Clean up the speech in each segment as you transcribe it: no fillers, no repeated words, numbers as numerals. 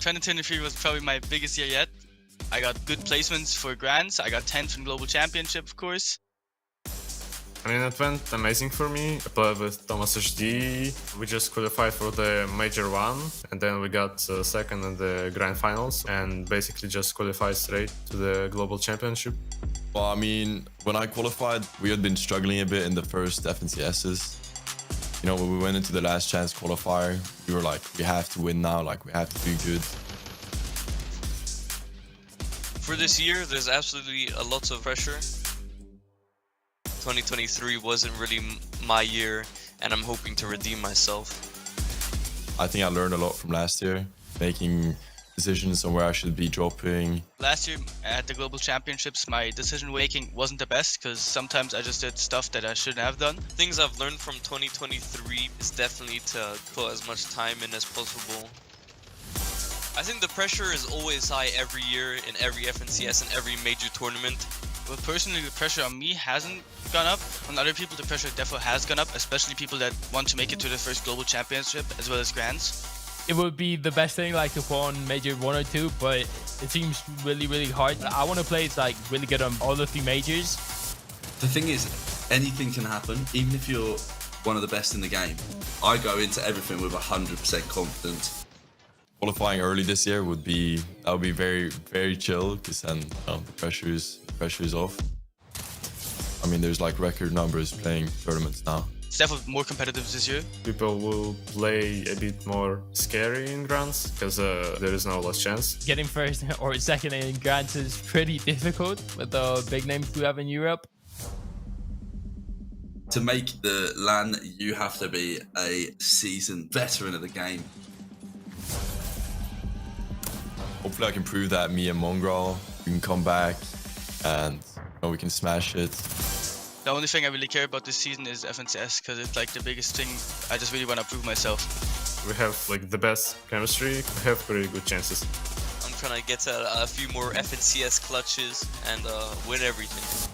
2023 was probably my biggest year yet. I got good placements for Grands. I got 10th in Global Championship, of course. I mean, it went amazing for me. I played with Thomas HD. We just qualified for the Major 1, and then we got second in the Grand Finals, and basically just qualified straight to the Global Championship. Well, I mean, when I qualified, we had been struggling a bit in the first FNCSs. You know, when we went into the last chance qualifier, we were like, we have to win now, like we have to do good. For this year, there's absolutely a lot of pressure. 2023 wasn't really my year, and I'm hoping to redeem myself. I think I learned a lot from last year, making decisions on where I should be dropping. Last year at the Global Championships, my decision making wasn't the best because sometimes I just did stuff that I shouldn't have done. Things I've learned from 2023 is definitely to put as much time in as possible. I think the pressure is always high every year in every FNCS and every major tournament. But personally, the pressure on me hasn't gone up. On other people, the pressure definitely has gone up, especially people that want to make it to the first Global Championship as well as Grands. It would be the best thing, like, to put on Major 1 or 2, but it seems really, really hard. I want to play like really good on all the 3 majors. The thing is, anything can happen, even if you're one of the best in the game. I go into everything with 100% confidence. Qualifying early this year would be very, very chill, because then the pressure is off. I mean, there's like record numbers playing tournaments now. It's definitely more competitive this year. People will play a bit more scary in Grands because there is no last chance. Getting first or second in Grands is pretty difficult with the big names we have in Europe. To make the LAN, you have to be a seasoned veteran of the game. Hopefully I can prove that me and Mongrel, we can come back and we can smash it. The only thing I really care about this season is FNCS because it's like the biggest thing. I just really want to prove myself. We have like the best chemistry. We have pretty good chances. I'm trying to get a few more FNCS clutches and win everything.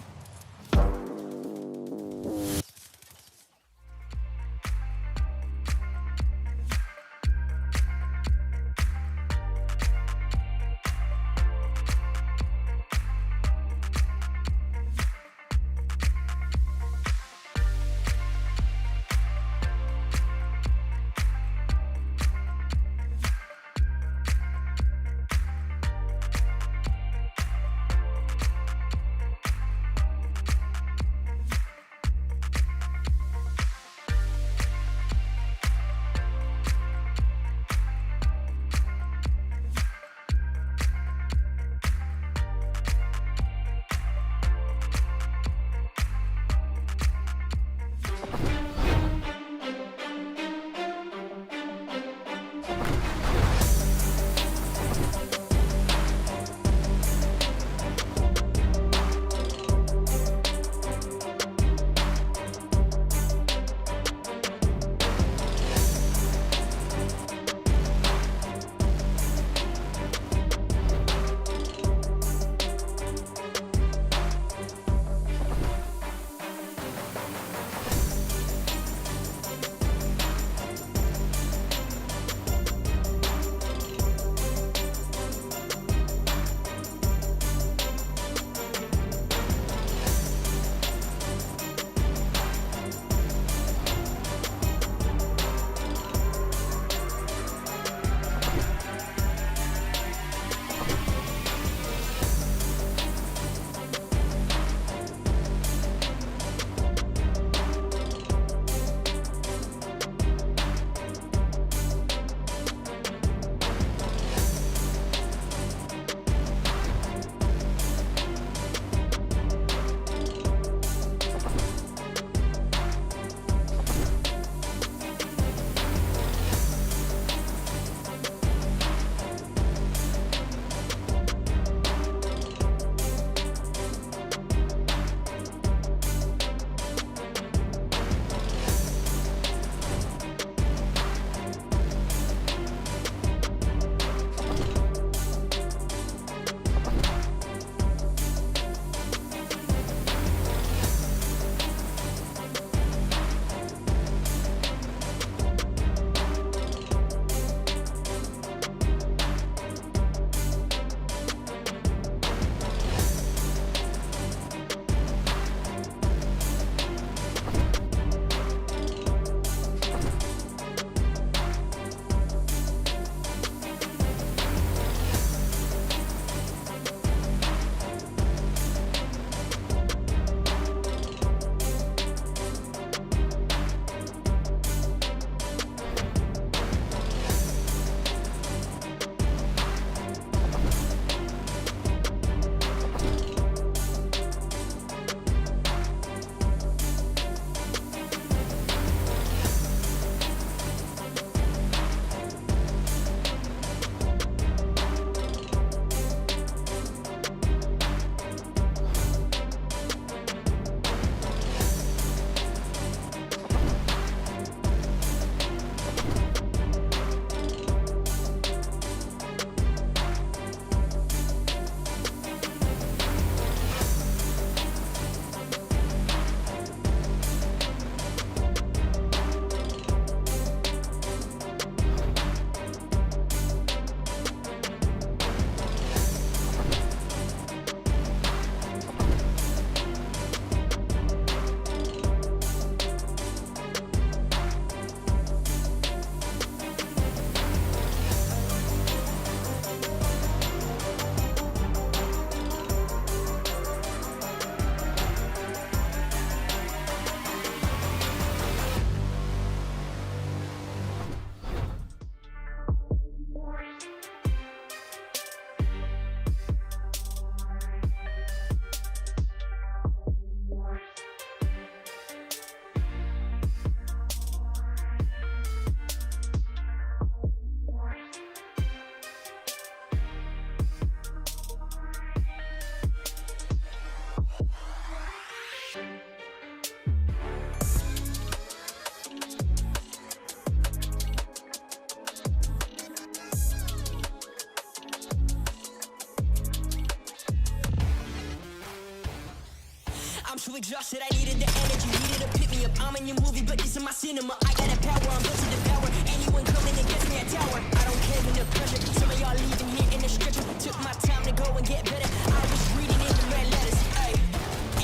I'm so exhausted, I needed the energy, needed to pick me up. I'm in your movie, but this is my cinema. I got the power, I'm built to devour. Anyone coming against me, a tower. I don't care when the pressure. Some of y'all leaving here in the stretcher. Took my time to go and get better. I was reading in the red letters. Ay.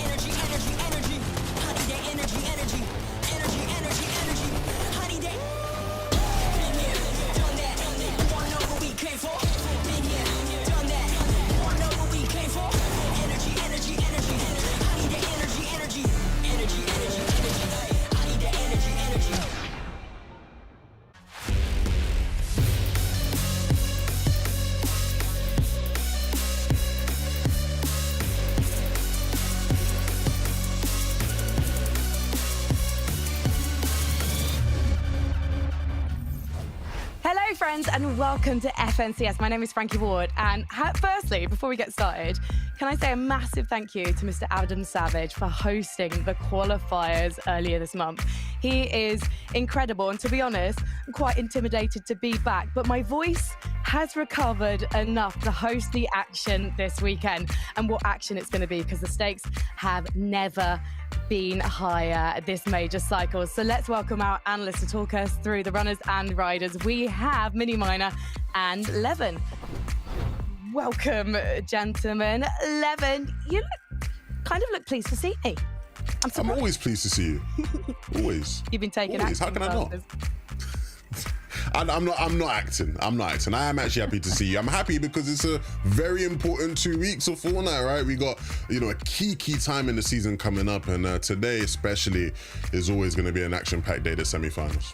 Energy, energy, energy. Honey, that energy, energy. Energy, energy, energy. Honey, that. Been here, done that. Wanna know what we came for? Been here, done that. Wanna know what we came for? Energy, energy, energy. I need that energy, energy. Energy, energy, energy. I need that energy, energy. Hello, friends, and welcome to FNCS. My name is Frankie Ward, and firstly, before we get started, can I say a massive thank you to Mr. Adam Savage for hosting the qualifiers earlier this month. He is incredible, and to be honest, I'm quite intimidated to be back, but my voice has recovered enough to host the action this weekend. And what action it's going to be, because the stakes have never been higher this major cycle. So let's welcome our analysts to talk us through the runners and riders. We have Mini Miner and Levin. Welcome, gentlemen. Levin, you kind of look pleased to see me. I'm always pleased to see you. Always. You've been taking Always. acting How can I not? classes. I'm not acting. I am actually happy to see you. I'm happy because it's a very important 2 weeks of Fortnite, right? We got, a key time in the season coming up, and today especially is always going to be an action-packed day, the semi-finals.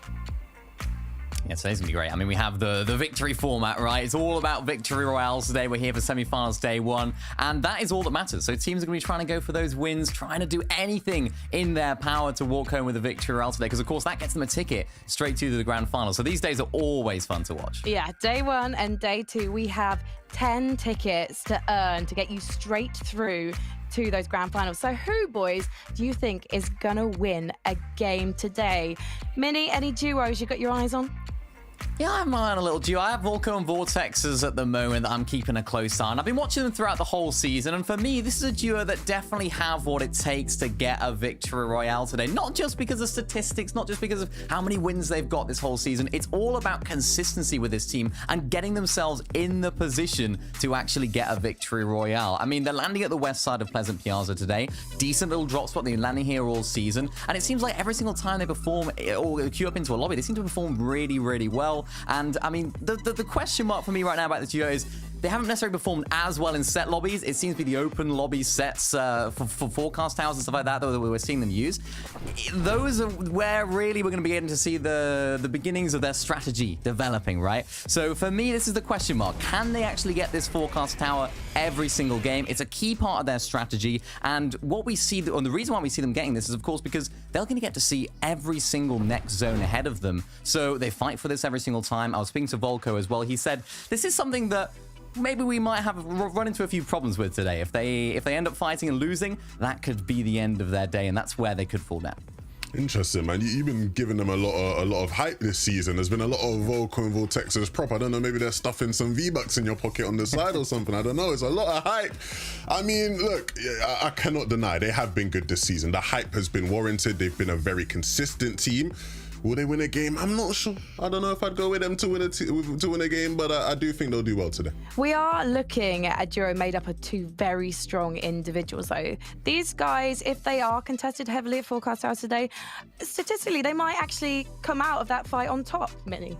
Yeah, today's gonna be great. I mean, we have the victory format, right? It's all about victory royales today. We're here for semi-finals day one, and that is all that matters. So teams are gonna be trying to go for those wins, trying to do anything in their power to walk home with a victory royale today, because of course that gets them a ticket straight to the grand final. So these days are always fun to watch. Yeah, day one and day two, we have 10 tickets to earn to get you straight through to those grand finals. So who, boys, do you think is gonna win a game today? Mini, any duos you got your eyes on? Yeah, I'm on a little duo. I have Volko and Vortexes at the moment that I'm keeping a close eye on. I've been watching them throughout the whole season, and for me, this is a duo that definitely have what it takes to get a victory royale today. Not just because of statistics, not just because of how many wins they've got this whole season. It's all about consistency with this team and getting themselves in the position to actually get a victory royale. I mean, they're landing at the west side of Pleasant Piazza today. Decent little drop spot. They've been landing here all season, and it seems like every single time they perform or queue up into a lobby, they seem to perform really, really well. And I mean, the question mark for me right now about this duo is they haven't necessarily performed as well in set lobbies. It seems to be the open lobby sets for forecast towers and stuff like that we're seeing them use. Those are where really we're going to be getting to see the beginnings of their strategy developing, right? So for me, this is the question mark. Can they actually get this forecast tower every single game? It's a key part of their strategy. And what we see, and the reason why we see them getting this is, of course, because they're going to get to see every single next zone ahead of them. So they fight for this every single time. I was speaking to Volko as well. He said, this is something that maybe we might have run into a few problems with today. If they end up fighting and losing, that could be the end of their day, and that's where they could fall down. Interesting, man. You've been giving them a lot of hype this season. There's been a lot of Volko and Vortexes prop. I don't know, maybe they're stuffing some V-Bucks in your pocket on the side or something. I don't know. It's a lot of hype. I mean, look, I cannot deny they have been good this season. The hype has been warranted. They've been a very consistent team. Will they win a game? I'm not sure. I don't know if I'd go with them to win a game, but I do think they'll do well today. We are looking at a duo made up of two very strong individuals, though. These guys, if they are contested heavily at Forecast House today, statistically, they might actually come out of that fight on top, Mini.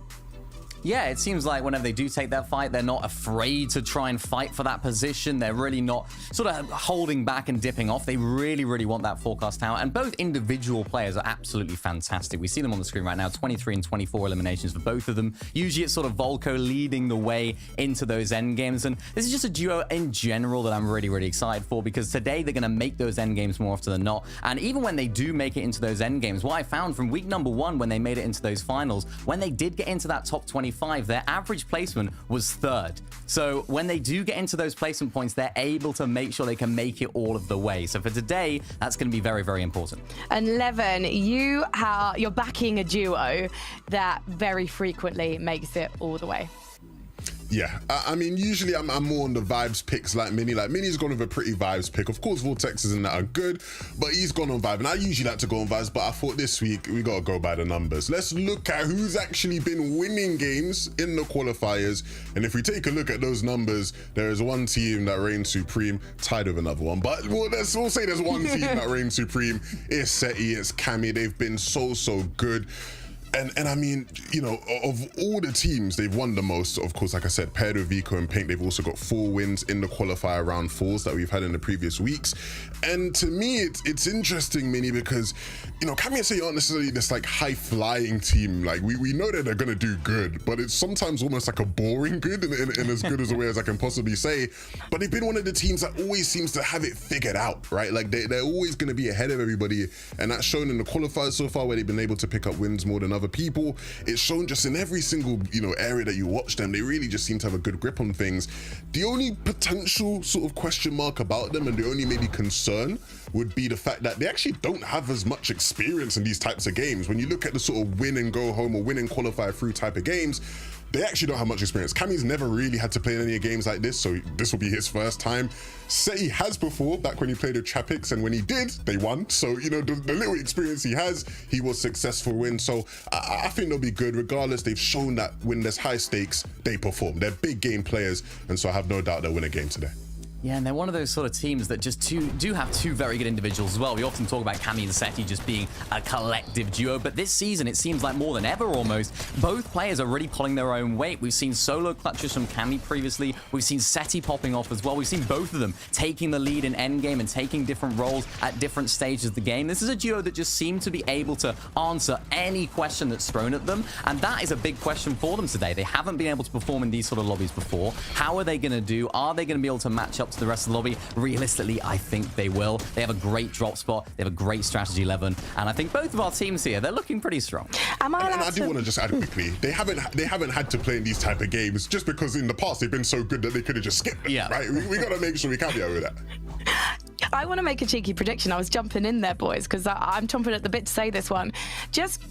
Yeah, it seems like whenever they do take that fight, they're not afraid to try and fight for that position. They're really not sort of holding back and dipping off. They really, really want that forecast tower. And both individual players are absolutely fantastic. We see them on the screen right now, 23 and 24 eliminations for both of them. Usually it's sort of Volko leading the way into those end games. And this is just a duo in general that I'm really, really excited for, because today they're going to make those end games more often than not. And even when they do make it into those end games, what I found from week number 1, when they made it into those finals, when they did get into that top 25, their average placement was 3rd. So when they do get into those placement points, they're able to make sure they can make it all of the way. So for today, that's going to be very, very important. And Levin, you're backing a duo that very frequently makes it all the way. Yeah, I mean, usually I'm more on the vibes picks like Mini. Like Mini's gone with a pretty vibes pick. Of course, Vortexes and that are good, but he's gone on vibe. And I usually like to go on vibes, but I thought this week we got to go by the numbers. Let's look at who's actually been winning games in the qualifiers. And if we take a look at those numbers, there is one team that reigns supreme, tied with another one. But we'll say there's one team that reigns supreme. It's SETI, it's Cammy. They've been so good. And I mean, you know, of all the teams, they've won the most. Of course, like I said, paired with Vico and Pink, they've also got 4 wins in the qualifier round 4s that we've had in the previous weeks. And to me, it's interesting, Mini, because, you know, Cammy and SETI aren't necessarily this like high-flying team. Like we know that they're gonna do good, but it's sometimes almost like a boring good in as good as a way as I can possibly say. But they've been one of the teams that always seems to have it figured out, right? Like they're always gonna be ahead of everybody, and that's shown in the qualifiers so far, where they've been able to pick up wins more than other people. It's shown just in every single, you know, area that you watch them. They really just seem to have a good grip on things. The only potential sort of question mark about them, and the only maybe concern, would be the fact that they actually don't have as much experience in these types of games. When you look at the sort of win and go home or win and qualify through type of games, they actually don't have much experience. Cammy's never really had to play in any games like this, so this will be his first time. SETI has before, back when he played with Chapix, and when he did, they won. So, you know, the little experience he has, he was successful in. So I think they'll be good. Regardless, they've shown that when there's high stakes, they perform. They're big game players, and so I have no doubt they'll win a game today. Yeah, and they're one of those sort of teams that just do have 2 very good individuals as well. We often talk about Cammy and SETI just being a collective duo, but this season it seems like more than ever almost, both players are really pulling their own weight. We've seen solo clutches from Cammy previously. We've seen SETI popping off as well. We've seen both of them taking the lead in endgame and taking different roles at different stages of the game. This is a duo that just seem to be able to answer any question that's thrown at them, and that is a big question for them today. They haven't been able to perform in these sort of lobbies before. How are they going to do? Are they going to be able to match up to the rest of the lobby? Realistically, I think they will. They have a great drop spot. They have a great strategy 11, and I think both of our teams here, they're looking pretty strong. And I do want to just add quickly, they haven't had to play in these type of games just because in the past they've been so good that they could have just skipped them, yeah. Right? We got to make sure we caveat with that. I want to make a cheeky prediction. I was jumping in there, boys, because I'm chomping at the bit to say this one. Just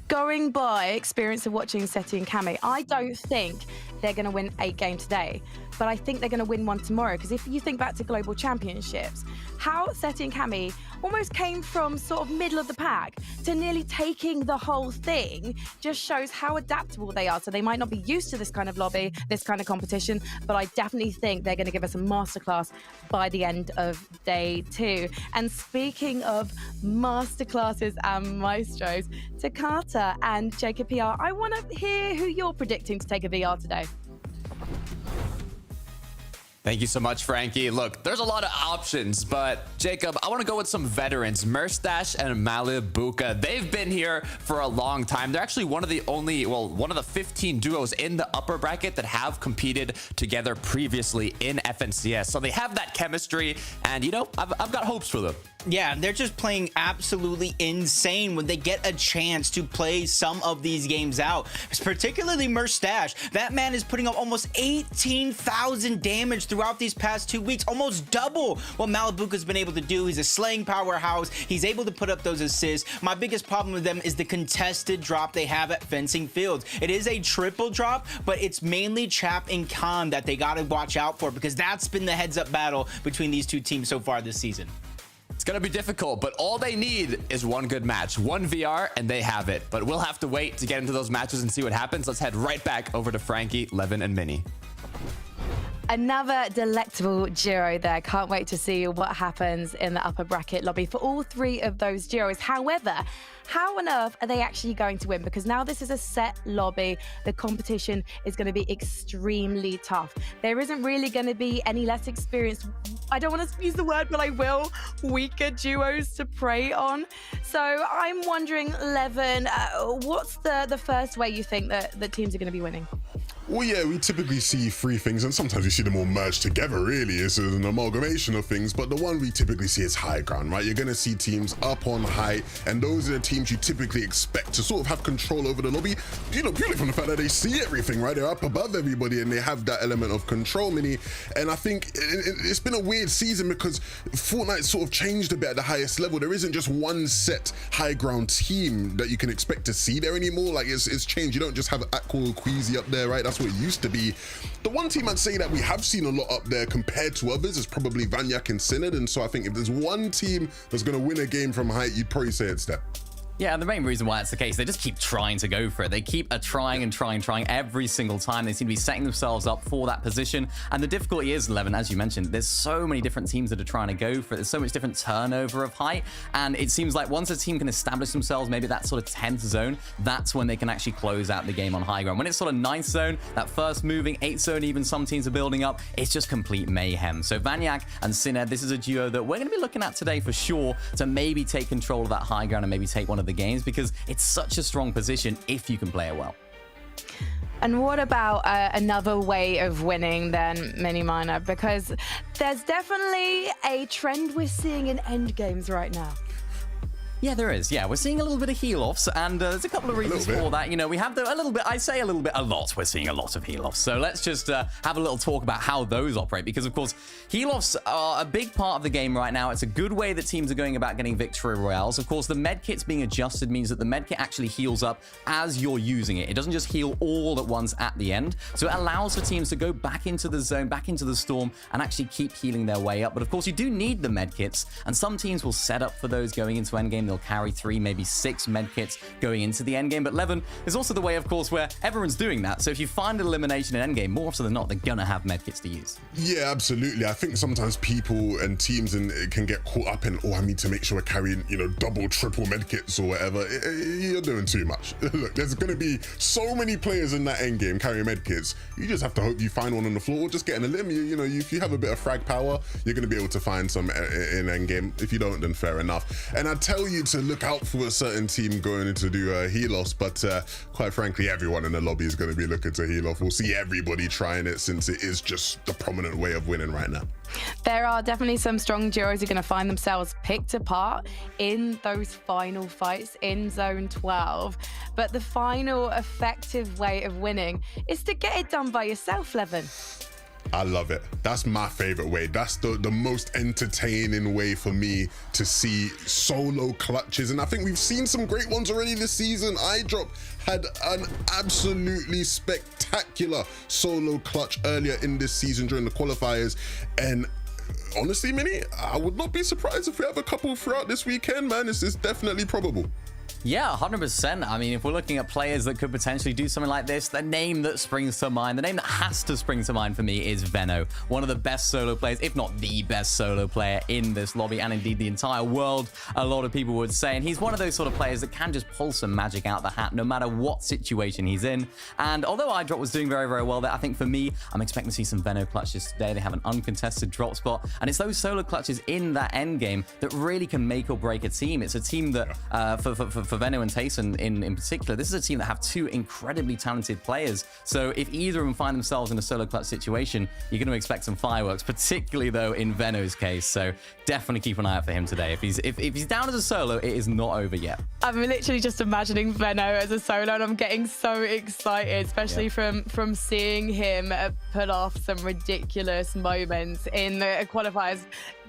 going by experience of watching SETI and Cammy, I don't think they're going to win 8 games today, but I think they're going to win one tomorrow. Because if you think back to global championships, how SETI and Cammy almost came from sort of middle of the pack to nearly taking the whole thing just shows how adaptable they are. So they might not be used to this kind of lobby, this kind of competition, but I definitely think they're going to give us a masterclass by the end of day 2. And speaking of masterclasses and maestros, Takata and Jacob PR, I want to hear who you're predicting to take a VR today. Thank you so much, Frankie. Look, there's a lot of options, but Jacob, I want to go with some veterans, Merstash and Malibuka. They've been here for a long time. They're actually one of the 15 duos in the upper bracket that have competed together previously in FNCS. So they have that chemistry, and you know, I've got hopes for them. Yeah, they're just playing absolutely insane when they get a chance to play some of these games out. Particularly Merstash. That man is putting up almost 18,000 damage throughout these past 2 weeks, almost double what Malibuka's been able to do. He's a slaying powerhouse. He's able to put up those assists. My biggest problem with them is the contested drop they have at Fencing Fields. It is a triple drop, but it's mainly Chap and Khan that they gotta watch out for, because that's been the heads-up battle between these two teams so far this season. It's going to be difficult, but all they need is one good match, one VR, and they have it. But we'll have to wait to get into those matches and see what happens. Let's head right back over to Frankie, Levin, and Mini. Another delectable duo there. Can't wait to see what happens in the upper bracket lobby for all 3 of those duos. However, how on earth are they actually going to win? Because now this is a set lobby. The competition is going to be extremely tough. There isn't really going to be any less experienced, I don't want to use the word, but I will, weaker duos to prey on. So I'm wondering, Levin, what's the first way you think that the teams are going to be winning? Well, yeah, we typically see 3 things, and sometimes we see them all merged together, really. It's an amalgamation of things, but the one we typically see is high ground, right? You're going to see teams up on height, and those are the teams you typically expect to sort of have control over the lobby, you know, purely from the fact that they see everything, right? They're up above everybody, and they have that element of control, Mini. And I think it's been a weird season because Fortnite sort of changed a bit at the highest level. There isn't just one set high ground team that you can expect to see there anymore. Like, it's changed. You don't just have Aqua Queasy up there, right? That's That's what it used to be. The one team I'd say that we have seen a lot up there compared to others is probably Vaniac and Synod. And so I think if there's one team that's going to win a game from height, you'd probably say it's them. Yeah, and the main reason why it's the case, they just keep trying to go for it. They keep trying and trying every single time. They seem to be setting themselves up for that position. And the difficulty is, Levin, as you mentioned, there's so many different teams that are trying to go for it. There's so much different turnover of height. And it seems like once a team can establish themselves, maybe that sort of 10th zone, that's when they can actually close out the game on high ground. When it's sort of 9th zone, that first moving, 8th zone, even some teams are building up, it's just complete mayhem. So Vaniac and Synod, this is a duo that we're going to be looking at today for sure to maybe take control of that high ground and maybe take one of the games, because it's such a strong position if you can play it well. And what about another way of winning then, Mini Miner? Because there's definitely a trend we're seeing in end games right now. Yeah, there is. Yeah, we're seeing a little bit of heal-offs, and there's a couple of reasons for that. You know, we have a little bit, I say a little bit, a lot. We're seeing a lot of heal-offs. So let's just have a little talk about how those operate, because, of course, heal-offs are a big part of the game right now. It's a good way that teams are going about getting victory royales. Of course, the medkits being adjusted means that the medkit actually heals up as you're using it. It doesn't just heal all at once at the end. So it allows for teams to go back into the zone, back into the storm, and actually keep healing their way up. But, of course, you do need the medkits, and some teams will set up for those going into endgame. They'll carry 3, maybe 6 medkits going into the endgame. But Levin, there's also the way, of course, where everyone's doing that. So if you find an elimination in endgame, more often than not, they're gonna have medkits to use. Yeah, absolutely. I think sometimes people and teams can get caught up in, oh, I need to make sure we're carrying, you know, double, triple medkits or whatever. You're doing too much. Look, there's going to be so many players in that endgame carrying medkits. You just have to hope you find one on the floor or just get in a limb. You know, if you have a bit of frag power, you're going to be able to find some in endgame. If you don't, then fair enough. And I tell you to look out for a certain team going to do heal-offs, but quite frankly, everyone in the lobby is going to be looking to heal-off. We'll see everybody trying it since it is just the prominent way of winning right now. There are definitely some strong duos who are going to find themselves picked apart in those final fights in Zone 12. But the final effective way of winning is to get it done by yourself, Levin. I love it. That's my favorite way. That's the most entertaining way for me to see solo clutches. And I think we've seen some great ones already this season. iDrop had an absolutely spectacular solo clutch earlier in this season during the qualifiers. And honestly, Mini, I would not be surprised if we have a couple throughout this weekend, man. It's definitely probable. Yeah, 100%. I mean, if we're looking at players that could potentially do something like this, the name that springs to mind, the name that has to spring to mind for me is Veno. One of the best solo players, if not the best solo player in this lobby, and indeed the entire world, a lot of people would say. And he's one of those sort of players that can just pull some magic out the hat no matter what situation he's in. And although iDrop was doing very, very well there, I think for me, I'm expecting to see some Veno clutches today. They have an uncontested drop spot, and it's those solo clutches in that end game that really can make or break a team. It's a team that, for Veno and Tayson in particular, this is a team that have 2 incredibly talented players. So if either of them find themselves in a solo clutch situation, you're going to expect some fireworks, particularly though in Veno's case. So definitely keep an eye out for him today. If he's down as a solo, it is not over yet. I'm literally just imagining Veno as a solo, and I'm getting so excited, especially from seeing him pull off some ridiculous moments in the qualifiers.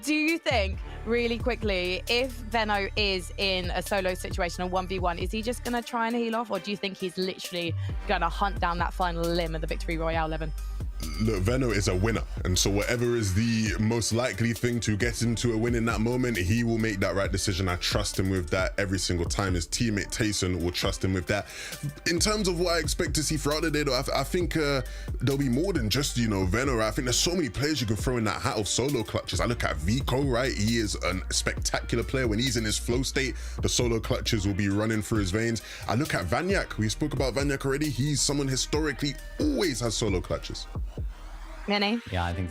Do you think, really quickly, if Veno is in a solo situation, a 1v1, is he just going to try and heal off, or do you think he's literally going to hunt down that final limb of the Victory Royale, Levin? Look, Veno is a winner, and so whatever is the most likely thing to get him to a win in that moment, he will make that right decision. I trust him with that every single time. His teammate Tayson will trust him with that. In terms of what I expect to see throughout the day, though, I think there'll be more than just, you know, Veno, right? I think there's so many players you can throw in that hat of solo clutches. I look at Vico, right? He is a spectacular player. When he's in his flow state, the solo clutches will be running through his veins. I look at Vaniac. We spoke about Vaniac already. He's someone historically always has solo clutches. Mini? Yeah, I think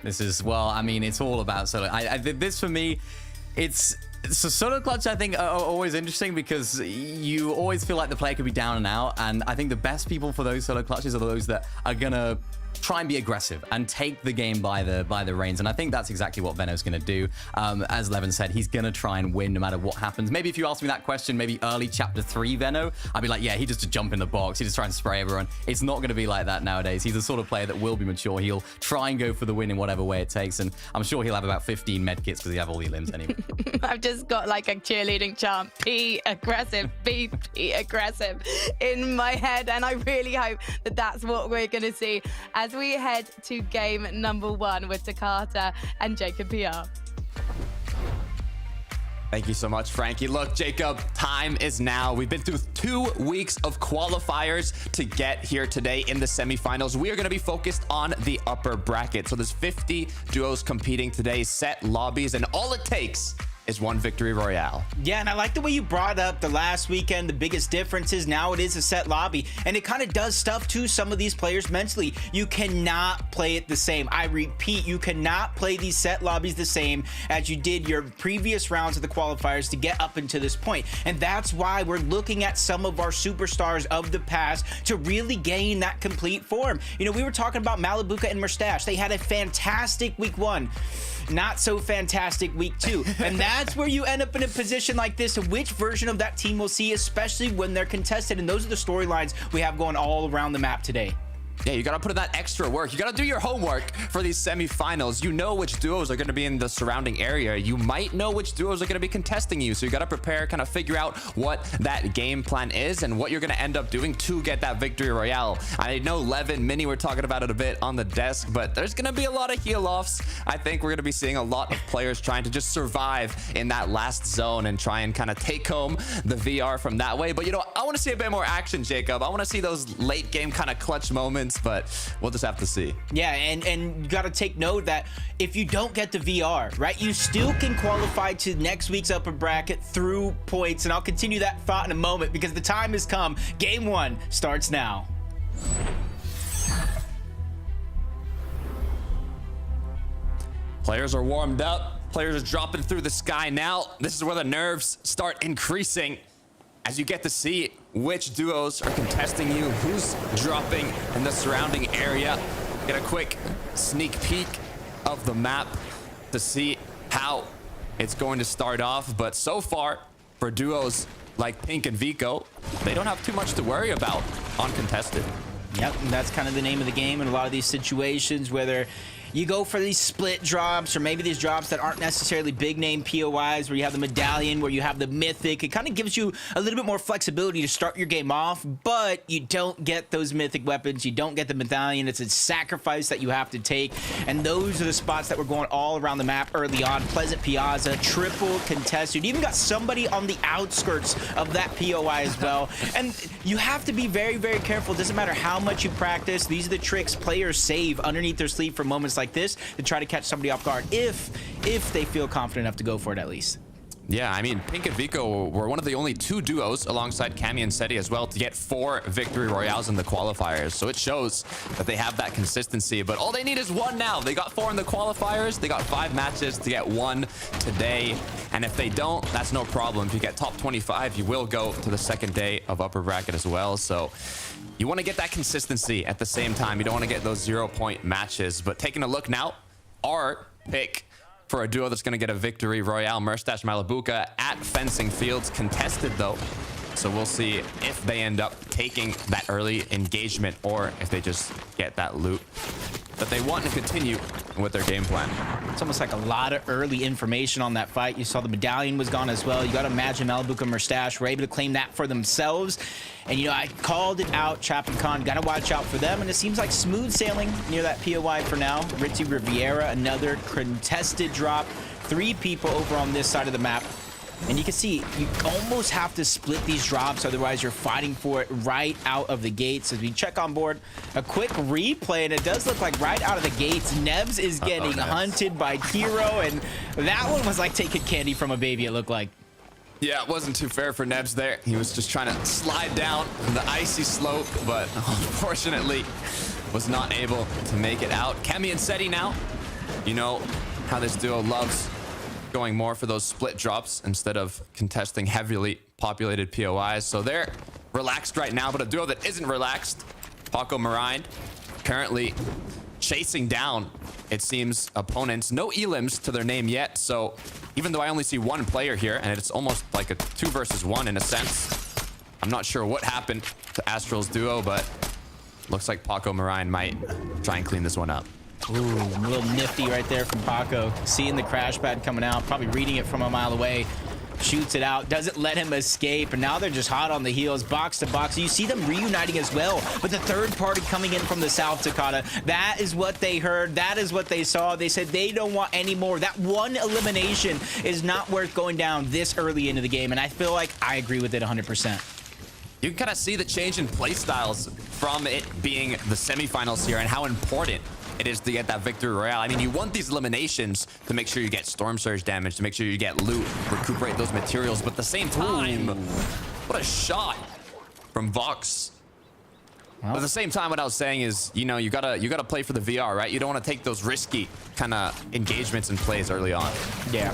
this is well, I mean, it's all about solo. This for me, it's a solo clutch, I think, are always interesting because you always feel like the player could be down and out. And I think the best people for those solo clutches are those that are gonna try and be aggressive and take the game by the reins. And I think that's exactly what Veno's going to do. As Levin said, he's going to try and win no matter what happens. Maybe if you asked me that question, maybe early chapter 3 Veno, I'd be like, yeah, he just jump in the box. He just try and spray everyone. It's not going to be like that nowadays. He's the sort of player that will be mature. He'll try and go for the win in whatever way it takes. And I'm sure he'll have about 15 med kits because he have all the limbs anyway. I've just got like a cheerleading chant, P aggressive, P aggressive in my head. And I really hope that that's what we're going to see as we head to game number 1 with Takata and Jacob PR. Thank you so much, Frankie. Look, Jacob, time is now. We've been through 2 weeks of qualifiers to get here today in the semifinals. We are going to be focused on the upper bracket. So there's 50 duos competing today, set lobbies, and all it takes is 1 victory royale. Yeah, and I like the way you brought up the last weekend. The biggest difference is now it is a set lobby, and it kind of does stuff to some of these players mentally. You cannot play it the same. I repeat, you cannot play these set lobbies the same as you did your previous rounds of the qualifiers to get up into this point. And that's why we're looking at some of our superstars of the past to really gain that complete form. You know, we were talking about Malibuka and Mustache. They had a fantastic week 1. Not so fantastic week 2. And that's where you end up in a position like this, and which version of that team we'll see, especially when they're contested. And those are the storylines we have going all around the map today. Yeah, you got to put in that extra work. You got to do your homework for these semifinals. You know which duos are going to be in the surrounding area. You might know which duos are going to be contesting you. So you got to prepare, kind of figure out what that game plan is and what you're going to end up doing to get that victory royale. I know Levin, Mini, we're talking about it a bit on the desk, but there's going to be a lot of heal-offs. I think we're going to be seeing a lot of players trying to just survive in that last zone and try and kind of take home the VR from that way. But, you know, I want to see a bit more action, Jacob. I want to see those late game kind of clutch moments, but we'll just have to see. Yeah, and you got to take note that if you don't get the VR, right, you still can qualify to next week's upper bracket through points. And I'll continue that thought in a moment because the time has come. Game 1 starts now. Players are warmed up. Players are dropping through the sky now. This is where the nerves start increasing as you get to see which duos are contesting you, who's dropping in the surrounding area. Get a quick sneak peek of the map to see how it's going to start off. But so far, for duos like Pink and Vico, they don't have too much to worry about uncontested. Yep, and that's kind of the name of the game in a lot of these situations, whether you go for these split drops or maybe these drops that aren't necessarily big name POIs where you have the medallion, where you have the mythic. It kind of gives you a little bit more flexibility to start your game off, but you don't get those mythic weapons. You don't get the medallion. It's a sacrifice that you have to take. And those are the spots that were going all around the map early on. Pleasant Piazza, triple contested. You even got somebody on the outskirts of that POI as well. And you have to be very, very careful. It doesn't matter how much you practice. These are the tricks players save underneath their sleeve for moments like this to try to catch somebody off guard if they feel confident enough to go for it at least. Yeah, I mean, Pink and Vico were one of the only 2 duos alongside Cami and Seti as well to get 4 victory royales in the qualifiers. So it shows that they have that consistency, but all they need is 1 now. They got 4 in the qualifiers. They got 5 matches to get 1 today. And if they don't, that's no problem. If you get top 25, you will go to the second day of upper bracket as well. So you want to get that consistency at the same time. You don't want to get those 0-point matches. But taking a look now, our pick for a duo that's going to get a victory royale, Mustache Malibuka at Fencing Fields, contested though. So we'll see if they end up taking that early engagement or if they just get that loot that they want to continue with their game plan. It's almost like a lot of early information on that fight. You saw the medallion was gone as well. You got to imagine Malibuka and Mustache were able to claim that for themselves. And, you know, I called it out, Chap and Con. Got to watch out for them. And it seems like smooth sailing near that POI for now. Ritzy Riviera, another contested drop. 3 people over on this side of the map. And you can see you almost have to split these drops, otherwise you're fighting for it right out of the gates. As we check on board, a quick replay, and it does look like right out of the gates, Nebs is getting hunted by Hero, and that one was like taking candy from a baby, it looked like. Yeah, it wasn't too fair for Nebs there. He was just trying to slide down the icy slope, but unfortunately was not able to make it out. Kemi and Seti now, you know how this duo loves going more for those split drops instead of contesting heavily populated POIs. So they're relaxed right now, but a duo that isn't relaxed, Paco Marine currently chasing down, it seems, opponents. No elims to their name yet, so even though I only see one player here, and it's almost like a 2 versus 1 in a sense, I'm not sure what happened to Astral's duo, but looks like Paco Marine might try and clean this one up. Ooh, a little nifty right there from Paco. Seeing the crash pad coming out, probably reading it from a mile away. Shoots it out, doesn't let him escape, and now they're just hot on the heels, box to box. You see them reuniting as well, but the third party coming in from the south, Takata, that is what they heard, that is what they saw. They said they don't want any more. That one elimination is not worth going down this early into the game, and I feel like I agree with it 100%. You can kind of see the change in play styles from it being the semifinals here and how important it is to get that victory royale. I mean, you want these eliminations to make sure you get storm surge damage, to make sure you get loot, recuperate those materials, but at the same time, what a shot from Vox. Well, at the same time, what I was saying is, you know, you gotta play for the VR, right? You don't want to take those risky kind of engagements and plays early on. Yeah.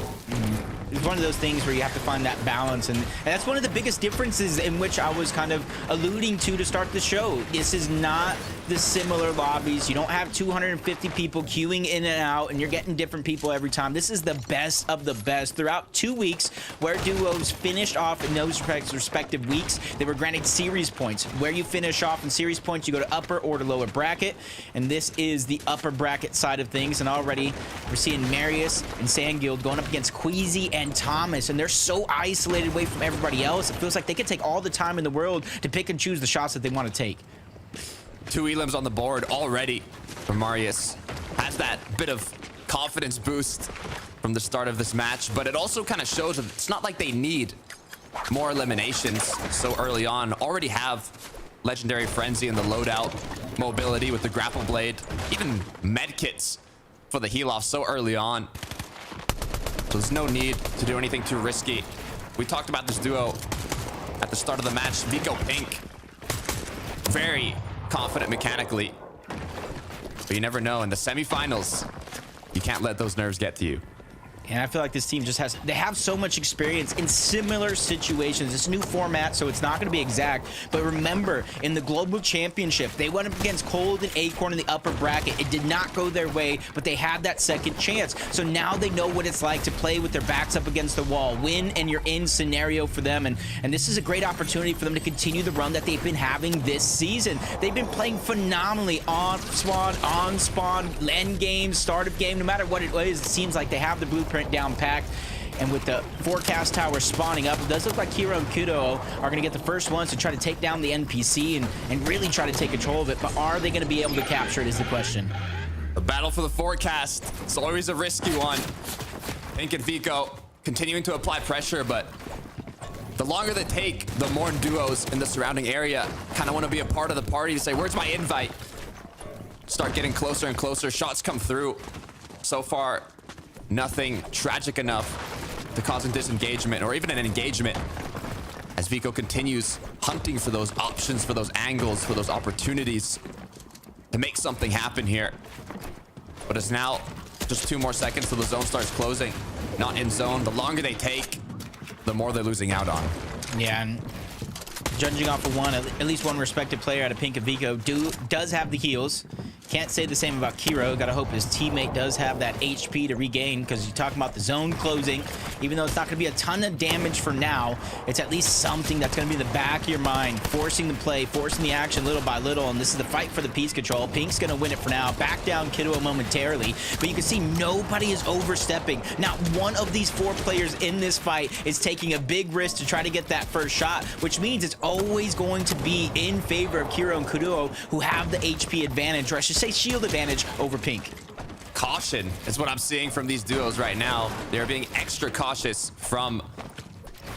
It's one of those things where you have to find that balance, and that's one of the biggest differences in which I was kind of alluding to start the show. This is not the similar lobbies. You don't have 250 people queuing in and out, and you're getting different people every time. This is the best of the best. Throughout 2 weeks, where duos finished off in those respective weeks, they were granted series points. Where you finish off in series points, you go to upper or to lower bracket, and this is the upper bracket side of things. And already we're seeing Marius and Sandguild going up against Queasy and Thomas, and they're so isolated away from everybody else. It feels like they could take all the time in the world to pick and choose the shots that they want to take. 2 elims on the board already from Marius. Has that bit of confidence boost from the start of this match, but it also kind of shows that it's not like they need more eliminations so early on. Already have Legendary Frenzy and the loadout mobility with the grapple blade, even medkits for the heal off so early on. So there's no need to do anything too risky. We talked about this duo at the start of the match. Vico Pink, very confident mechanically, but you never know. In the semifinals, you can't let those nerves get to you. And I feel like this team just they have so much experience in similar situations. It's a new format, so it's not going to be exact. But remember, in the Global Championship, they went up against Cold and Acorn in the upper bracket. It did not go their way, but they had that second chance. So now they know what it's like to play with their backs up against the wall. Win and you're in scenario for them. And this is a great opportunity for them to continue the run that they've been having this season. They've been playing phenomenally on spawn, end game, start of game. No matter what it is, it seems like they have the blueprint down packed. And with the forecast tower spawning up, it does look like Kiro and Kudo are going to get the first ones to try to take down the NPC and really try to take control of it. But are they going to be able to capture it is the question. The battle for the forecast. It's always a risky one. Pink and Vico continuing to apply pressure, but the longer they take, the more duos in the surrounding area kind of want to be a part of the party to say, where's my invite? Start getting closer and closer. Shots come through. So far, nothing tragic enough to cause a disengagement or even an engagement as Vico continues hunting for those options, for those angles, for those opportunities to make something happen here. But it's now just 2 more seconds till the zone starts closing. Not in zone. The longer they take, the more they're losing out on. Yeah, and judging off of at least one respected player out of Pink and Vico does have the heals. Can't say the same about Kiro. Gotta hope his teammate does have that HP to regain, because you're talking about the zone closing. Even though it's not gonna be a ton of damage for now, it's at least something that's gonna be in the back of your mind, forcing the play, forcing the action little by little. And this is the fight for the piece control. Pink's gonna win it for now. Back down Kiddo momentarily, but you can see nobody is overstepping. Not one of these 4 players in this fight is taking a big risk to try to get that first shot, which means it's always going to be in favor of Kiro and Kudo, who have the HP advantage, or I should say shield advantage over Pink. Caution is what I'm seeing from these duos right now. They're being extra cautious from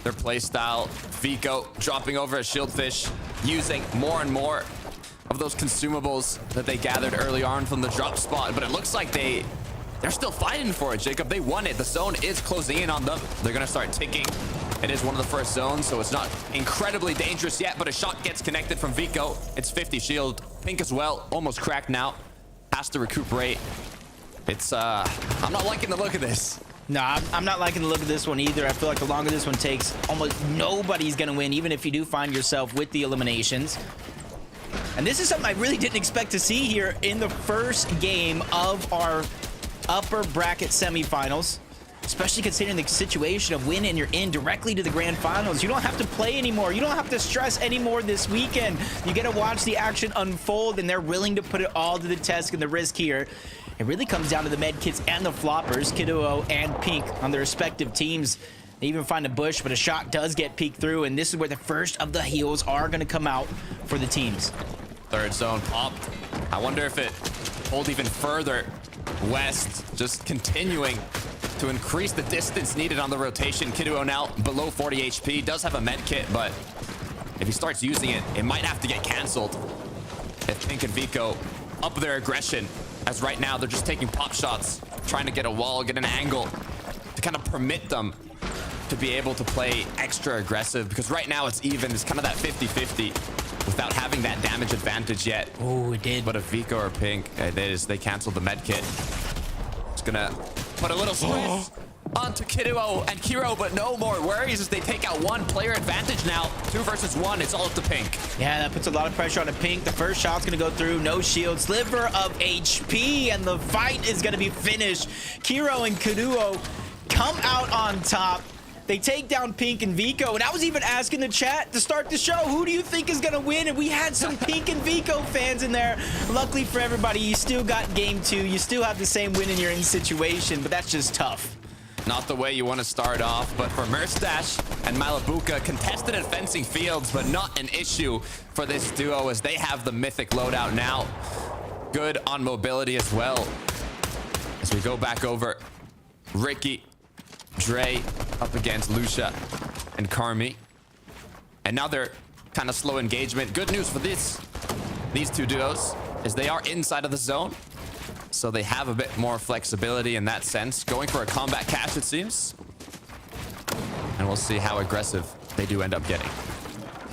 their playstyle. Vico dropping over a shieldfish, using more and more of those consumables that they gathered early on from the drop spot. But it looks like they're still fighting for it, Jacob. They won it. The zone is closing in on them. They're going to start ticking. It is one of the first zones, so it's not incredibly dangerous yet, but a shot gets connected from Vico. It's 50 shield. Pink as well, almost cracked now. Has to recuperate. It's, I'm not liking the look of this. No, I'm not liking the look of this one either. I feel like the longer this one takes, almost nobody's going to win, even if you do find yourself with the eliminations. And this is something I really didn't expect to see here in the first game of our upper bracket semifinals. Especially considering the situation of when and you're in directly to the grand finals. You don't have to play anymore. You don't have to stress anymore this weekend. You get to watch the action unfold, and they're willing to put it all to the test and the risk here. It really comes down to the med kits and the floppers, Kidduo and Pink on their respective teams. They even find a bush, but a shot does get peeked through, and this is where the first of the heals are going to come out for the teams. Third zone popped. I wonder if it pulled even further west, just continuing to increase the distance needed on the rotation. Kidduo now below 40 HP, does have a med kit, but if he starts using it, it might have to get canceled. If Pink and Vico up their aggression, as right now they're just taking pop shots, trying to get a wall, get an angle to kind of permit them to be able to play extra aggressive, because right now it's even. It's kind of that 50-50 without having that damage advantage yet. Oh, it did. But if Vico or Pink, they canceled the med kit. It's gonna put a little stress onto Kidduo and Kiro, but no more worries as they take out one player advantage now. 2 versus 1, it's all up to Pink. Yeah, that puts a lot of pressure on a Pink. The first shot's gonna go through, no shield, sliver of HP, and the fight is gonna be finished. Kiro and Kidduo come out on top. They take down Pink and Vico, and I was even asking the chat to start the show, who do you think is gonna win? And we had some Pink and Vico fans in there. Luckily for everybody, you still got game 2. You still have the same win in your in situation, but that's just tough. Not the way you want to start off, but for Merstash and Malabuka, contested at fencing fields, but not an issue for this duo as they have the mythic loadout now. Good on mobility as well. As we go back over, Ricky, Dre up against Lucia and Karmi. And now they're kind of slow engagement. Good news for these two duos is they are inside of the zone. So they have a bit more flexibility in that sense. Going for a combat cache, it seems. And we'll see how aggressive they do end up getting.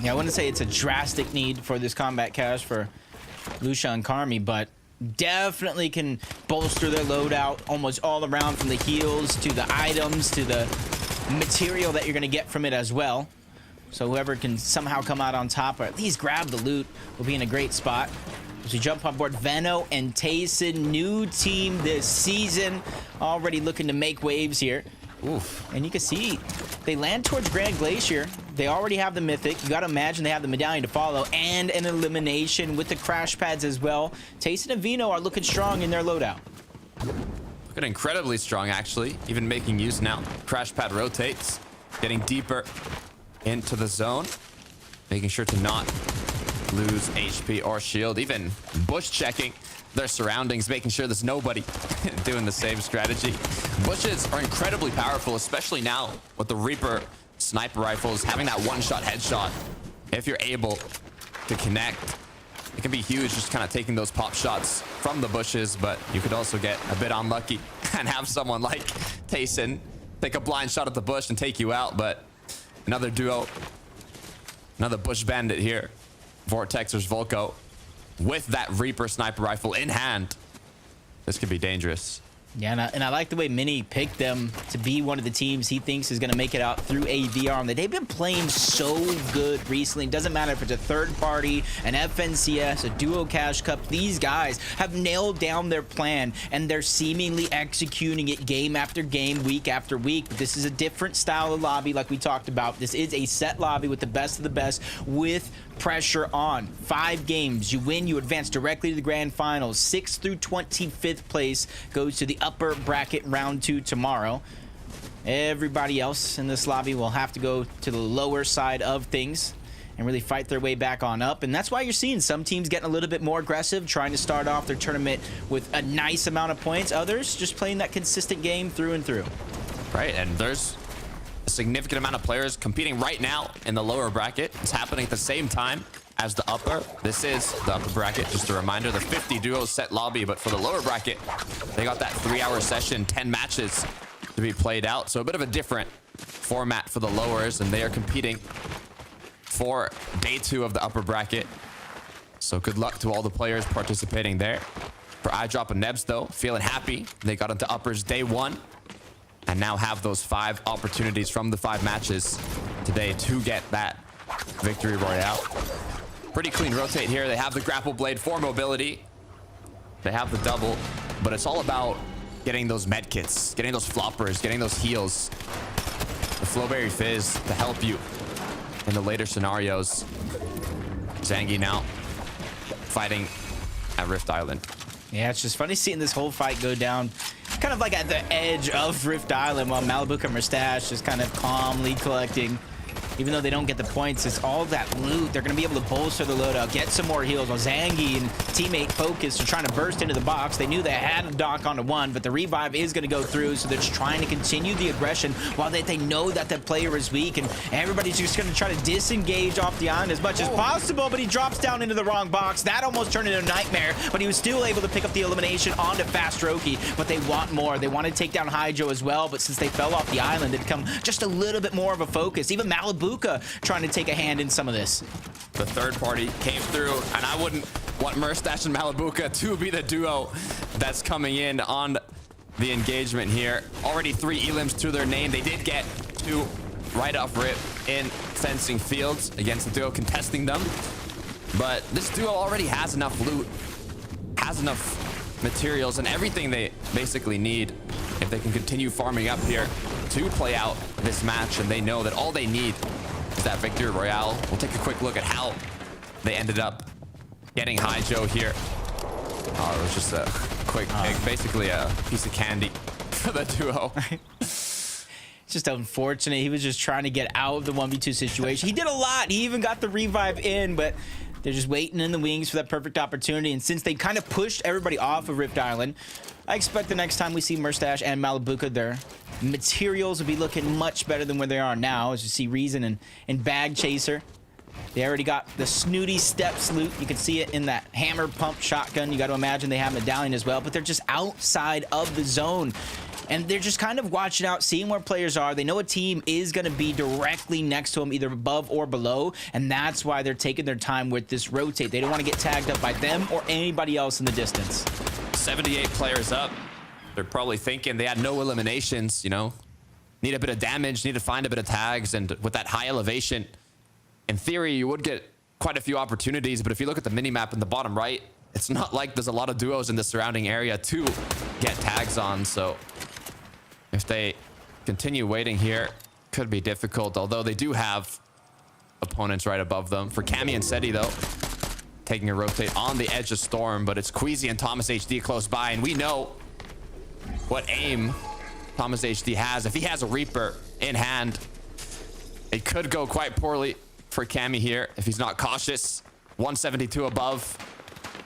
Yeah, I wouldn't say it's a drastic need for this combat cache for Lucia and Karmi, but definitely can bolster their loadout almost all around, from the heals to the items to the material that you're going to get from it as well. So whoever can somehow come out on top or at least grab the loot will be in a great spot. As we jump on board, Veno and Tayson, new team this season, already looking to make waves here. Oof. And you can see they land towards Grand Glacier. They already have the Mythic. You got to imagine they have the Medallion to follow and an elimination with the crash pads as well. Tayson and Veno are looking strong in their loadout. Looking incredibly strong, actually. Even making use now. Crash pad rotates, getting deeper into the zone, making sure to not lose HP or shield. Even bush checking their surroundings, making sure there's nobody doing the same strategy. Bushes are incredibly powerful, especially now with the Reaper sniper rifles, having that one-shot headshot. If you're able to connect, it can be huge, just kind of taking those pop shots from the bushes, but you could also get a bit unlucky and have someone like Tayson take a blind shot at the bush and take you out. But another duo, another bush bandit here, Vortex versus Volko, with that Reaper sniper rifle in hand. This could be dangerous. Yeah, and I like the way Mini picked them to be one of the teams he thinks is going to make it out through a VR. They've been playing so good recently. It doesn't matter if it's a third party, an FNCS, a Duo Cash Cup. These guys have nailed down their plan, and they're seemingly executing it game after game, week after week. But this is a different style of lobby like we talked about. This is a set lobby with the best of the best, with pressure on. 5 games, you win, you advance directly to the grand finals. 6th through 25th place goes to the upper bracket round 2 tomorrow. Everybody else in this lobby will have to go to the lower side of things and really fight their way back on up. And that's why you're seeing some teams getting a little bit more aggressive, trying to start off their tournament with a nice amount of points. Others just playing that consistent game through and through. Right, and there's a significant amount of players competing right now in the lower bracket. It's happening at the same time as the upper. This is the upper bracket. Just a reminder, the 50 duo set lobby, but for the lower bracket, they got that 3-hour session, 10 matches to be played out. So a bit of a different format for the lowers, and they are competing for day 2 of the upper bracket. So good luck to all the players participating there. For iDrop and Nebs, though, feeling happy. They got into uppers day 1. And now have those 5 opportunities from the 5 matches today to get that victory royale. Pretty clean rotate here. They have the grapple blade for mobility. They have the double, but it's all about getting those med kits, getting those floppers, getting those heals. The Flowberry Fizz to help you in the later scenarios. Zangi now fighting at Rift Island. Yeah, it's just funny seeing this whole fight go down kind of like at the edge of Rift Island while Malibuca and Mustache just kind of calmly collecting. Even though they don't get the points, it's all that loot. They're going to be able to bolster the loadout, get some more heals. While Zangi and teammate Focus are trying to burst into the box. They knew they had a dock onto one, but the revive is going to go through, so they're just trying to continue the aggression while they know that the player is weak, and everybody's just going to try to disengage off the island as much as possible, but he drops down into the wrong box. That almost turned into a nightmare, but he was still able to pick up the elimination onto Fast Roki, but they want more. They want to take down Hydro as well, but since they fell off the island, it become just a little bit more of a focus. Even Malibuca trying to take a hand in some of this. The third party came through, and I wouldn't want Mustache and Malibuca to be the duo that's coming in on the engagement here. Already 3 elims to their name. They did get 2 right off rip in fencing fields against the duo contesting them. But this duo already has enough loot, has enough materials, and everything they basically need if they can continue farming up here to play out this match. And they know that all they need is that victory royale. We'll take a quick look at how they ended up getting Hydro here. Oh, it was just a quick pick, basically a piece of candy for the duo. It's just unfortunate. He was just trying to get out of the 1v2 situation. He did a lot. He even got the revive in, but they're just waiting in the wings for that perfect opportunity. And since they kind of pushed everybody off of Rift Island, I expect the next time we see Mustache and Malibuca, their materials will be looking much better than where they are now. As you see Reason and Bag Chaser, they already got the snooty steps loot. You can see it in that hammer pump shotgun. You got to imagine they have Medallion as well, but they're just outside of the zone. And they're just kind of watching out, seeing where players are. They know a team is going to be directly next to them, either above or below. And that's why they're taking their time with this rotate. They don't want to get tagged up by them or anybody else in the distance. 78 players up. They're probably thinking they had no eliminations, you know. Need a bit of damage, need to find a bit of tags. And with that high elevation, in theory, you would get quite a few opportunities. But if you look at the minimap in the bottom right, it's not like there's a lot of duos in the surrounding area to get tags on. So if they continue waiting here, could be difficult. Although they do have opponents right above them. For Cammy and Seti, though, taking a rotate on the edge of Storm. But it's Queasy and Thomas HD close by. And we know what aim Thomas HD has. If he has a Reaper in hand, it could go quite poorly for Cammy here if he's not cautious. 172 above.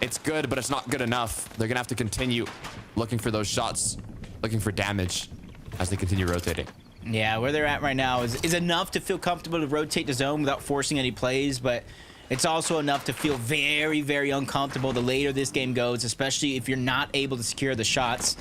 It's good, but it's not good enough. They're gonna have to continue looking for those shots, looking for damage as they continue rotating. Yeah, where they're at right now is enough to feel comfortable to rotate the zone without forcing any plays, but it's also enough to feel very, very uncomfortable the later this game goes, especially if you're not able to secure the shots.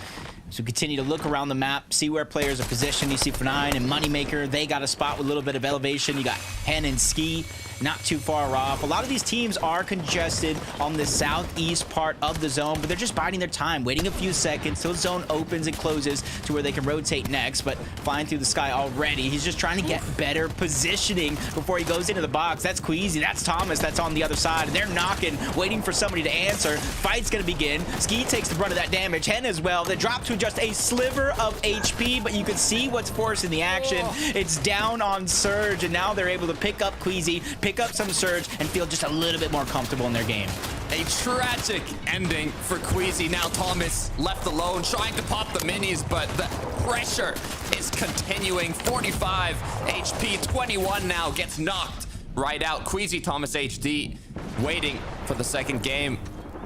So continue to look around the map, see where players are positioned. You see F9 and Moneymaker, they got a spot with a little bit of elevation. You got Hen and Ski, not too far off. A lot of these teams are congested on the southeast part of the zone, but they're just biding their time, waiting a few seconds till the zone opens and closes to where they can rotate next. But flying through the sky already, he's just trying to get better positioning before he goes into the box. That's Queasy, that's Thomas, that's on the other side. They're knocking, waiting for somebody to answer. Fight's gonna begin. Ski takes the brunt of that damage. Hen as well. They drop to just a sliver of HP, but you can see what's forcing the action. It's down on Surge, and now they're able to pick up Queasy, pick up some Surge, and feel just a little bit more comfortable in their game. A tragic ending for Queasy. Now Thomas left alone, trying to pop the minis, but the pressure is continuing. 45 HP, 21 now, gets knocked right out. Queasy, Thomas HD, waiting for the second game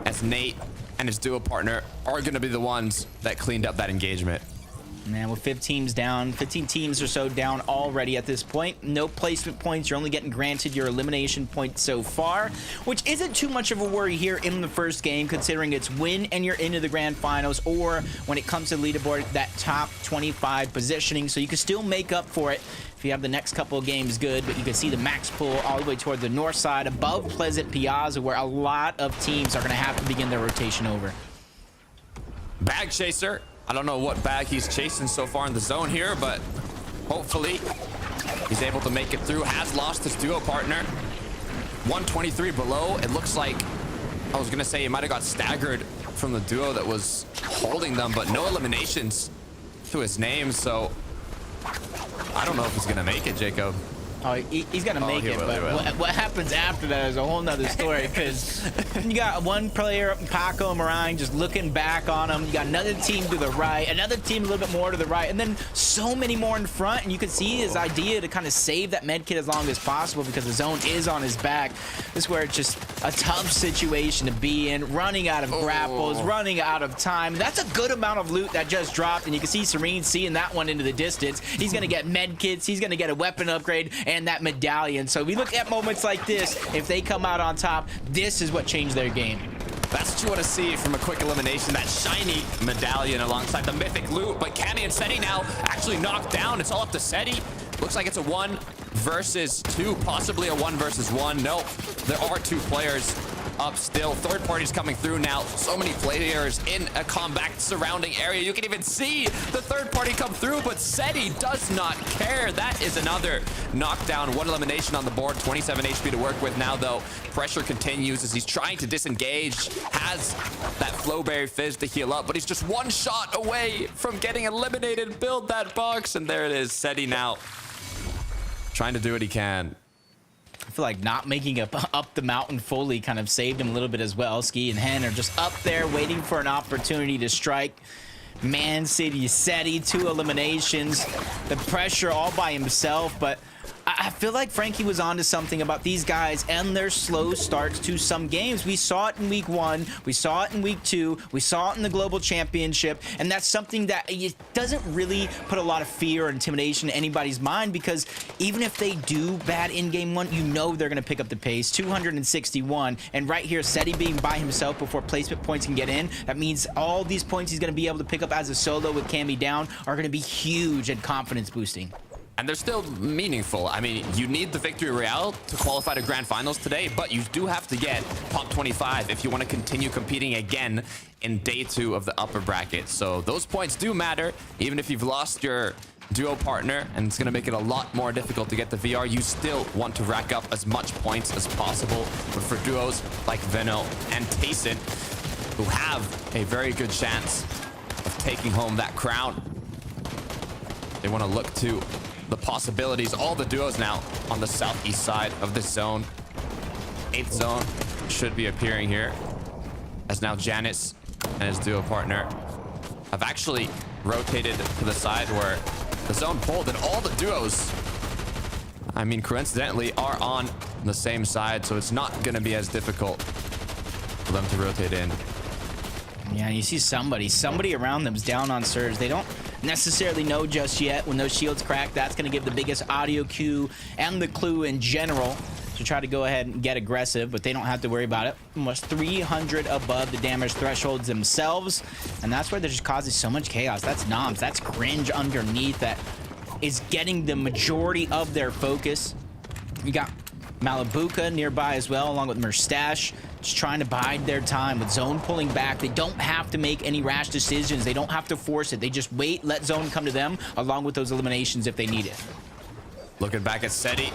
as Nate and his duo partner are going to be the ones that cleaned up that engagement. Man, with 15 teams or so down already at this point. No placement points. You're only getting granted your elimination points so far, which isn't too much of a worry here in the first game, considering it's win and you're into the grand finals, or when it comes to leaderboard, that top 25 positioning. So you can still make up for it if you have the next couple of games good, but you can see the max pull all the way toward the north side above Pleasant Piazza, where a lot of teams are going to have to begin their rotation over. Bag Chaser. I don't know what bag he's chasing so far in the zone here, but hopefully he's able to make it through. Has lost his duo partner. 123 below. It looks like, I was gonna say he might have got staggered from the duo that was holding them, but no eliminations to his name, so I don't know if he's gonna make it, Jacob. Oh, he's gonna make it, but what happens after that is a whole nother story, because you got one player, Paco Moran, just looking back on him. You got another team to the right, another team a little bit more to the right, and then so many more in front, and you can see his idea to kind of save that med kit as long as possible because the zone is on his back. This is where it's just a tough situation to be in, running out of grapples, running out of time. That's a good amount of loot that just dropped, and you can see Serene seeing that one into the distance. He's gonna get med kits, he's gonna get a weapon upgrade, and that medallion. So we look at moments like this, if they come out on top, this is what changed their game. That's what you want to see from a quick elimination, that shiny medallion alongside the mythic loot. But Cammy and Seti now actually knocked down. It's all up to Seti. Looks like it's a 1 versus 2, possibly a 1 versus 1. Nope, there are 2 players up still. Third party's coming through now. So many players in a compact surrounding area. You can even see the third party come through, but Seti does not care. That is another knockdown, 1 elimination on the board. 27 HP to work with now, though. Pressure continues as he's trying to disengage. Has that Flowberry Fizz to heal up, but he's just 1 shot away from getting eliminated. Build that box, and there it is. Seti now trying to do what he can. I feel like not making it up the mountain fully kind of saved him a little bit as well. Ski and Hen are just up there waiting for an opportunity to strike. Man City, Seti, 2 eliminations. The pressure all by himself, but I feel like Frankie was onto something about these guys and their slow starts to some games. We saw it in week 1, we saw it in week 2, we saw it in the global championship, and that's something that it doesn't really put a lot of fear or intimidation in anybody's mind, because even if they do bad in game 1, you know they're going to pick up the pace. 261, and right here, Seti being by himself before placement points can get in, that means all these points he's going to be able to pick up as a solo with Cammy down are going to be huge and confidence boosting. And they're still meaningful. I mean, you need the Victory Royale to qualify to Grand Finals today, but you do have to get top 25 if you want to continue competing again in day 2 of the upper bracket. So those points do matter, even if you've lost your duo partner, and it's going to make it a lot more difficult to get the VR. You still want to rack up as much points as possible. But for duos like Veno and Tayson, who have a very good chance of taking home that crown, they want to look to the possibilities. All the duos now on the southeast side of this zone. 8th zone should be appearing here, as now Janice and his duo partner have actually rotated to the side where the zone pulled, and all the duos, I mean, coincidentally, are on the same side, so it's not going to be as difficult for them to rotate in. Yeah, you see somebody around them's down on Surge. They don't necessarily know just yet. When those shields crack, that's going to give the biggest audio cue and the clue in general to try to go ahead and get aggressive, but they don't have to worry about it. Almost 300 above the damage thresholds themselves, and that's where they're just causing so much chaos. That's Noms, that's Cringe underneath that is getting the majority of their focus. You got Malibuka nearby as well, along with Merstash, just trying to bide their time with Zone pulling back. They don't have to make any rash decisions. They don't have to force it. They just wait, let Zone come to them, along with those eliminations if they need it. Looking back at Seti.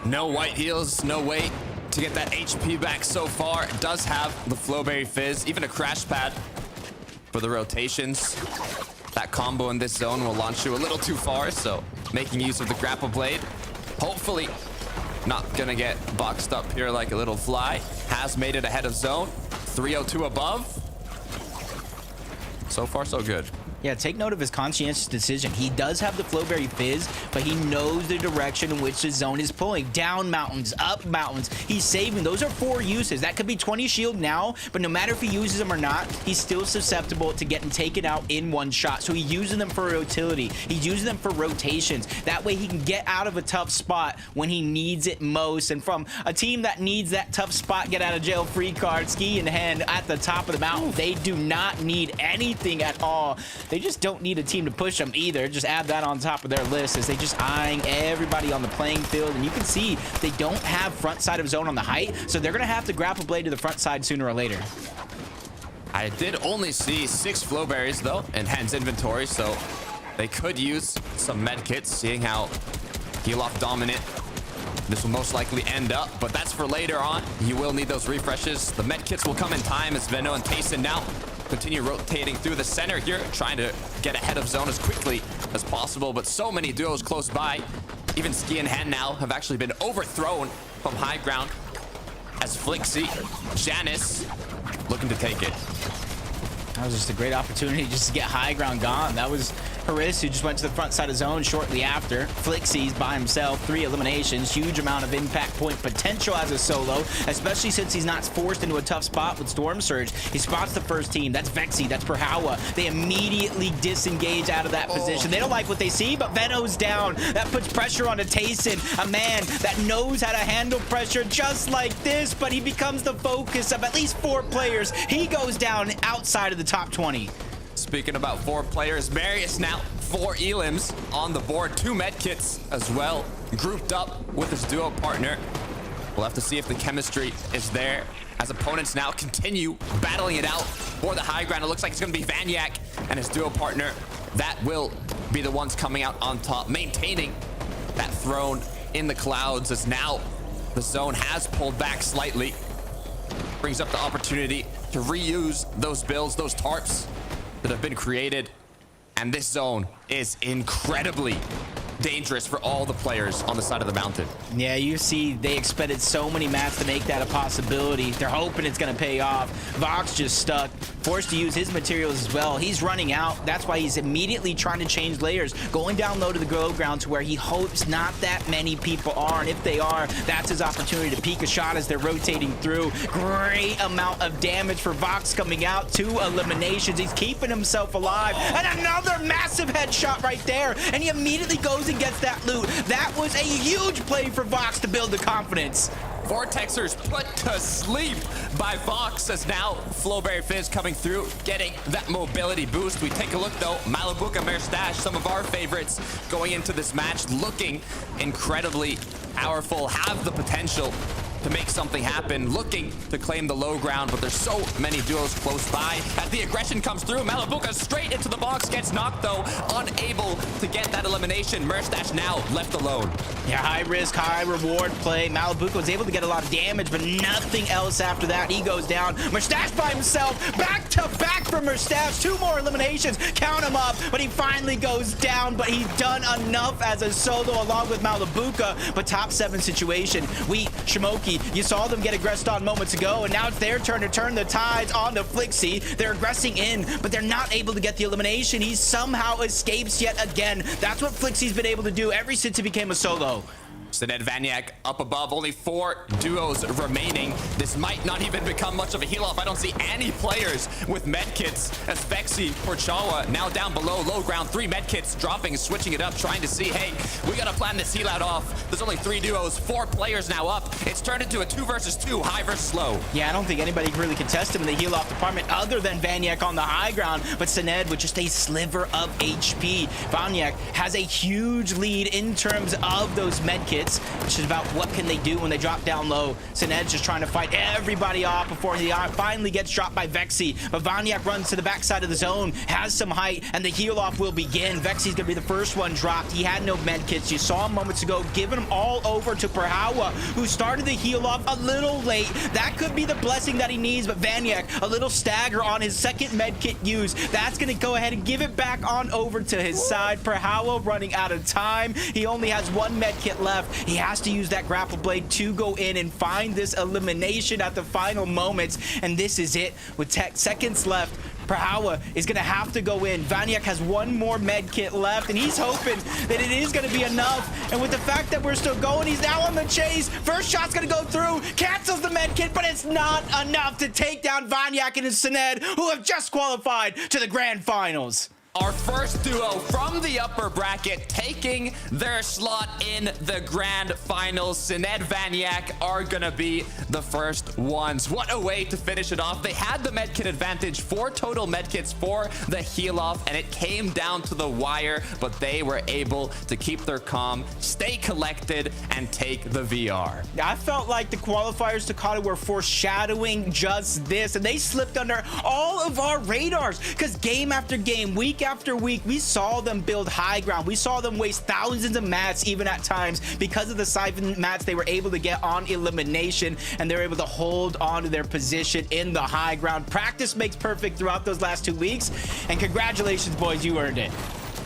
No white heals, no way to get that HP back so far. It does have the Flowberry Fizz, even a crash pad for the rotations. That combo in this zone will launch you a little too far, so making use of the grapple blade. Hopefully not gonna get boxed up here like a little fly. Has made it ahead of zone. 302 above. So far, so good. Yeah, take note of his conscientious decision. He does have the Flowberry Fizz, but he knows the direction in which the zone is pulling. Down mountains, up mountains. He's saving. Those are 4 uses. That could be 20 shield now, but no matter if he uses them or not, he's still susceptible to getting taken out in 1 shot. So he's using them for utility. He's using them for rotations. That way he can get out of a tough spot when he needs it most. And from a team that needs that tough spot, get out of jail free card, Ski and Hen at the top of the mountain, they do not need anything at all. They just don't need a team to push them either. Just add that on top of their list as they just eyeing everybody on the playing field. And you can see they don't have front side of zone on the height, so they're going to have to grapple blade to the front side sooner or later. I did only see 6 Flowberries, though, in Hen's inventory, so they could use some med kits, seeing how heal off dominant this will most likely end up, but that's for later on. You will need those refreshes. The med kits will come in time as Veno and Tayson now continue rotating through the center here, trying to get ahead of zone as quickly as possible, but so many duos close by. Even Ski and Hen now have actually been overthrown from high ground as Flixie, Janice looking to take it. That was just a great opportunity just to get high ground gone. That was Haris, who just went to the front side of zone shortly after. Flixie's by himself, 3 eliminations, huge amount of impact point potential as a solo, especially since he's not forced into a tough spot with Storm Surge. He spots the first team. That's Vexy, that's Perhawa. They immediately disengage out of that position. They don't like what they see, but Veno's down. That puts pressure onto Tayson, a man that knows how to handle pressure just like this, but he becomes the focus of at least 4 players. He goes down outside of the top 20. Speaking about 4 players, Marius now 4 elims on the board, 2 medkits as well, grouped up with his duo partner. We'll have to see if the chemistry is there as opponents now continue battling it out for the high ground. It looks like it's going to be Vanyak and his duo partner that will be the ones coming out on top, maintaining that throne in the clouds, as now the zone has pulled back slightly. Brings up the opportunity to reuse those builds, those tarps that have been created. And this zone is incredibly dangerous for all the players on the side of the mountain. Yeah, you see they expended so many mats to make that a possibility. They're hoping it's going to pay off. Vox just stuck, forced to use his materials as well. He's running out. That's why he's immediately trying to change layers, going down low to the glow ground to where he hopes not that many people are. And if they are, that's his opportunity to peek a shot as they're rotating through. Great amount of damage for Vox coming out. 2 eliminations. He's keeping himself alive. And another massive headshot right there. And he immediately goes and gets that loot. That was a huge play for Vox to build the confidence. Vortexers put to sleep by Vox, as now Flowberry Fizz coming through, getting that mobility boost. We take a look though, Malibuca, Merstash, some of our favorites going into this match, looking incredibly powerful, have the potential to make something happen, looking to claim the low ground, but there's so many duos close by. As the aggression comes through, Malibuca straight into the box, gets knocked though, unable to get that elimination. Merstash now left alone. Yeah, high risk, high reward play. Malibuca was able to get a lot of damage, but nothing else after that. He goes down. Merstash by himself, back to back for Merstash. 2 more eliminations, count him up, but he finally goes down, but he's done enough as a solo along with Malibuca. But top 7 situation, Shimoki, you saw them get aggressed on moments ago, and now it's their turn to turn the tides on the Flixie. They're aggressing in, but they're not able to get the elimination. He somehow escapes yet again. That's what Flixie's been able to do ever since he became a solo. Sined Vanyak up above, only 4 duos remaining. This might not even become much of a heal off. I don't see any players with medkits as Vexy, Porchawa now down below, low ground, 3 medkits dropping, switching it up, trying to see, hey, we gotta plan this heal out off. There's only 3 duos, 4 players now up. It's turned into a 2 versus 2, high versus low. Yeah, I don't think anybody really contest him in the heal off department other than Vanyak on the high ground, but Sined with just a sliver of HP. Vanyak has a huge lead in terms of those medkits. It's just about what can they do when they drop down low. Sined's just trying to fight everybody off before he finally gets dropped by Vexy. But Vanyak runs to the backside of the zone, has some height, and the heal off will begin. Vexy's gonna be the first one dropped. He had no med kits. You saw him moments ago, giving them all over to Perhawa, who started the heal off a little late. That could be the blessing that he needs, but Vanyak, a little stagger on his second med kit use. That's gonna go ahead and give it back on over to his side. Perhawa running out of time. He only has 1 med kit left. He has to use that grapple blade to go in and find this elimination at the final moments. And this is it. With seconds left, Perhawa is going to have to go in. Vanyak has 1 more med kit left, and he's hoping that it is going to be enough. And with the fact that we're still going, he's now on the chase. First shot's going to go through, cancels the med kit, but it's not enough to take down Vanyak and Sined, who have just qualified to the grand finals. Our first duo from the upper bracket taking their slot in the grand finals. Sined Vanyak are gonna be the first ones. What a way to finish it off. They had the medkit advantage, 4 total medkits for the heal off, and it came down to the wire, but they were able to keep their calm, stay collected, and take the VR. I felt like the qualifiers Takata were foreshadowing just this, and they slipped under all of our radars, because game after game, week week after week, we saw them build high ground. We saw them waste thousands of mats, even at times, because of the siphon mats they were able to get on elimination, and they're able to hold on to their position in the high ground. Practice makes perfect throughout those last 2 weeks, and congratulations, boys, you earned it.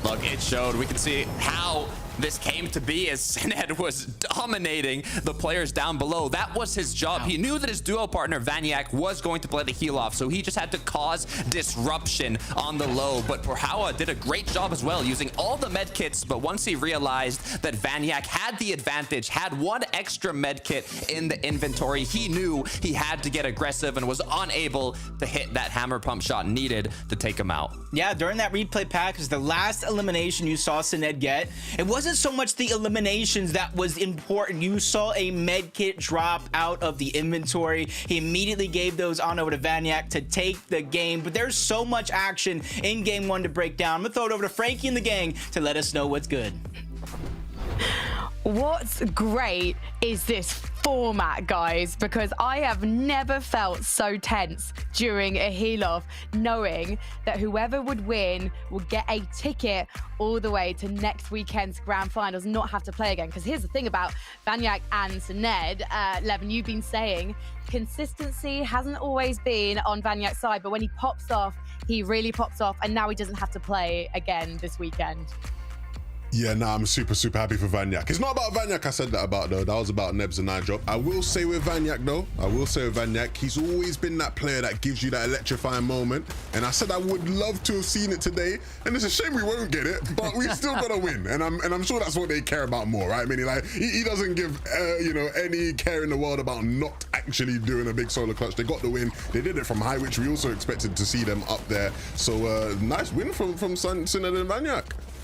Look, it showed. We can see how this came to be as Sined was dominating the players down below. That was his job. He knew that his duo partner Vaniac was going to play the heal off, so he just had to cause disruption on the low. But Porhawa did a great job as well, using all the med kits. But once he realized that Vaniac had the advantage, had one extra med kit in the inventory, he knew he had to get aggressive and was unable to hit that hammer pump shot needed to take him out. Yeah, during that replay pack, because the last elimination you saw Sined get, it wasn't so much the eliminations that was important. You saw a med kit drop out of the inventory. He immediately gave those on over to Vaniac to take the game. But there's so much action in game one to break down. I'm gonna throw it over to Frankie and the gang to let us know what's good. What's great is this format, guys, because I have never felt so tense during a heal-off, knowing that whoever would win would get a ticket all the way to next weekend's grand finals, not have to play again. Because here's the thing about Vaniac and Sined, Levin, you've been saying consistency hasn't always been on Vaniac's side, but when he pops off, he really pops off, and now he doesn't have to play again this weekend. Yeah, nah, I'm super happy for Vaniac. It's not about Vaniac I said that about, though. That was about Nebs and Nigel. I will say with Vaniac, though, he's always been that player that gives you that electrifying moment. And I said I would love to have seen it today. And it's a shame we won't get it, but we still got to win. And I'm sure that's what they care about more, right? I mean, like, he doesn't give, any care in the world about not actually doing a big solo clutch. They got the win. They did it from high, which we also expected to see them up there. So nice win from Sined and Vaniac.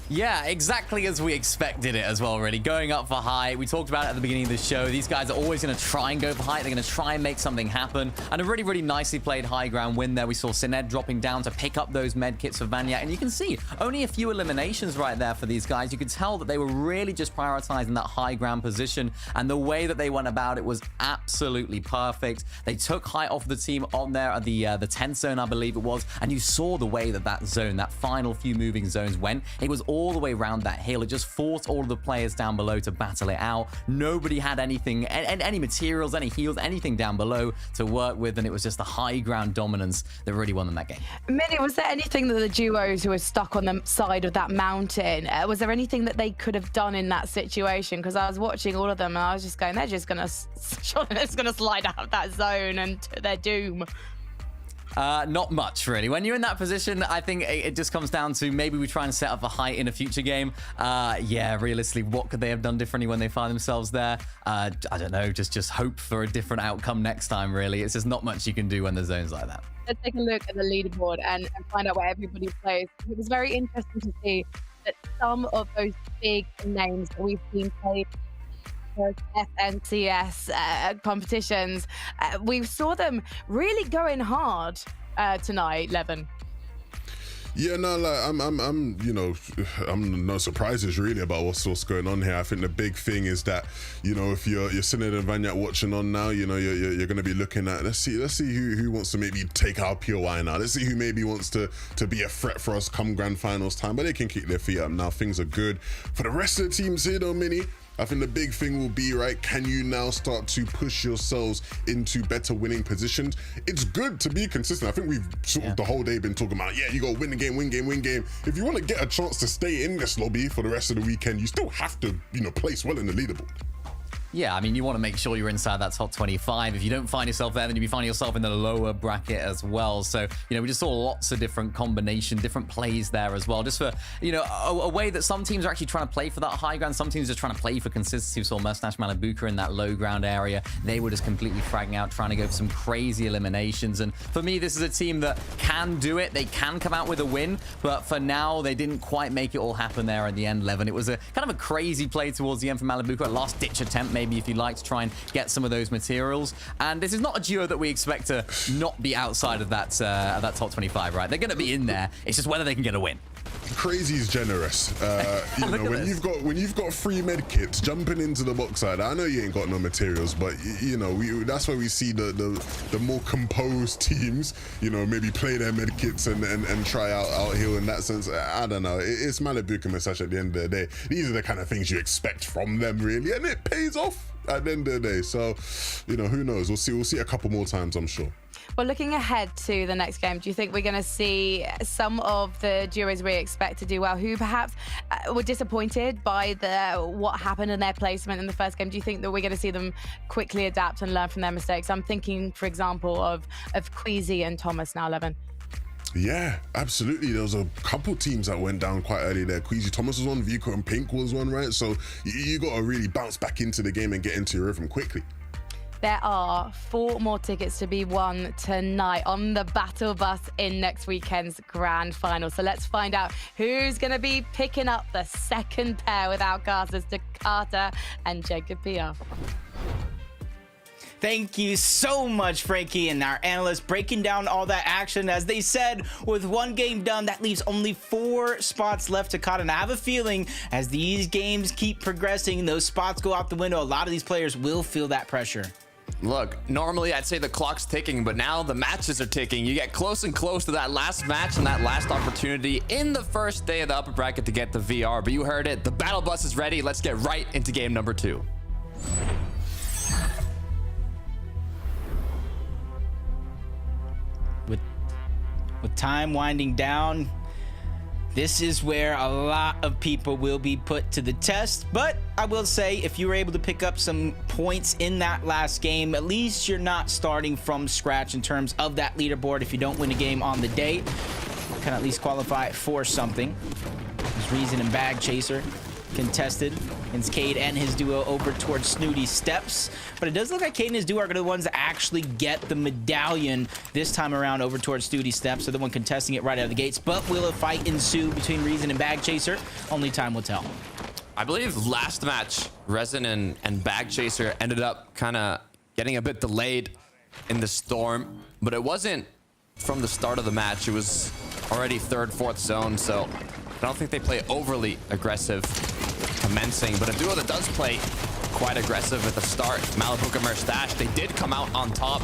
Yeah, exactly as we expected it as well, really. Going up for high. We talked about it at the beginning of the show. These guys are always going to try and go for high. They're going to try and make something happen. And a really nicely played high ground win there. We saw Sined dropping down to pick up those med kits for Vaniac. And you can see only a few eliminations right there for these guys. You could tell that they were really just prioritizing that high ground position. And the way that they went about it was absolutely perfect. They took high off the team on there at the 10th zone, I believe it was. And you saw the way that zone, that final few moving zones went. It was all the way around that hill. It just forced all of the players down below to battle it out. Nobody had anything, any materials, any heals, anything down below to work with, and it was just the high ground dominance that really won them that game. Minnie, was there anything that the duos who were stuck on the side of that mountain, was there anything that they could have done in that situation? Because I was watching all of them and I was just going, they're just gonna slide out of that zone and to their doom. Not much, really. When you're in that position, I think it just comes down to maybe we try and set up a height in a future game. Yeah, realistically, what could they have done differently when they find themselves there? I don't know, just hope for a different outcome next time, really. It's just not much you can do when the zone's like that. Let's take a look at the leaderboard and find out where everybody plays. It was very interesting to see that some of those big names that we've seen played FNCS competitions, we saw them really going hard tonight, Levin. Yeah, no, like I'm no surprises really about what's going on here. I think the big thing is that, if you're Sined and Vaniac watching on now, you're going to be looking at let's see who wants to maybe take our POI now. Let's see who maybe wants to be a threat for us come grand finals time. But they can kick their feet up now. Things are good for the rest of the teams here, though, Minnie. I think the big thing will be, right, can you now start to push yourselves into better winning positions? It's good to be consistent. I think we've sort of the whole day been talking about, you got to win the game, win game. If you want to get a chance to stay in this lobby for the rest of the weekend, you still have to, place well in the leaderboard. Yeah, I mean, you want to make sure you're inside that top 25. If you don't find yourself there, then you'll be finding yourself in the lower bracket as well. So, we just saw lots of different different plays there as well. Just for, a way that some teams are actually trying to play for that high ground. Some teams are trying to play for consistency. We saw Mustache Malibuka in that low ground area. They were just completely fragging out, trying to go for some crazy eliminations. And for me, this is a team that can do it. They can come out with a win. But for now, they didn't quite make it all happen there at the end, Levin. It was a kind of a crazy play towards the end for Malibuka. A last-ditch attempt, maybe, if you like, to try and get some of those materials. And this is not a duo that we expect to not be outside of that top 25, right? They're going to be in there. It's just whether they can get a win. crazy's generous. You know, when you've got free med kits jumping into the box side. I know you ain't got no materials, but you know, that's why we see the more composed teams, you know, maybe play their med kits and try out here in that sense. I don't know. It's Malibu and Masash at the end of the day. These are the kind of things you expect from them, really, and it pays off at the end of the day. So, you know, who knows? We'll see a couple more times, I'm sure. Well, looking ahead to the next game, do you think we're going to see some of the duos we expect to do well, who perhaps were disappointed by what happened in their placement in the first game? Do you think that we're going to see them quickly adapt and learn from their mistakes? I'm thinking, for example, of Queasy and Thomas now 11. Yeah, absolutely. There was a couple teams that went down quite early there. Queasy Thomas was one, Vico and Pink was one, right? So you got to really bounce back into the game and get into your rhythm quickly. There are 4 more tickets to be won tonight on the Battle Bus in next weekend's grand final. So let's find out who's going to be picking up the second pair with Outcasters to Carter and Jacob PR. Thank you so much, Frankie, and our analysts breaking down all that action. As they said, with 1 game done, that leaves only 4 spots left to cut. And I have a feeling as these games keep progressing, those spots go out the window. A lot of these players will feel that pressure. Look, normally I'd say the clock's ticking, but now the matches are ticking. You get close and close to that last match and that last opportunity in the first day of the upper bracket to get the VR. But you heard it, the battle bus is ready. Let's get right into game number 2. With time winding down, this is where a lot of people will be put to the test. But I will say, if you were able to pick up some points in that last game, at least you're not starting from scratch in terms of that leaderboard. If you don't win a game on the day, you can at least qualify for something. There's Reason and Bag Chaser contested against Cade and his duo over towards Snooty Steps. But it does look like Cade and his duo are the ones that actually get the medallion this time around over towards Snooty Steps. They're the one contesting it right out of the gates. But will a fight ensue between Reason and Bag Chaser? Only time will tell. I believe last match, Resin and Bag Chaser ended up kind of getting a bit delayed in the storm. But it wasn't from the start of the match. It was already 3rd, 4th zone. So I don't think they play overly aggressive commencing, but a duo that does play quite aggressive at the start, Malibu and Merstash, they did come out on top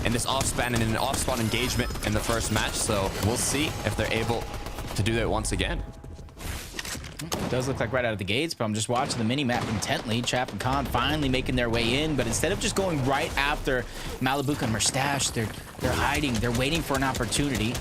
in this off-span and in an off-spawn engagement in the first match, so we'll see if they're able to do that once again. It does look like right out of the gates, but I'm just watching the mini-map intently. Chap and Khan finally making their way in, but instead of just going right after Malibu and Merstash, they're hiding. They're waiting for an opportunity.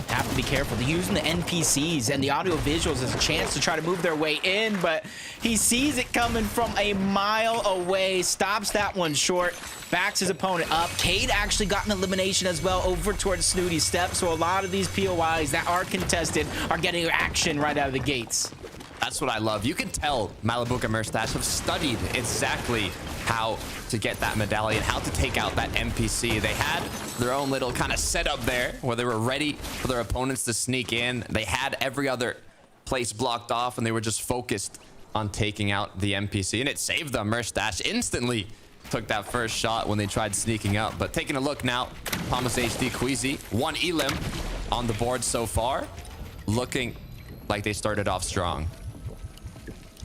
Have to be careful. They're using the NPCs and the audio visuals as a chance to try to move their way in, but he sees it coming from a mile away, stops that one short, backs his opponent up. Cade actually got an elimination as well over towards Snooty Steps, so a lot of these POIs that are contested are getting action right out of the gates. That's what I love. You can tell Malibu and Merstash have studied exactly how to get that medallion, how to take out that NPC. They had their own little kind of setup there where they were ready for their opponents to sneak in. They had every other place blocked off and they were just focused on taking out the NPC, and it saved them. Merstash instantly took that first shot when they tried sneaking up. But taking a look now, Thomas HD Queasy, 1 elim on the board so far, looking like they started off strong.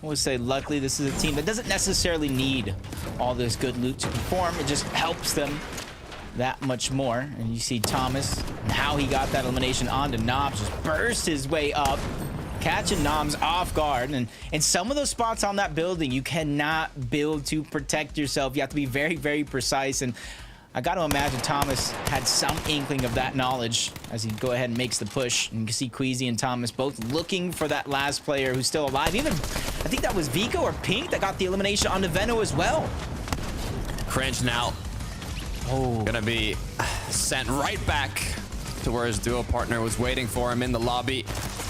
I would say, luckily, this is a team that doesn't necessarily need all this good loot to perform. It just helps them that much more. And you see Thomas and how he got that elimination onto Knobs, just burst his way up, catching Noms off guard. And in some of those spots on that building, you cannot build to protect yourself. You have to be very, very precise. And I got to imagine Thomas had some inkling of that knowledge as he go ahead and makes the push. And you can see Queasy and Thomas both looking for that last player who's still alive. Even, I think that was Vico or Pink that got the elimination onto Veno as well. Cringe now. Oh, gonna be sent right back to where his duo partner was waiting for him in the lobby.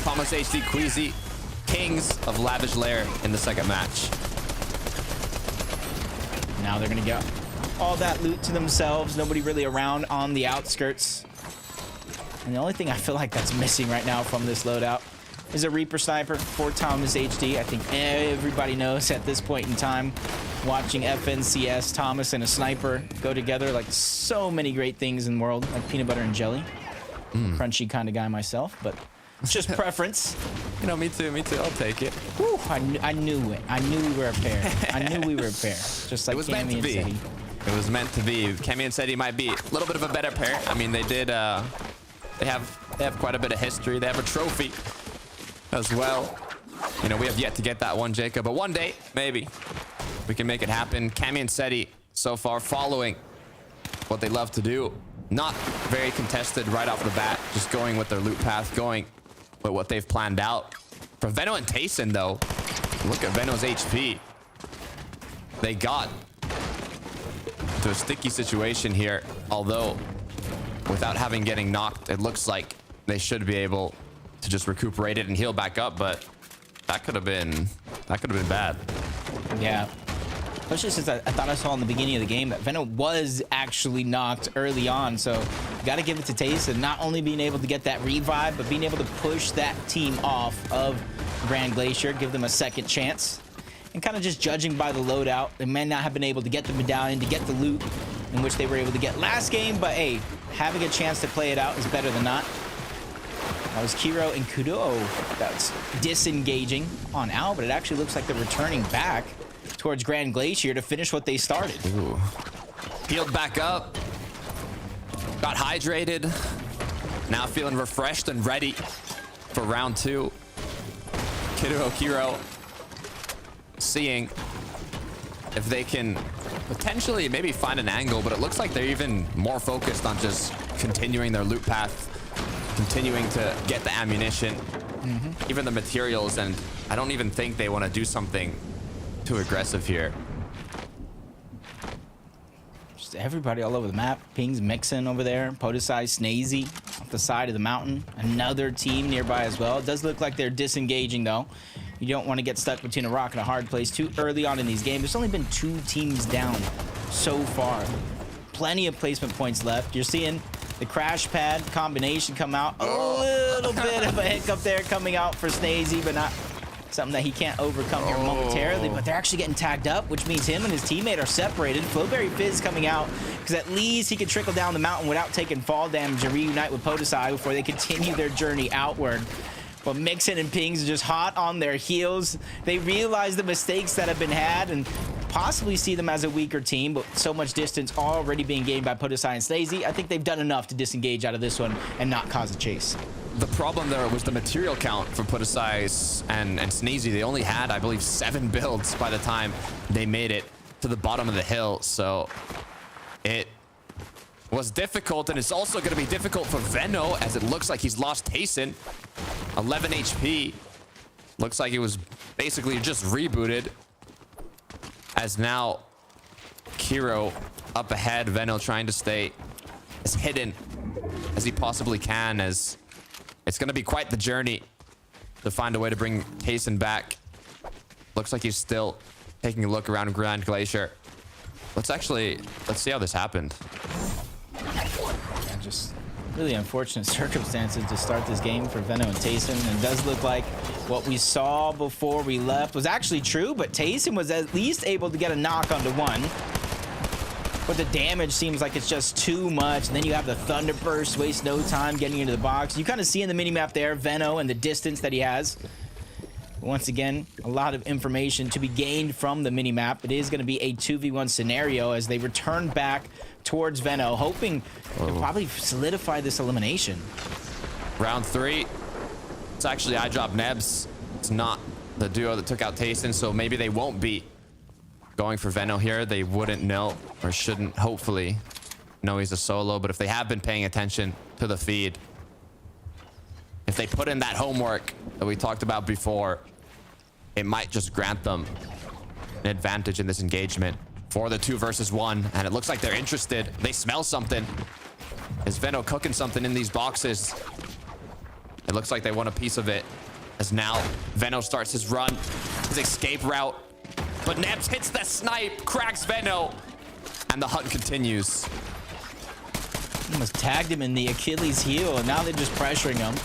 Thomas HD Queasy, kings of Lavish Lair in the second match. Now they're gonna get all that loot to themselves. Nobody really around on the outskirts. And the only thing I feel like that's missing right now from this loadout is a Reaper Sniper for Thomas HD. I think everybody knows at this point in time, watching FNCS, Thomas and a sniper go together like so many great things in the world, like peanut butter and jelly. Crunchy kind of guy myself, but Just preference. You know, me too. I'll take it. Whew, I knew it. I knew we were a pair. I knew we were a pair. Just like It was meant to Cammy be. and Seti. It was meant to be. Cammy and Seti might be a little bit of a better pair. I mean, they did. They have quite a bit of history. They have a trophy as well. You know, we have yet to get that one, Jacob. But one day, maybe, we can make it happen. Cammy and Seti so far following what they love to do. Not very contested right off the bat. Just going with their loot path, going with what they've planned out. For Veno and Tayson, though, look at Veno's HP. They got to a sticky situation here, although without having getting knocked, it looks like they should be able to just recuperate it and heal back up, but that could have been bad. Yeah. Especially since I thought I saw in the beginning of the game that Veno was actually knocked early on. So got to give it to Tayson, not only being able to get that revive, but being able to push that team off of Grand Glacier, give them a second chance. And kind of just judging by the loadout, they may not have been able to get the medallion, to get the loot in which they were able to get last game. But hey, having a chance to play it out is better than not. That was Kiro and Kudo that's disengaging on Al, but it actually looks like they're returning back towards Grand Glacier to finish what they started. Ooh. Healed back up. Got hydrated. Now feeling refreshed and ready for round 2. Kiro seeing if they can potentially maybe find an angle, but it looks like they're even more focused on just continuing their loot path, continuing to get the ammunition, even the materials, and I don't even think they want to do something too aggressive here. Just everybody all over the map. Ping's mixing over there. Podesai, Snazy off the side of the mountain. Another team nearby as well. It does look like they're disengaging though. You don't want to get stuck between a rock and a hard place too early on in these games. There's only been 2 teams down so far. Plenty of placement points left. You're seeing the crash pad combination come out. A little bit of a hiccup there coming out for Snazy, but not something that he can't overcome here momentarily. But they're actually getting tagged up, which means him and his teammate are separated. Flowberry Fizz coming out because at least he can trickle down the mountain without taking fall damage and reunite with Podesai before they continue their journey outward. But Mixin and Pings are just hot on their heels. They realize the mistakes that have been had and possibly see them as a weaker team, but so much distance already being gained by Podesai and Snazy. I think they've done enough to disengage out of this one and not cause a chase. The problem there was the material count for Podesai and Snazy. They only had, I believe, 7 builds by the time they made it to the bottom of the hill. So it was difficult, and it's also going to be difficult for Veno as it looks like he's lost Tayson. 11 HP. Looks like it was basically just rebooted. As now Kiro up ahead, Veno trying to stay as hidden as he possibly can, as it's going to be quite the journey to find a way to bring Tayson back. Looks like he's still taking a look around Grand Glacier. Let's see how this happened. Yeah, just really unfortunate circumstances to start this game for Veno and Tayson. And it does look like what we saw before we left was actually true, but Tayson was at least able to get a knock onto one. But the damage seems like it's just too much. And then you have the Thunder Burst, waste no time getting into the box. You kind of see in the minimap there, Veno and the distance that he has. Once again, a lot of information to be gained from the minimap. It is going to be a 2v1 scenario as they return back towards Veno, hoping to probably solidify this elimination. Round 3. It's actually iDrop Nebs. It's not the duo that took out Tayson, so maybe they won't be going for Veno here. They wouldn't know, or shouldn't hopefully know he's a solo, but if they have been paying attention to the feed, if they put in that homework that we talked about before, it might just grant them an advantage in this engagement for the 2 versus 1. And it looks like they're interested. They smell something. Is Veno cooking something in these boxes? It looks like they want a piece of it, as now Veno starts his run, his escape route. But Nebs hits the snipe, cracks Veno, and the hunt continues. Almost tagged him in the Achilles heel, and now they're just pressuring him.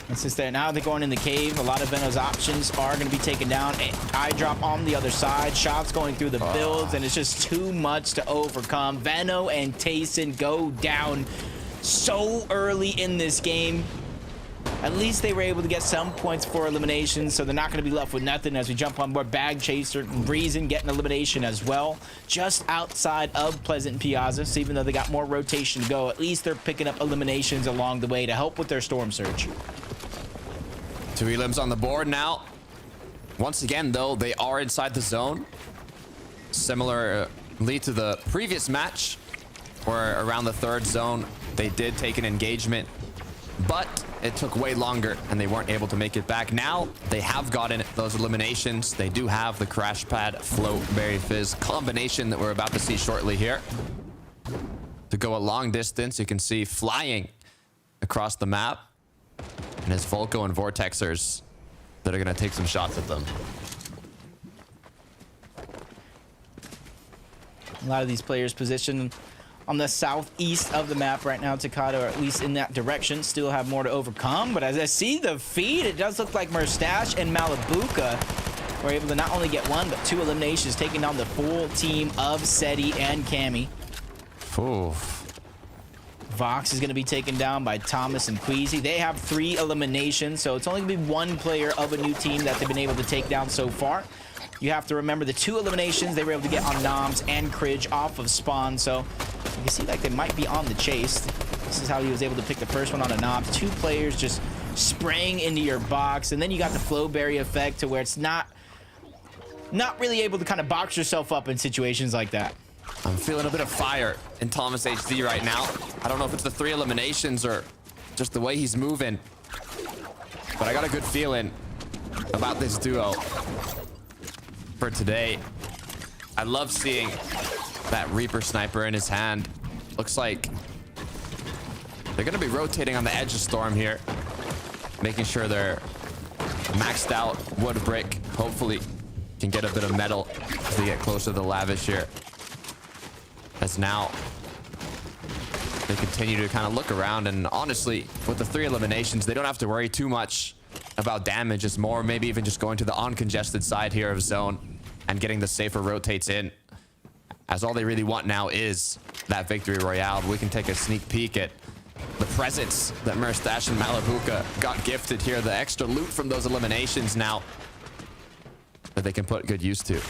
And since now they're going in the cave, a lot of Veno's options are going to be taken down. Eye drop on the other side, shots going through the builds, and it's just too much to overcome. Veno and Tayson go down so early in this game. at least they were able to get some points for elimination, so they're not going to be left with nothing as we jump on board Bag Chaser and Reason getting elimination as well, just outside of Pleasant and Piazza. So even though they got more rotation to go, at least they're picking up eliminations along the way to help with their Storm Surge. 2 elims on the board now. Once again, though, they are inside the zone. Similarly to the previous match, where around the 3rd zone, they did take an engagement, but it took way longer and they weren't able to make it back. Now they have gotten those eliminations. They do have the Crash Pad Float Berry Fizz combination that we're about to see shortly here. To go a long distance, you can see flying across the map, and it's Volko and Vortexers that are going to take some shots at them. A lot of these players positioned on the southeast of the map right now, Takata, or at least in that direction. Still have more to overcome, but as I see the feed, it does look like Merstash and Malibuka were able to not only get 1, but 2 eliminations, taking down the full team of Seti and Cammy. Oof. Vox is going to be taken down by Thomas and Queasy. They have 3 eliminations, so it's only going to be 1 player of a new team that they've been able to take down so far. You have to remember the 2 eliminations they were able to get on Noms and Cridge off of Spawn, so you can see like they might be on the chase. This is how he was able to pick the first one on a Noms. 2 players just spraying into your box, and then you got the Flowberry effect to where it's not really able to kind of box yourself up in situations like that. I'm feeling a bit of fire in Thomas HD right now. I don't know if it's the 3 eliminations or just the way he's moving, but I got a good feeling about this duo for today. I love seeing that Reaper sniper in his hand. Looks like they're going to be rotating on the edge of Storm here, making sure they're maxed out wood brick. Hopefully can get a bit of metal as they get closer to the Lavish here. As now they continue to kind of look around, and honestly, with the 3 eliminations, they don't have to worry too much about damage. It's more maybe even just going to the uncongested side here of zone and getting the safer rotates in, as all they really want now is that victory royale. We can take a sneak peek at the presents that Merstash and Malibuka got gifted here, the extra loot from those eliminations now that they can put good use to.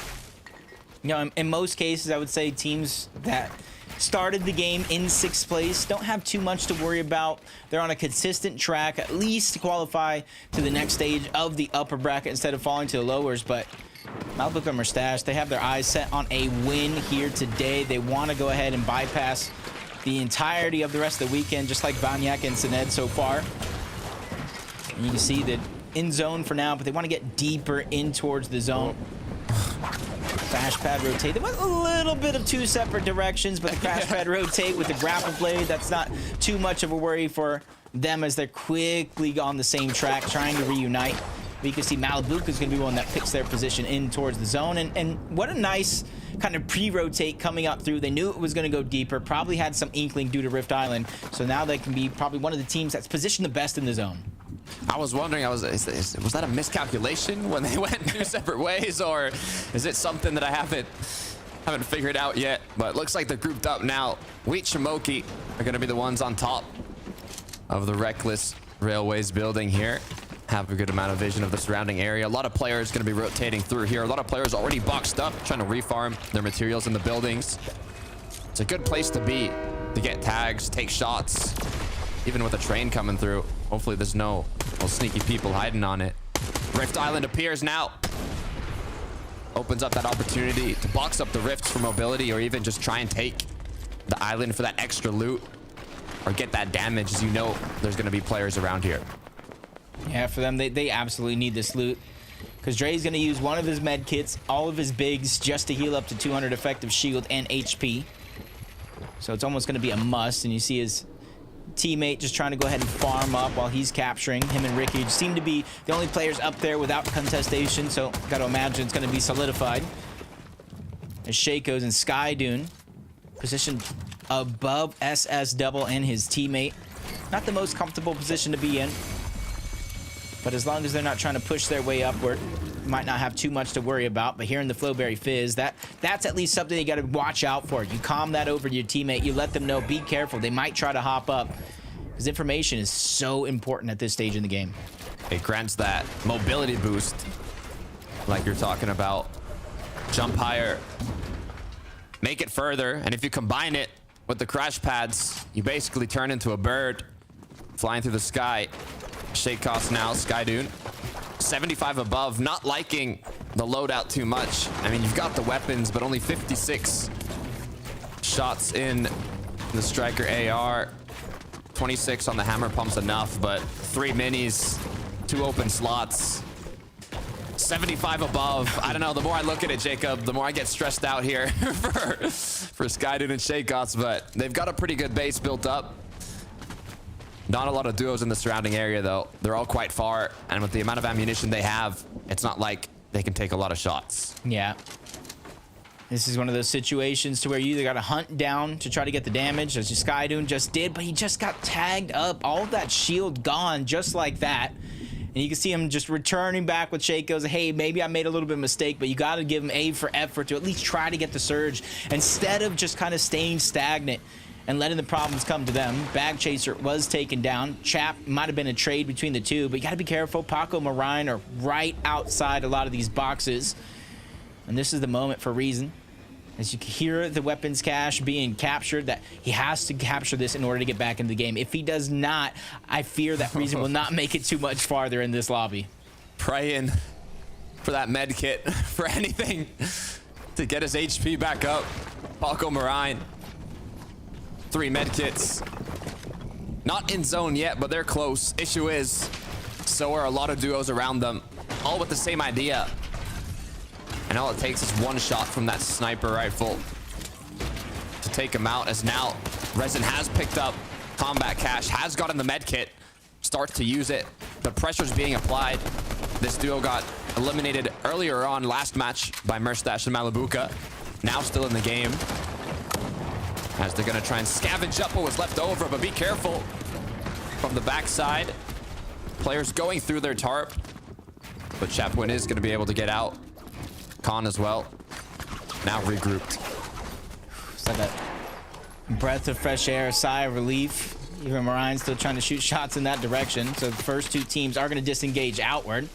You know, in most cases, I would say teams that started the game in 6th place don't have too much to worry about. They're on a consistent track, at least to qualify to the next stage of the upper bracket instead of falling to the lowers. But Malibuka and Merstash, they have their eyes set on a win here today. They want to go ahead and bypass the entirety of the rest of the weekend, just like Vanyak and Sined so far. And you can see that in zone for now, but they want to get deeper in towards the zone. Crash Pad rotate. There was a little bit of 2 separate directions, but the Crash Pad rotate with the grapple blade, that's not too much of a worry for them as they're quickly on the same track trying to reunite. But you can see Malibuka is going to be one that picks their position in towards the zone. And what a nice kind of pre-rotate coming up through. They knew it was going to go deeper, probably had some inkling due to Rift Island. So now they can be probably one of the teams that's positioned the best in the zone. I was wondering, was that a miscalculation when they went 2 separate ways, or is it something that I haven't figured out yet? But it looks like they're grouped up now. Wheat Shimoki are going to be the ones on top of the Reckless Railways building here. Have a good amount of vision of the surrounding area. A lot of players going to be rotating through here. A lot of players already boxed up, trying to refarm their materials in the buildings. It's a good place to be to get tags, take shots, even with a train coming through. Hopefully there's no sneaky people hiding on it. Rift Island appears now. Opens up that opportunity to box up the rifts for mobility, or even just try and take the island for that extra loot, or get that damage, as you know there's going to be players around here. Yeah, for them, they absolutely need this loot, because Dre's going to use one of his med kits, all of his bigs, just to heal up to 200 effective shield and HP. So it's almost going to be a must, and you see his teammate just trying to go ahead and farm up while he's capturing. Him and Ricky seem to be the only players up there without contestation, so got to imagine it's going to be solidified. As Shaco's and Sky Dune positioned above SS Double and his teammate. Not the most comfortable position to be in, but as long as they're not trying to push their way upward, might not have too much to worry about. But here in the Flowberry Fizz, that's at least something you got to watch out for. You calm that over to your teammate. You let them know, be careful. They might try to hop up. because information is so important at this stage in the game. It grants that mobility boost, like you're talking about. Jump higher, make it further, and if you combine it with the crash pads, you basically turn into a bird flying through the sky. Shake cost now, Sky Dune. 75 above, not liking the loadout too much. I mean, you've got the weapons, but only 56 shots in the Striker AR. 26 on the hammer pump's enough, but 3 minis, 2 open slots. 75 above. I don't know. The more I look at it, Jacob, the more I get stressed out here for Skydun and Shakeoffs, but they've got a pretty good base built up. Not a lot of duos in the surrounding area, though. They're all quite far, and with the amount of ammunition they have, it's not like they can take a lot of shots. Yeah. This is one of those situations to where you either got to hunt down to try to get the damage, as Skydun just did, but he just got tagged up. All of that shield gone just like that. And you can see him just returning back with Shake goes, hey, maybe I made a little bit of a mistake, but you got to give him A for effort to at least try to get the surge instead of just kind of staying stagnant and letting the problems come to them. Bag Chaser was taken down. Chap might have been a trade between the two, but you got to be careful. Paco and Marine are right outside a lot of these boxes. And this is the moment for Reason. As you can hear the weapons cache being captured, that he has to capture this in order to get back into the game. If he does not, I fear that Reason will not make it too much farther in this lobby. Praying for that med kit, for anything to get his HP back up. Paco Marine. 3 med kits. Not in zone yet, but they're close. Issue is, so are a lot of duos around them, all with the same idea. And all it takes is one shot from that sniper rifle to take him out, as now Resin has picked up combat cache, has gotten the med kit, starts to use it. The pressure's being applied. This duo got eliminated earlier on last match by Merstash and Malibuka. Now still in the game, as they're gonna try and scavenge up what was left over, but be careful from the backside. Players going through their tarp, but Chapwin is gonna be able to get out. Khan as well. Now regrouped. It's like a breath of fresh air, a sigh of relief. Even Marine's still trying to shoot shots in that direction. So the first 2 teams are going to disengage outward.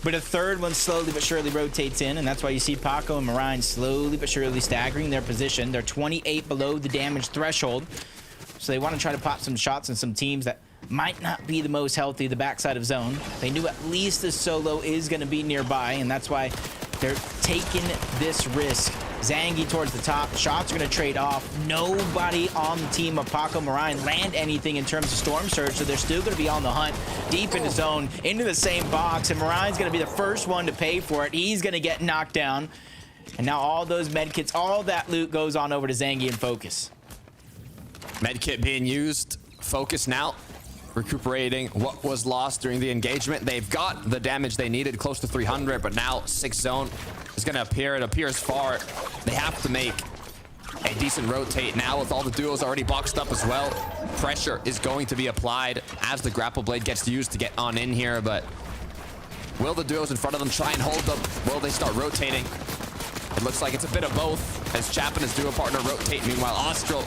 But a third one slowly but surely rotates in, and that's why you see Paco and Marine slowly but surely staggering their position. They're 28 below the damage threshold. So they want to try to pop some shots in some teams that might not be the most healthy, the backside of zone. They knew at least the solo is going to be nearby, and that's why they're taking this risk. Zangi towards the top. Shots are going to trade off. Nobody on the team of Paco Marine land anything in terms of Storm Surge, so they're still going to be on the hunt deep into zone, into the same box, and Marine's going to be the first one to pay for it. He's going to get knocked down. And now all those medkits, all that loot goes on over to Zangi and Focus. Medkit being used. Focus now. Recuperating what was lost during the engagement. They've got the damage they needed, close to 300, but now 6 zone is going to appear. It appears far. They have to make a decent rotate now with all the duos already boxed up as well. Pressure is going to be applied as the grapple blade gets used to get on in here, but will the duos in front of them try and hold them? Will they start rotating? It looks like it's a bit of both, as Chap and his duo partner rotate. Meanwhile, Austral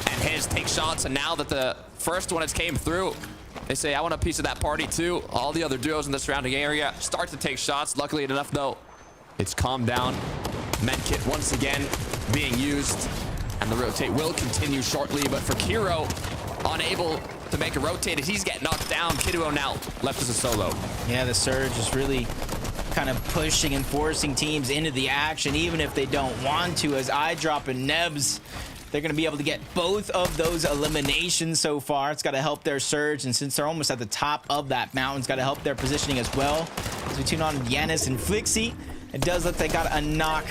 and his take shots, and now that the first one has came through, they say, I want a piece of that party too. All the other duos in the surrounding area start to take shots. Luckily enough, though, it's calmed down. Medkit once again being used, and the rotate will continue shortly, but for Kiro, unable to make a rotate as he's getting knocked down. Kiduo now left as a solo. Yeah, the Surge is really kind of pushing and forcing teams into the action, even if they don't want to, as iDrop and Nebs, they're going to be able to get both of those eliminations so far. It's got to help their Surge, and since they're almost at the top of that mountain, it's got to help their positioning as well. As we tune on Yanis and Flixie, it does look like they got a knock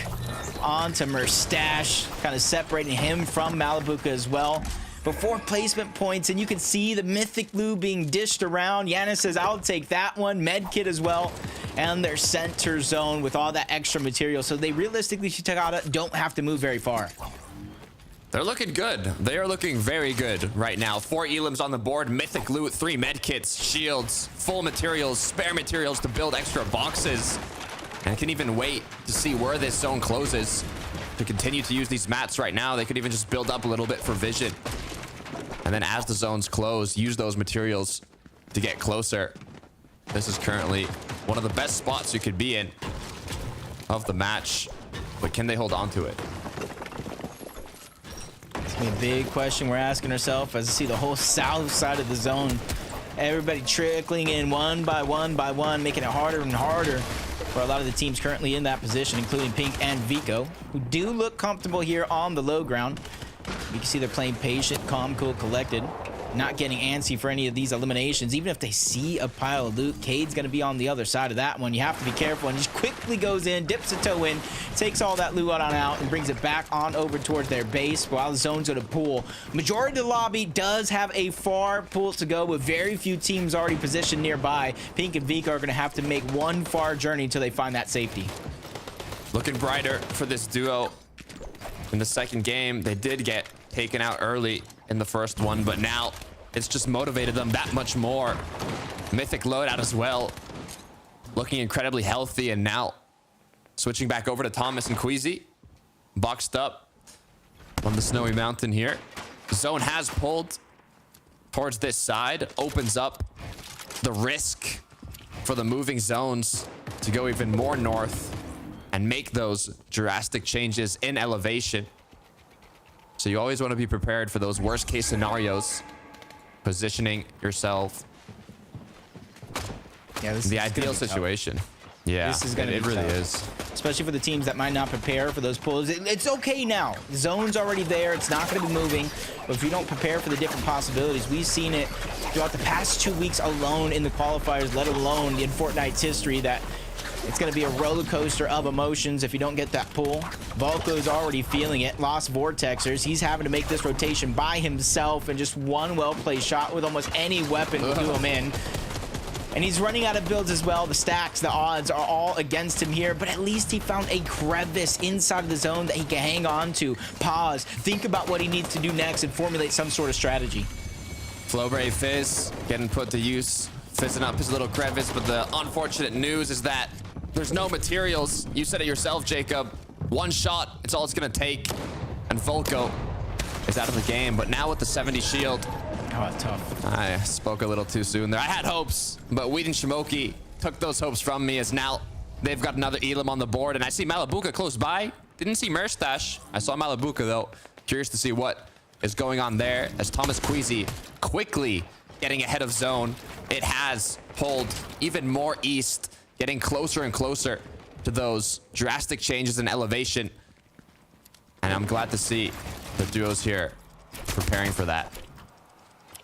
onto Merstash, kind of separating him from Malibuka as well. But 4 placement points, and you can see the Mythic Blue being dished around. Yanis says, I'll take that one. Medkit as well. And their center zone with all that extra material. So they realistically, Shitakata, don't have to move very far. They're looking good. They are looking very good right now. 4 elims on the board, mythic loot, 3 medkits, shields, full materials, spare materials to build extra boxes. And I can even wait to see where this zone closes to continue to use these mats right now. They could even just build up a little bit for vision. And then as the zones close, use those materials to get closer. This is currently one of the best spots you could be in of the match. But can they hold on to it? It's gonna be a big question we're asking ourselves as we see the whole south side of the zone. Everybody trickling in one by one, making it harder and harder for a lot of the teams currently in that position, including Pink and Vico, who do look comfortable here on the low ground. You can see they're playing patient, calm, cool, collected. Not getting antsy for any of these eliminations. Even if they see a pile of loot, Cade's going to be on the other side of that one. You have to be careful, and he just quickly goes in, dips a toe in, takes all that loot on out, and brings it back on over towards their base while the zone's going to pool. Majority of the lobby does have a far pool to go with very few teams already positioned nearby. Pink and Vico are going to have to make one far journey until they find that safety. Looking brighter for this duo in the second game. They did get taken out early in the first one, but now it's just motivated them that much more. Mythic loadout as well, looking incredibly healthy. And now switching back over to Thomas and Queasy, boxed up on the snowy mountain here. Zone has pulled towards this side, opens up the risk for the moving zones to go even more north and make those drastic changes in elevation. So you always want to be prepared for those worst case scenarios, positioning yourself. Yeah, this the is ideal situation. Yeah, this is gonna be it really tough. is. Especially for the teams that might not prepare for those pulls. It's okay now. The zone's already there. It's not going to be moving. But if you don't prepare for the different possibilities, we've seen it throughout the past 2 weeks alone in the qualifiers, let alone in Fortnite's history, that it's going to be a roller coaster of emotions if you don't get that pull. Volko's already feeling it. Lost Vortexers. He's having to make this rotation by himself, and just one well-played shot with almost any weapon to do him in. And he's running out of builds as well. The stacks, the odds are all against him here, but at least he found a crevice inside of the zone that he can hang on to, pause, think about what he needs to do next, and formulate some sort of strategy. Flowbray Fizz getting put to use, fizzing up his little crevice, but the unfortunate news is that there's no materials. You said it yourself, Jacob. One shot, it's all it's gonna take. And Volko is out of the game, but now with the 70 shield. Oh, tough. I spoke a little too soon there. I had hopes, but Weed and Shimoki took those hopes from me, as now they've got another Elam on the board. And I see Malibuka close by. Didn't see Merstash. I saw Malibuka though. Curious to see what is going on there, as Thomas Queasy quickly getting ahead of zone. It has pulled even more east, getting closer and closer to those drastic changes in elevation. And I'm glad to see the duos here preparing for that.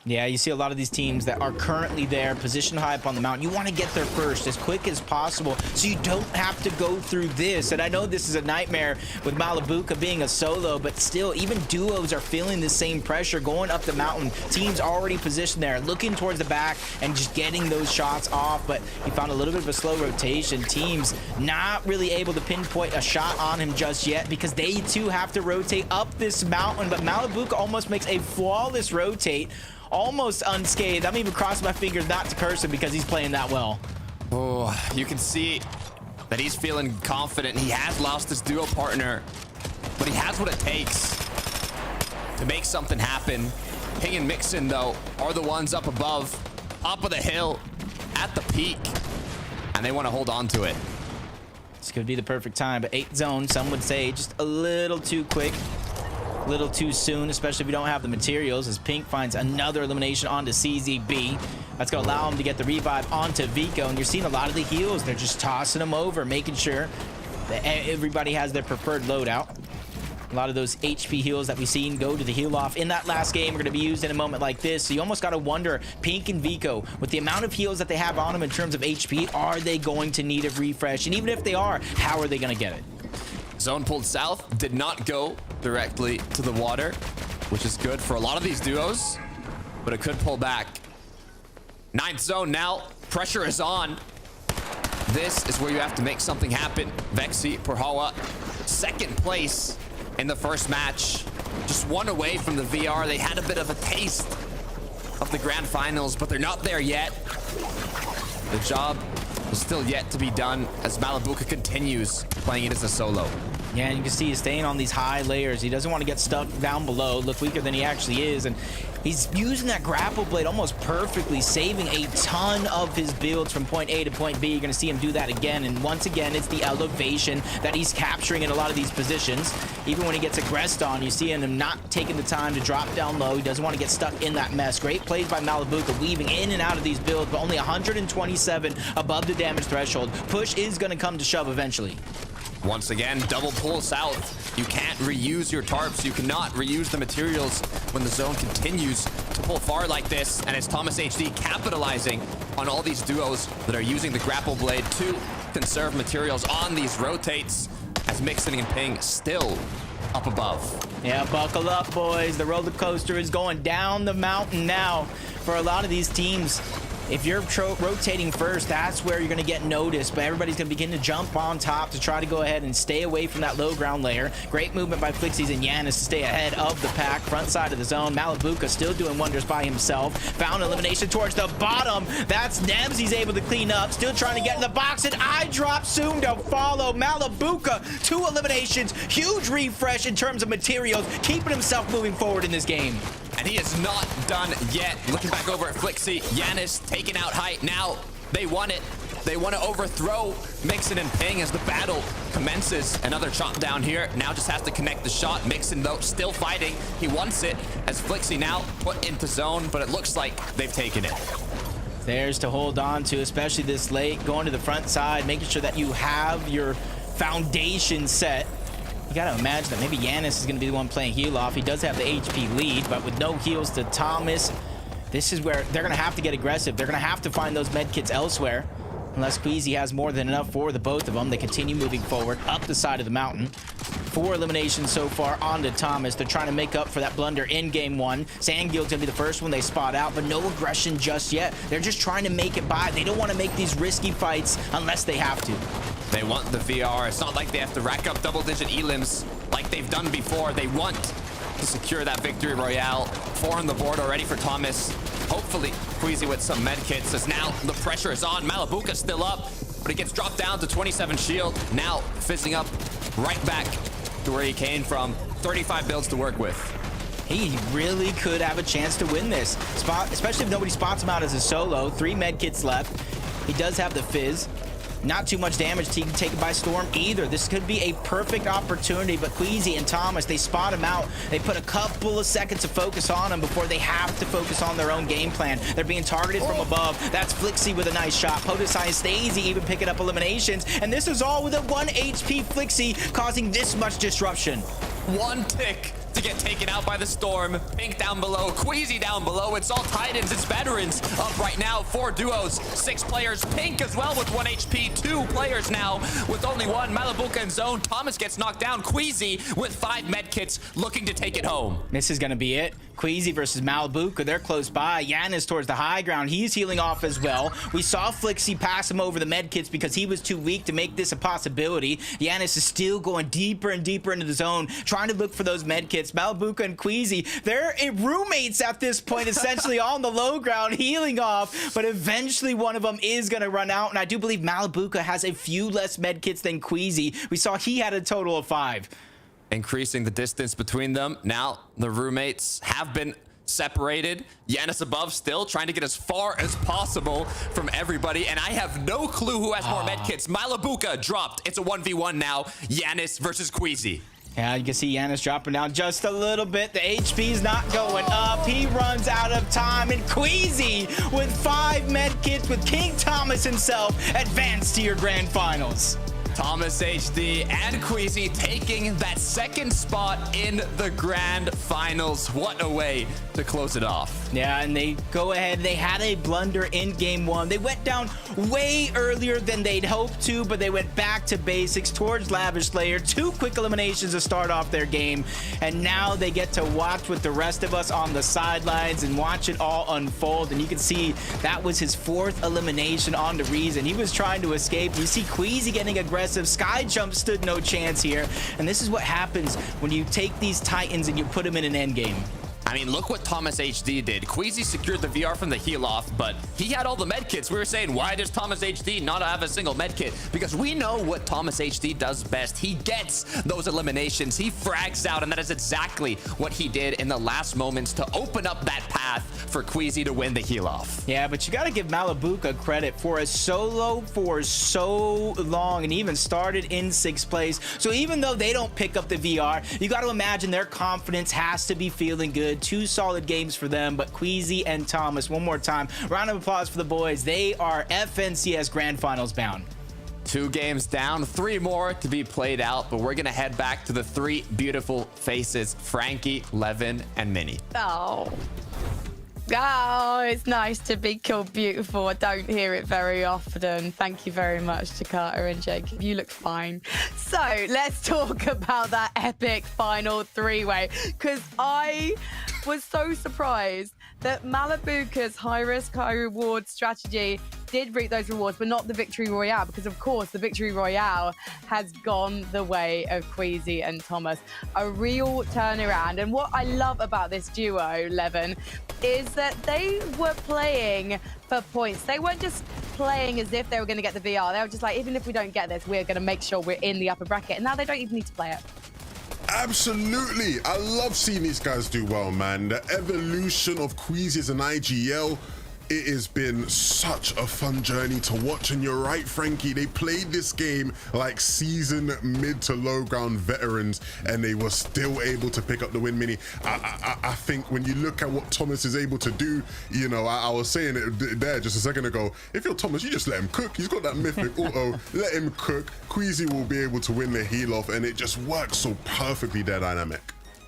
Yeah, you see a lot of these teams that are currently there, positioned high up on the mountain. You want to get there first, as quick as possible, so you don't have to go through this. And I know this is a nightmare with Malibuka being a solo, but still, even duos are feeling the same pressure going up the mountain. Teams already positioned there, looking towards the back and just getting those shots off. But he found a little bit of a slow rotation. Teams not really able to pinpoint a shot on him just yet, because they too have to rotate up this mountain. But Malibuka almost makes a flawless rotate, almost unscathed. I'm even crossing my fingers not to curse him because he's playing that well. Oh, you can see that he's feeling confident. He has lost his duo partner, but he has what it takes to make something happen. Ping and Mixon, though, are the ones up above, up of the hill, at the peak, and they want to hold on to it. This could be the perfect time, but 8 zone, some would say just a little too quick. A little too soon, especially if you don't have the materials, as Pink finds another elimination onto CZB. That's going to allow him to get the revive onto Vico, and you're seeing a lot of the heals. They're just tossing them over, making sure that everybody has their preferred loadout. A lot of those HP heals that we've seen go to the heal off in that last game are going to be used in a moment like this. So you almost got to wonder, Pink and Vico, with the amount of heals that they have on them in terms of HP, are they going to need a refresh? And even if they are, how are they going to get it? Zone pulled south, did not go directly to the water, which is good for a lot of these duos, but it could pull back. 9th zone now, pressure is on. This is where you have to make something happen. Vexy, Perhawa, 2nd place in the first match. Just one away from the VR. They had a bit of a taste of the grand finals, but they're not there yet. The job is still yet to be done as Malibuka continues playing it as a solo. Yeah, and you can see he's staying on these high layers. He doesn't want to get stuck down below, look weaker than he actually is. And he's using that grapple blade almost perfectly, saving a ton of his builds from point A to point B. You're going to see him do that again. And once again, it's the elevation that he's capturing in a lot of these positions. Even when he gets aggressed on, you see him not taking the time to drop down low. He doesn't want to get stuck in that mess. Great plays by Malibuka, weaving in and out of these builds, but only 127 above the damage threshold. Push is going to come to shove eventually. Once again, double pull south. You can't reuse your tarps. You cannot reuse the materials when the zone continues to pull far like this. And it's Thomas HD capitalizing on all these duos that are using the grapple blade to conserve materials on these rotates, as Mixon and Ping still up above. Yeah, buckle up, boys. The roller coaster is going down the mountain now for a lot of these teams. If you're rotating first, that's where you're going to get noticed, but everybody's going to begin to jump on top to try to go ahead and stay away from that low ground layer. Great movement by Flixies and Yanis to stay ahead of the pack, front side of the zone. Malibuka still doing wonders by himself. Found elimination towards the bottom. That's Nems he's able to clean up. Still trying to get in the box, and eye drop soon to follow. Malibuka, 2 eliminations. Huge refresh in terms of materials, keeping himself moving forward in this game. And he is not done yet. Looking back over at Flixie, Yanis taking out height. Now they want it. They want to overthrow Mixon and Ping as the battle commences. Another chop down here. Now just has to connect the shot. Mixon, though, still fighting. He wants it as Flixie now put into zone, but it looks like they've taken it. There's to hold on to, especially this late. Going to the front side, making sure that you have your foundation set. You gotta imagine that maybe Yanis is gonna be the one playing heal off. He does have the HP lead, but with no heals to Thomas, this is where they're gonna have to get aggressive. They're gonna have to find those med kits elsewhere. Unless Queasy has more than enough for the both of them. They continue moving forward up the side of the mountain. 4 eliminations so far onto Thomas. They're trying to make up for that blunder in game 1. Sandgill's gonna be the first one they spot out, but no aggression just yet. They're just trying to make it by. They don't want to make these risky fights unless they have to. They want the VR. It's not like they have to rack up double-digit elims like they've done before. They want to secure that victory royale. 4 on the board already for Thomas. Hopefully, Queasy with some med kits, as now the pressure is on. Malibuka's still up, but he gets dropped down to 27 shield. Now fizzing up right back to where he came from. 35 builds to work with. He really could have a chance to win this spot, especially if nobody spots him out as a solo. 3 med kits left. He does have the fizz. Not too much damage to take it by storm either. This could be a perfect opportunity, but Queasy and Thomas, they spot him out. They put a couple of seconds of focus on him before they have to focus on their own game plan. They're being targeted from above. That's Flixie with a nice shot. Potusai and Stacey even picking up eliminations, and this is all with a 1 HP Flixie causing this much disruption. 1 tick to get taken out by the storm. Pink down below, Queasy down below. It's all Titans, it's veterans up right now. 4 duos, 6 players. Pink as well with 1 HP. 2 players now with only 1. Malibuka in zone. Thomas gets knocked down. Queasy with 5 med kits looking to take it home. This is gonna be it. Queasy versus Malibuka, they're close by. Yanis towards the high ground, he's healing off as well. We saw Flixie pass him over the med kits because he was too weak to make this a possibility. Yanis is still going deeper and deeper into the zone, trying to look for those med kits. Malibuka and Queasy, they're roommates at this point, essentially on the low ground, healing off, but eventually one of them is gonna run out, and I do believe Malibuka has a few less med kits than Queasy. We saw he had a total of 5. Increasing the distance between them. Now the roommates have been separated. Yanis above still trying to get as far as possible from everybody, and I have no clue who has more medkits. Malibuka dropped. It's a 1v1 now. Yanis versus Queasy. Yeah, you can see Yanis dropping down just a little bit. The HP's not going up. He runs out of time, and Queasy with 5 medkits with King Thomas himself advanced to your grand finals. Thomas HD and Queasy taking that 2nd spot in the grand finals. What a way to close it off. Yeah, and they go ahead. They had a blunder in game 1. They went down way earlier than they'd hoped to, but they went back to basics towards Lavish Layer. 2 quick eliminations to start off their game, and now they get to watch with the rest of us on the sidelines and watch it all unfold. And you can see that was his 4th elimination on the Reason. He was trying to escape. You see Queasy getting aggressive. Sky Jump stood no chance here, and this is what happens when you take these Titans and you put them in an end game. I mean, look what Thomas HD did. Queasy secured the VR from the heal off, but he had all the med kits. We were saying, why does Thomas HD not have a single med kit? Because we know what Thomas HD does best. He gets those eliminations. He frags out, and that is exactly what he did in the last moments to open up that path for Queasy to win the heal off. Yeah, but you got to give Malibuca credit for a solo for so long and even started in 6th place. So even though they don't pick up the VR, you got to imagine their confidence has to be feeling good. 2 solid games for them, but Queasy and Thomas, one more time, round of applause for the boys. They are FNCS Grand Finals bound. 2 games down, 3 more to be played out, but we're gonna head back to the 3 beautiful faces, Frankie, Levin, and Minnie. Oh. Oh, it's nice to be called beautiful. I don't hear it very often. Thank you very much to Carter and Jacob. You look fine. So let's talk about that epic final 3-way, because I was so surprised that Malibuca's high-risk, high-reward strategy did reap those rewards, but not the Victory Royale, because of course the Victory Royale has gone the way of Queasy and Thomas. A real turnaround. And what I love about this duo, Levin, is that they were playing for points. They weren't just playing as if they were going to get the VR. They were just like, even if we don't get this, we're going to make sure we're in the upper bracket. And now they don't even need to play it. Absolutely. I love seeing these guys do well, man. The evolution of Queasy as an IGL, it has been such a fun journey to watch. And you're right, Frankie, they played this game like seasoned mid to low ground veterans, and they were still able to pick up the win. Mini, I think when you look at what Thomas is able to do, you know, I was saying it there just a second ago, if you're Thomas, you just let him cook. He's got that mythic auto. Let him cook. Queasy will be able to win the heal off, and it just works so perfectly, their dynamic.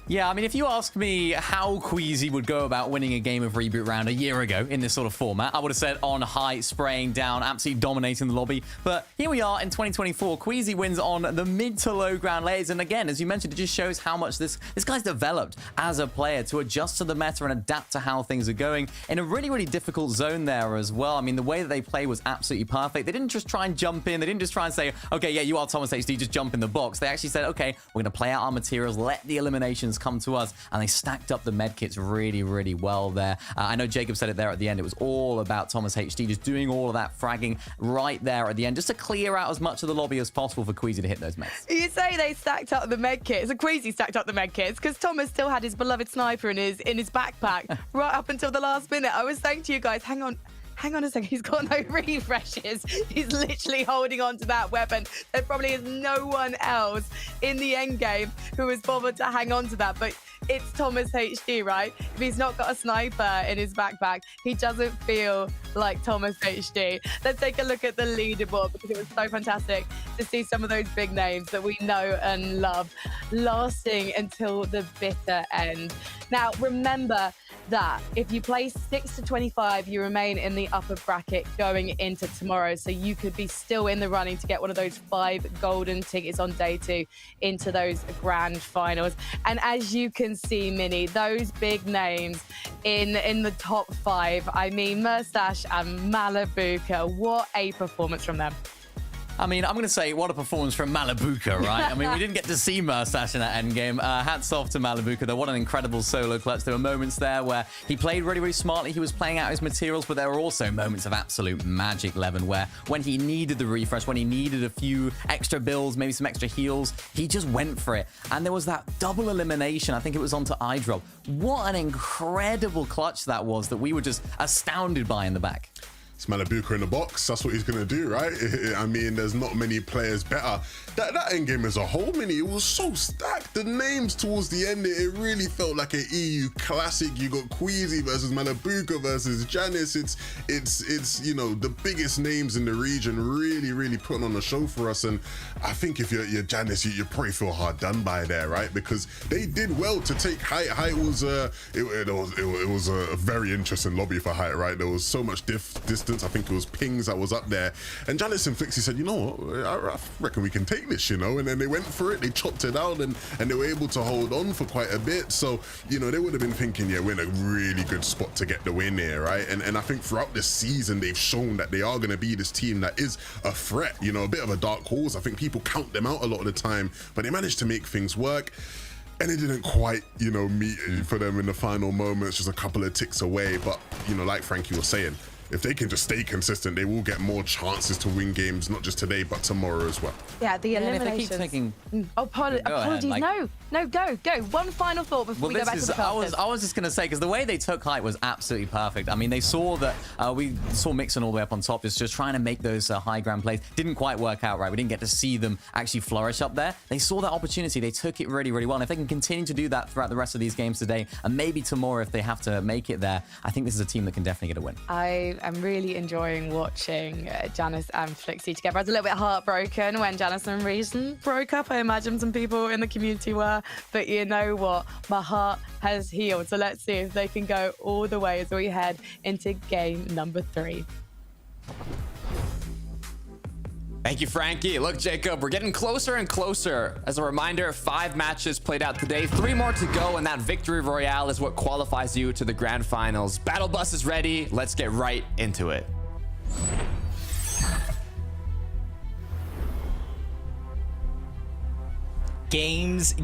Yeah, I mean, if you ask me how Queasy would go about winning a game of Reboot Round a year ago in this sort of format, I would have said on high, spraying down, absolutely dominating the lobby. But here we are in 2024. Queasy wins on the mid to low ground layers. And again, as you mentioned, it just shows how much this guy's developed as a player to adjust to the meta and adapt to how things are going in a really, really difficult zone there as well. I mean, the way that they play was absolutely perfect. They didn't just try and jump in. They didn't just try and say, okay, yeah, you are Thomas HD, just jump in the box. They actually said, okay, we're going to play out our materials, let the eliminations come to us, and they stacked up the medkits really, really well there. I know Jacob said it there at the end. It was all about Thomas HD just doing all of that fragging right there at the end, just to clear out as much of the lobby as possible for Queasy to hit those meds. You say they stacked up the medkits, and Queasy stacked up the medkits, because Thomas still had his beloved sniper in his backpack right up until the last minute. I was saying to you guys, hang on a second, he's got no refreshes. He's literally holding on to that weapon. There probably is no one else in the end game who has bothered to hang on to that, but it's Thomas HD, right? If he's not got a sniper in his backpack, he doesn't feel like Thomas HD. Let's take a look at the leaderboard, because it was so fantastic to see some of those big names that we know and love lasting until the bitter end. Now, remember that if you place 6 to 25, you remain in the upper bracket going into tomorrow. So you could be still in the running to get one of those 5 golden tickets on day 2 into those grand finals. And as you can see, Minnie, those big names in the top 5. I mean, Murstache and Malibuca, what a performance from them. I mean, I'm going to say, what a performance from Malibuca, right? I mean, we didn't get to see Murstache in that endgame. Hats off to Malibuca, though. What an incredible solo clutch. There were moments there where he played really, really smartly. He was playing out his materials, but there were also moments of absolute magic, Levin, where when he needed the refresh, when he needed a few extra builds, maybe some extra heals, he just went for it. And there was that double elimination. I think it was onto iDrop. What an incredible clutch that was, that we were just astounded by in the back. It's Malibuca in the box. That's what he's going to do, right? I mean, there's not many players better. That endgame as a whole, Mini, it was so stacked. The names towards the end, it really felt like an EU classic. You got Queasy versus Malibuca versus Janice. It's you know, the biggest names in the region really, really putting on a show for us. And I think if you're Janice, you probably feel hard done by there, right? Because they did well to take Height. Height was it was a very interesting lobby for Height, right? There was so much distance. I think it was pings that was up there, and Janice and Flixie said, you know what, I reckon we can take this, you know. And then they went for it, they chopped it out, and they were able to hold on for quite a bit. So, you know, they would have been thinking, yeah, we're in a really good spot to get the win here, right? And I think throughout this season, they've shown that they are going to be this team that is a threat, you know, a bit of a dark horse. I think people count them out a lot of the time, but they managed to make things work. and it didn't quite, you know, meet for them in the final moments, just a couple of ticks away. But, you know, like Frankie was saying, if they can just stay consistent, they will get more chances to win games, not just today, but tomorrow as well. Yeah, the eliminations. If they keep taking... apologies. Ahead, no, go. One final thought before we go back to the casters. I was just going to say, because the way they took height was absolutely perfect. I mean, they saw that we saw Mixon all the way up on top, just trying to make those high ground plays. Didn't quite work out right. We didn't get to see them actually flourish up there. They saw that opportunity. They took it really, really well. And if they can continue to do that throughout the rest of these games today, and maybe tomorrow if they have to make it there, I think this is a team that can definitely get a win. I am really enjoying watching Janice and Flixie together. I was a little bit heartbroken when Janice and Reason broke up. I imagine some people in the community were, but you know what? My heart has healed. So let's see if they can go all the way as we head into game number 3. Thank you, Frankie. Look, Jacob, we're getting closer and closer. As a reminder, 5 matches played out today, 3 more to go, and that victory royale is what qualifies you to the grand finals. Battle bus is ready. Let's get right into it. Games.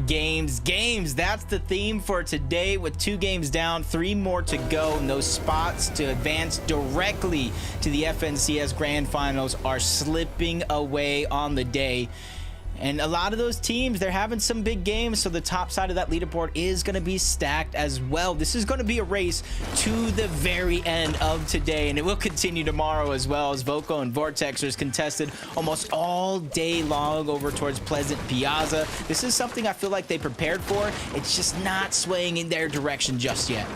That's the theme for today, with 2 games down, 3 more to go. Those spots to advance directly to the FNCS Grand Finals are slipping away on the day. And a lot of those teams, they're having some big games, so the top side of that leaderboard is going to be stacked as well. This is going to be a race to the very end of today, and it will continue tomorrow as well, as Voco and Vortexers contested almost all day long over towards Pleasant Piazza. This is something I feel like they prepared for. It's just not swaying in their direction just yet.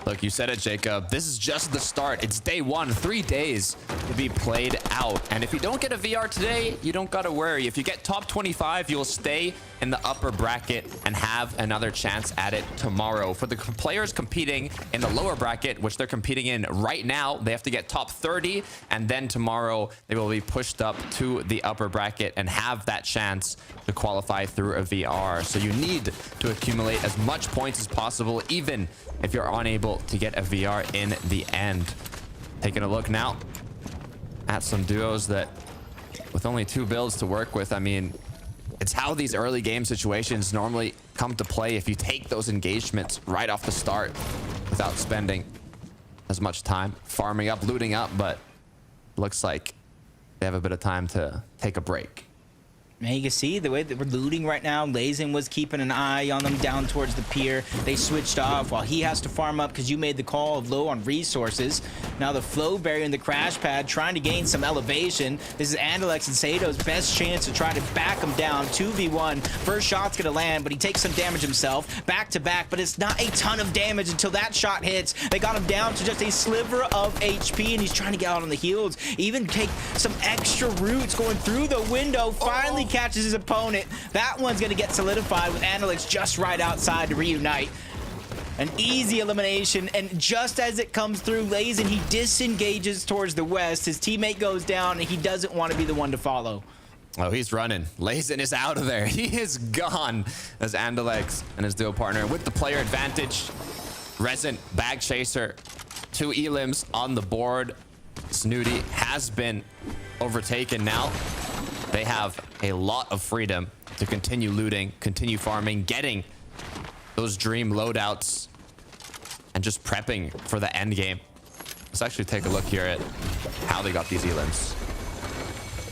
Look, you said it, Jacob. This is just the start. It's day 1, 3 days to be played out. And if you don't get a VR today, you don't got to worry. If you get top 25, you'll stay in the upper bracket and have another chance at it tomorrow. For the players competing in the lower bracket, which they're competing in right now, they have to get top 30. And then tomorrow, they will be pushed up to the upper bracket and have that chance to qualify through a VR. So you need to accumulate as much points as possible, even if you're unable to get a VR in the end. Taking a look now at some duos that, with only 2 builds to work with, I mean, it's how these early game situations normally come to play if you take those engagements right off the start without spending as much time farming up, looting up, but looks like they have a bit of time to take a break. And you can see the way that we're looting right now. Lazen was keeping an eye on them down towards the pier. They switched off while he has to farm up because you made the call of low on resources. Now the Flow Berry and the Crash Pad trying to gain some elevation. This is Andalex and Sato's best chance to try to back him down. 2v1. First shot's going to land, but he takes some damage himself. Back to back, but it's not a ton of damage until that shot hits. They got him down to just a sliver of HP, and he's trying to get out on the heals. Even take some extra roots going through the window. Finally catches his opponent. That one's going to get solidified with Andalex just right outside to reunite. An easy elimination, and just as it comes through, Lazen, he disengages towards the west. His teammate goes down, and he doesn't want to be the one to follow. Oh, he's running. Lazen is out of there. He is gone as Andalex and his duo partner with the player advantage. Resin, Bag Chaser, 2 elims on the board. Snooty has been overtaken now. They have a lot of freedom to continue looting, continue farming, getting those dream loadouts, and just prepping for the end game. Let's actually take a look here at how they got these elims.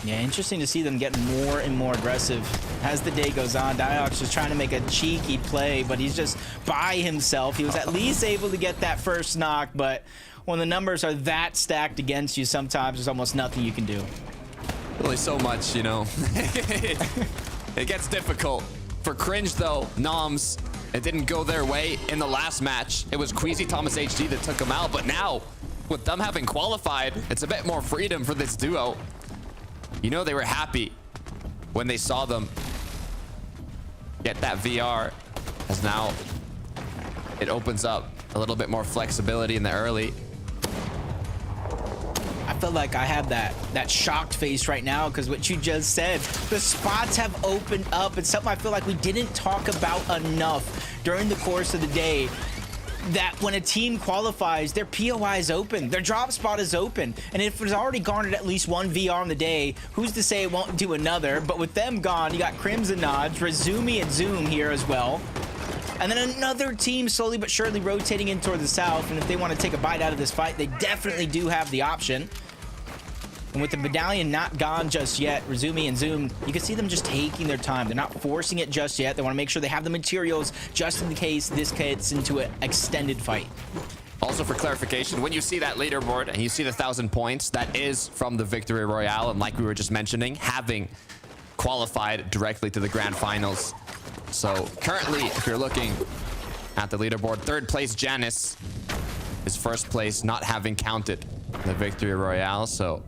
Yeah, interesting to see them get more and more aggressive as the day goes on. Diox is trying to make a cheeky play, but he's just by himself. He was at least able to get that first knock, but when the numbers are that stacked against you, sometimes there's almost nothing you can do. Really so much, you know. It gets difficult. For Cringe, though, Noms, it didn't go their way in the last match. It was Queasy Thomas HD that took them out, but now, with them having qualified, it's a bit more freedom for this duo. You know they were happy when they saw them get that VR, as now it opens up a little bit more flexibility in the early. I feel like I have that shocked face right now because what you just said, the spots have opened up. It's something I feel like we didn't talk about enough during the course of the day, that when a team qualifies, their POI is open, their drop spot is open, and if it's already garnered at least 1 VR on the day, who's to say it won't do another? But with them gone, you got Crimson Nods, Razumi and Zoom here as well. And then another team slowly but surely rotating in toward the south. And if they want to take a bite out of this fight, they definitely do have the option. And with the medallion not gone just yet, Razumi and Zoom, you can see them just taking their time. They're not forcing it just yet. They want to make sure they have the materials just in case this gets into an extended fight. Also, for clarification, when you see that leaderboard and you see the 1,000 points, that is from the Victory Royale. And like we were just mentioning, having qualified directly to the grand finals. So currently, if you're looking at the leaderboard, third place Janice is first place, not having counted the Victory Royale. So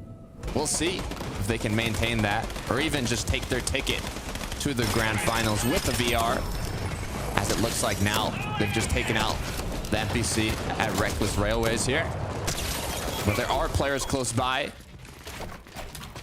we'll see if they can maintain that or even just take their ticket to the grand finals with the VR. As it looks like now, they've just taken out the NPC at Reckless Railways here. But there are players close by.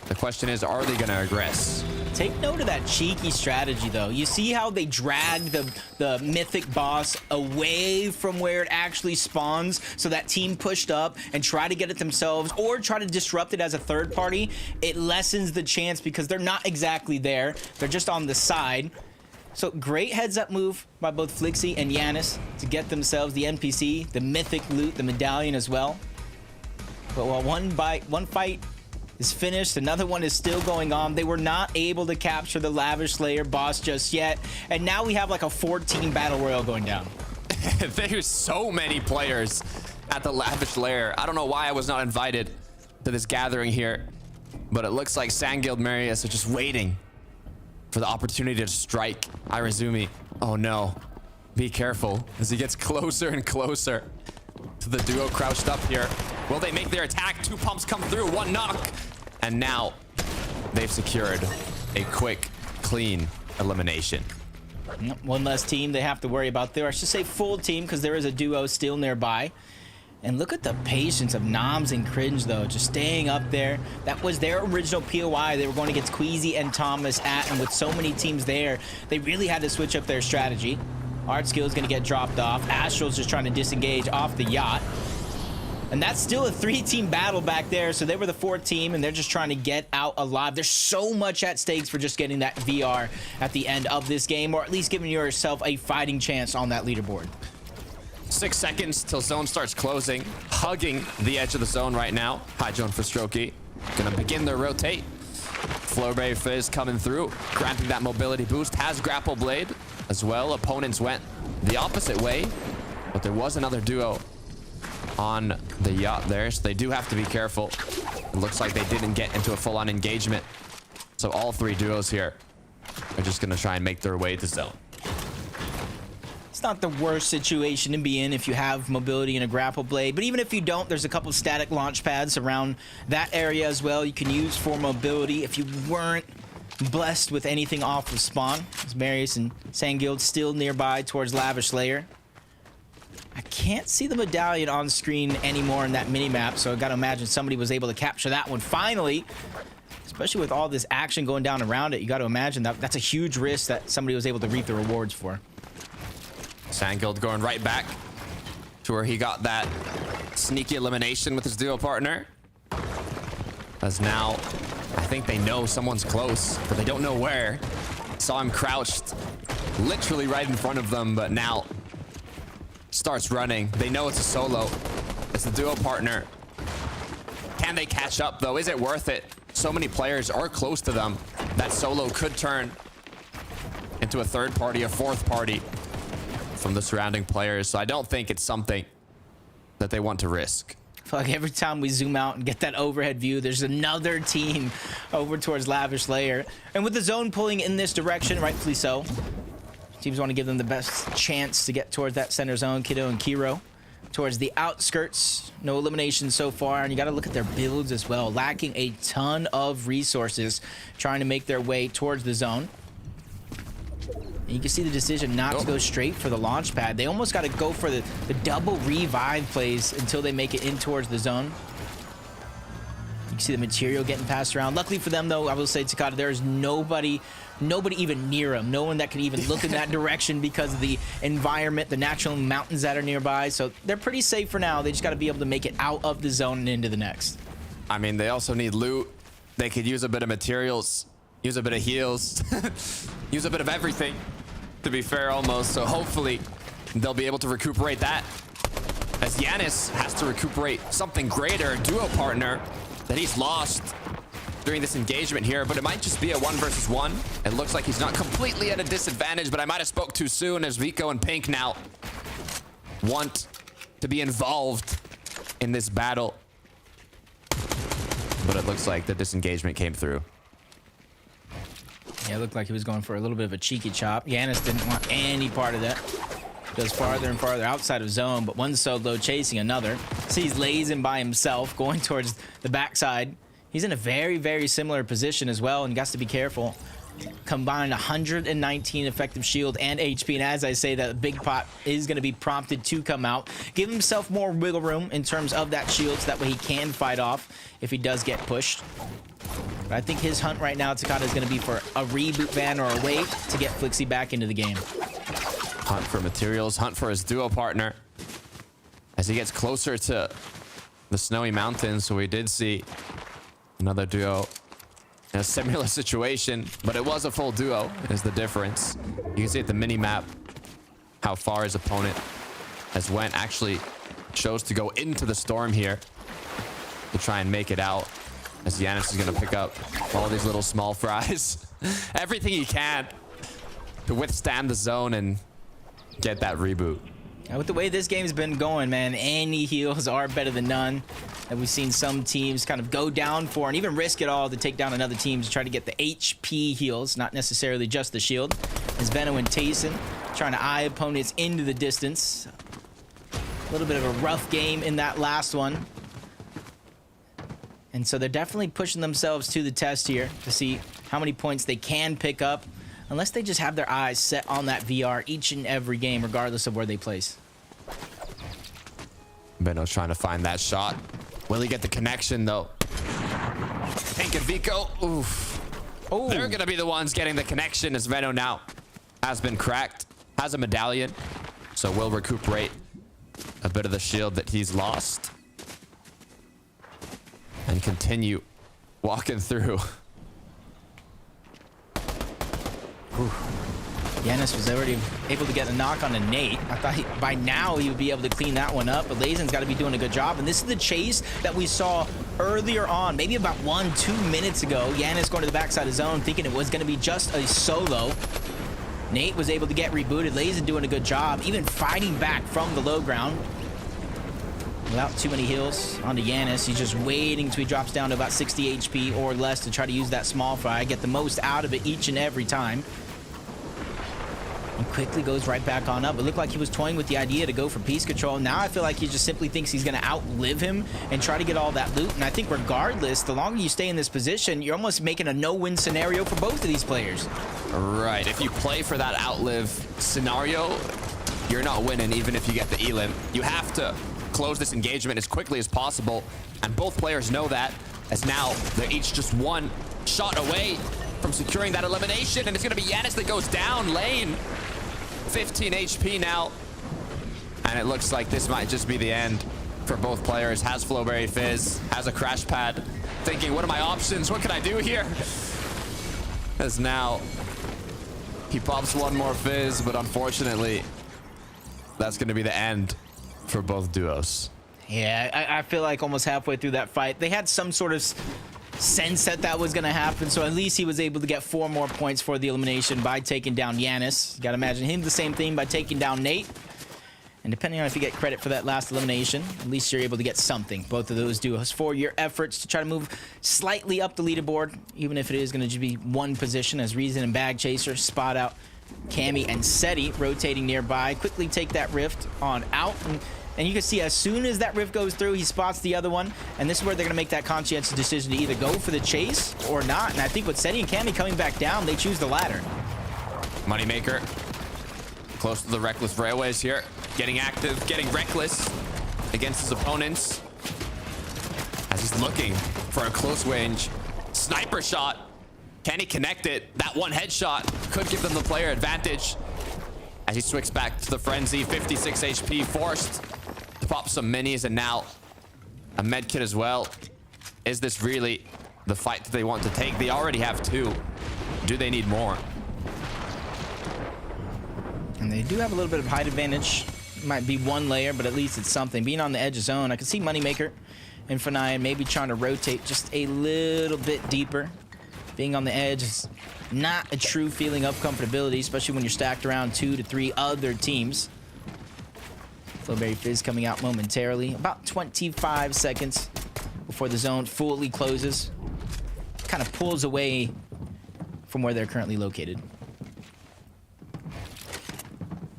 The question is, are they going to aggress? Take note of that cheeky strategy, though. You see how they drag the mythic boss away from where it actually spawns, so that team pushed up and try to get it themselves or try to disrupt it as a third party. It lessens the chance because they're not exactly there. They're just on the side. So great heads-up move by both Flixie and Yanis to get themselves the NPC, the mythic loot, the medallion as well. But while one fight is finished, another one is still going on. They were not able to capture the Lavish Layer boss just yet, and now we have like a 14 battle royale going down. There's so many players at the Lavish Lair. I don't know why I was not invited to this gathering here, but it looks like Sandguild Marius are just waiting for the opportunity to strike Irazumi. Oh no, be careful as he gets closer and closer to the duo crouched up here. Will they make their attack? 2 pumps come through, 1 knock. And now they've secured a quick, clean elimination. One less team they have to worry about there. I should say full team because there is a duo still nearby. And look at the patience of Noms and Cringe, though, just staying up there. That was their original POI. They were going against Queasy and Thomas at, and with so many teams there, they really had to switch up their strategy. Art Skill is going to get dropped off. Astral's just trying to disengage off the yacht. And that's still a 3-team battle back there. So they were the 4th team, and they're just trying to get out alive. There's so much at stakes for just getting that VR at the end of this game, or at least giving yourself a fighting chance on that leaderboard. 6 seconds till zone starts closing, hugging the edge of the zone right now. High Joan for Strokey. Gonna begin their rotate. Flurberry Fizz coming through, granting that mobility boost. Has Grapple Blade as well. Opponents went the opposite way, but there was another duo on the yacht there, so they do have to be careful. It looks like they didn't get into a full-on engagement, so all 3 duos here are just gonna try and make their way to zone. It's not the worst situation to be in if you have mobility and a grapple blade, but even if you don't, there's a couple static launch pads around that area as well you can use for mobility if you weren't blessed with anything off of spawn. As Marius and Sandguild still nearby towards Lavish Layer. I can't see the medallion on screen anymore in that minimap, so I gotta imagine somebody was able to capture that one finally. Especially with all this action going down around it, you gotta imagine that that's a huge risk that somebody was able to reap the rewards for. Sandguild going right back to where he got that sneaky elimination with his duo partner. As now, I think they know someone's close, but they don't know where. Saw him crouched literally right in front of them, but now starts running. They know it's a solo. It's the duo partner. Can they catch up, though? Is it worth it? So many players are close to them. That solo could turn into a 3rd party, a 4th party from the surrounding players. So I don't think it's something that they want to risk. I feel like every time we zoom out and get that overhead view, there's another team over towards Lavish Layer. And with the zone pulling in this direction, rightfully so, teams want to give them the best chance to get towards that center zone. Kiddo and Kiro towards the outskirts. No elimination so far, and you got to look at their builds as well. Lacking a ton of resources, trying to make their way towards the zone. And you can see the decision not to go straight for the launch pad. They almost got to go for the double revive plays until they make it in towards the zone. You can see the material getting passed around. Luckily for them, though, I will say, Takata, there is nobody even near them. No one that can even look in that direction because of the environment, the natural mountains that are nearby. So they're pretty safe for now. They just got to be able to make it out of the zone and into the next. I mean, they also need loot. They could use a bit of materials, use a bit of heals, use a bit of everything, to be fair, almost. So hopefully they'll be able to recuperate that. As Giannis has to recuperate something greater, a duo partner that he's lost during this engagement here, but it might just be a 1 versus 1. It looks like he's not completely at a disadvantage, but I might have spoke too soon as Vico and Pink now want to be involved in this battle. But it looks like the disengagement came through. Yeah, it looked like he was going for a little bit of a cheeky chop. Giannis didn't want any part of that. Goes farther and farther outside of zone, but one solo chasing another. Sees Lazen by himself going towards the backside. He's in a very, very similar position as well, and got to be careful. Combined 119 effective shield and HP, and as I say, that big pot is going to be prompted to come out. Give himself more wiggle room in terms of that shield, so that way he can fight off if he does get pushed. But I think his hunt right now, Takada, is going to be for a reboot ban or a wait to get Flixie back into the game. Hunt for materials, hunt for his duo partner. As he gets closer to the snowy mountains, so we did see another duo in a similar situation, but it was a full duo is the difference. You can see at the mini-map how far his opponent has went. Actually chose to go into the storm here to try and make it out, as Giannis is going to pick up all these little small fries. Everything he can to withstand the zone and get that reboot. With the way this game's been going, man, any heals are better than none. And we've seen some teams kind of go down for and even risk it all to take down another team to try to get the HP heals, not necessarily just the shield. As Veno and Tayson trying to eye opponents into the distance. A little bit of a rough game in that last one. And so they're definitely pushing themselves to the test here to see how many points they can pick up, unless they just have their eyes set on that VR each and every game, regardless of where they place. Beno's trying to find that shot. Will he get the connection, though? Pink and Vico, oof. Oh. They're going to be the ones getting the connection, as Veno now has been cracked, has a medallion, so will recuperate a bit of the shield that he's lost and continue walking through. Giannis was already able to get a knock on a Nate. I thought by now he would be able to clean that one up, but Lazen's got to be doing a good job. And this is the chase that we saw earlier on, maybe about 1-2 minutes ago. Giannis going to the backside of zone, thinking it was going to be just a solo. Nate was able to get rebooted. Lazen doing a good job, even fighting back from the low ground. Without too many heals onto Giannis. He's just waiting until he drops down to about 60 HP or less to try to use that small fry, get the most out of it each and every time. And quickly goes right back on up. It looked like he was toying with the idea to go for piece control. Now I feel like he just simply thinks he's going to outlive him and try to get all that loot. And I think regardless, the longer you stay in this position, you're almost making a no-win scenario for both of these players. Right. If you play for that outlive scenario, you're not winning even if you get the elim. You have to close this engagement as quickly as possible. And both players know that, as now they're each just one shot away from securing that elimination. And it's going to be Giannis that goes down lane. 15 HP now. And it looks like this might just be the end for both players. Has Flowberry Fizz, has a crash pad, thinking, what are my options? What can I do here? As now he pops one more Fizz, but unfortunately, that's going to be the end for both duos. Yeah, I feel like almost halfway through that fight, they had some sort of sense that that was going to happen, so at least he was able to get 4 more points for the elimination by taking down Giannis. You got to imagine him the same thing by taking down Nate. And depending on if you get credit for that last elimination, at least you're able to get something, both of those duos, for your efforts to try to move slightly up the leaderboard, even if it is going to be one position, as Reason and Bag Chaser spot out Cammy and Seti rotating nearby. Quickly take that rift on out. And you can see as soon as that rift goes through, he spots the other one. And this is where they're going to make that conscientious decision to either go for the chase or not. And I think with Seti and Cammy coming back down, they choose the latter. Moneymaker close to the Reckless Railways here. Getting active, getting reckless against his opponents. As he's looking for a close range sniper shot. Can he connect it? That one headshot could give them the player advantage. As he swings back to the frenzy, 56 HP, forced to pop some minis, and now a med kit as well. Is this really the fight that they want to take? They already have 2. Do they need more? And And they do have a little bit of height advantage. Might be one layer, but at least it's something. Being on the edge of zone, I can see Moneymaker and Fanai maybe trying to rotate just a little bit deeper. Being on the edge is not a true feeling of comfortability, especially when you're stacked around 2 to 3 other teams. Flowberry Fizz coming out momentarily. About 25 seconds before the zone fully closes. Kind of pulls away from where they're currently located.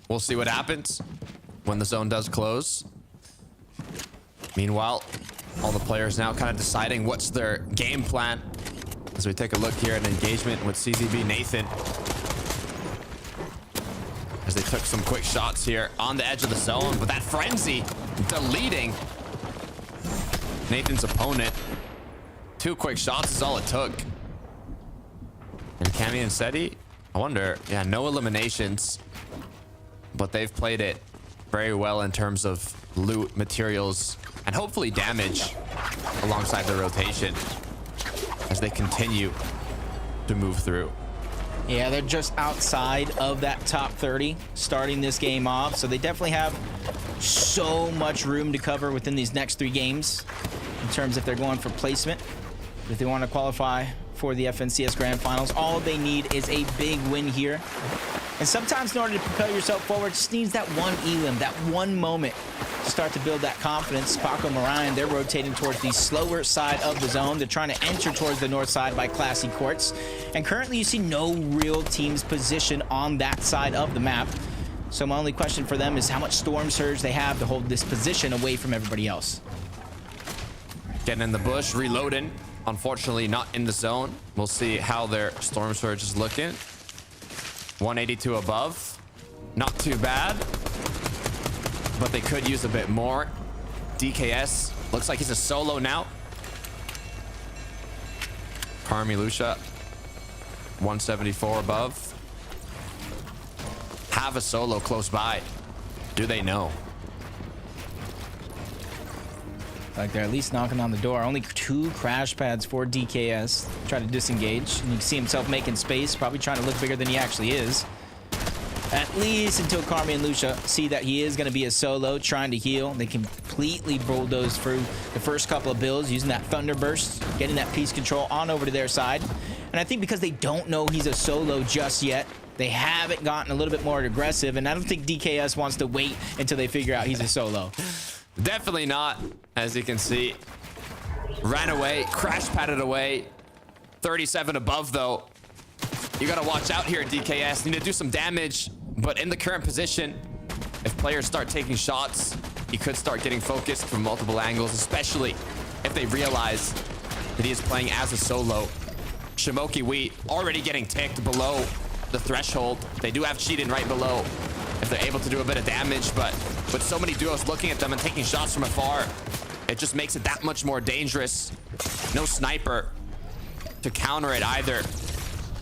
We'll see what happens when the zone does close. Meanwhile, all the players now kind of deciding what's their game plan. As we take a look here at an engagement with CZB Nathan. As they took some quick shots here on the edge of the zone, but that frenzy deleting Nathan's opponent. 2 quick shots is all it took. And Cammy and Seti, I wonder, yeah, no eliminations, but they've played it very well in terms of loot, materials, and hopefully damage alongside the rotation as they continue to move through. Yeah, they're just outside of that top 30 starting this game off, so they definitely have so much room to cover within these next 3 games in terms if they're going for placement. If they want to qualify for the FNCS Grand Finals, all they need is a big win here. And sometimes in order to propel yourself forward, just needs that one elim, that one moment to start to build that confidence. Paco Marion, they're rotating towards the slower side of the zone. They're trying to enter towards the north side by Classy Courts. And currently you see no real teams position on that side of the map. So my only question for them is how much Storm Surge they have to hold this position away from everybody else. Getting in the bush, reloading. Unfortunately, not in the zone. We'll see how their Storm Surge is looking. 182 above. Not too bad. But they could use a bit more. DKS looks like he's a solo now. Carmi Lucia. 174 above. Have a solo close by. Do they know? Like they're at least knocking on the door. Only 2 crash pads for DKS. Try to disengage. And you can see himself making space, probably trying to look bigger than he actually is. At least until Carmi and Lucia see that he is going to be a solo, trying to heal. They completely bulldoze through the first couple of builds using that Thunder Burst, getting that piece control on over to their side. And I think because they don't know he's a solo just yet, they haven't gotten a little bit more aggressive. And I don't think DKS wants to wait until they figure out he's a solo. Definitely not, as you can see. Ran away, crash padded away. 37 above, though. You gotta watch out here, DKS. Need to do some damage, but in the current position, if players start taking shots, he could start getting focused from multiple angles, especially if they realize that he is playing as a solo. Shimoki Wheat already getting ticked below the threshold. They do have Cheatin right below if they're able to do a bit of damage, but with so many duos looking at them and taking shots from afar, it just makes it that much more dangerous. No sniper to counter it either,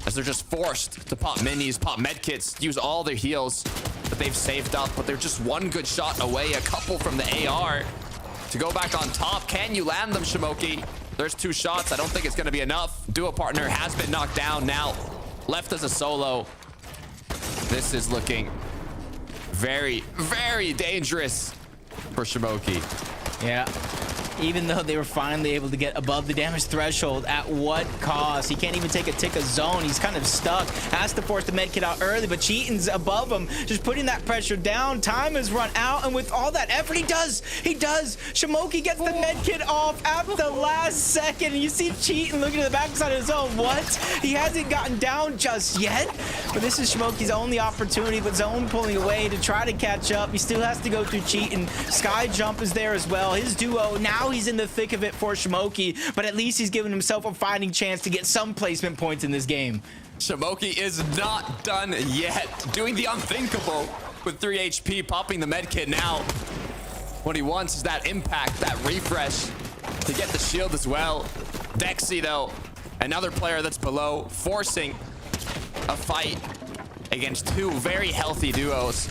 as they're just forced to pop minis, pop medkits, use all their heals that they've saved up, but they're just one good shot away, a couple from the AR to go back on top. Can you land them, Shimoki? There's 2 shots. I don't think it's going to be enough. Duo partner has been knocked down now. Left as a solo. This is looking very, very dangerous for Shimoki. Yeah. Even though they were finally able to get above the damage threshold, at what cost? He can't even take a tick of zone. He's kind of stuck. Has to force the medkit out early, but Cheatin's above him, just putting that pressure down. Time has run out, and with all that effort, he does. Shimoki gets the medkit off at the last second, and you see Cheatin looking at the backside of his zone. What? He hasn't gotten down just yet, but this is Shimoki's only opportunity, but Zone pulling away to try to catch up. He still has to go through Cheatin. Sky Jump is there as well. His duo now. He's in the thick of it for Shimoki, but at least he's given himself a fighting chance to get some placement points in this game. Shimoki is not done yet. Doing the unthinkable with 3 HP, popping the medkit now. What he wants is that impact, that refresh to get the shield as well. Dexy, though, another player that's below, forcing a fight against 2 very healthy duos.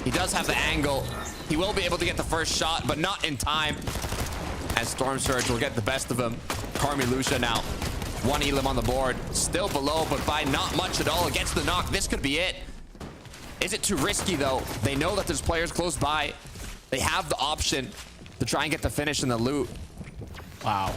He does have the angle. He will be able to get the first shot, but not in time, as Storm Surge will get the best of him. Carmi Lucia now. 1 elim on the board. Still below, but by not much at all. Gets the knock. This could be it. Is it too risky though? They know that there's players close by. They have the option to try and get the finish and the loot. Wow.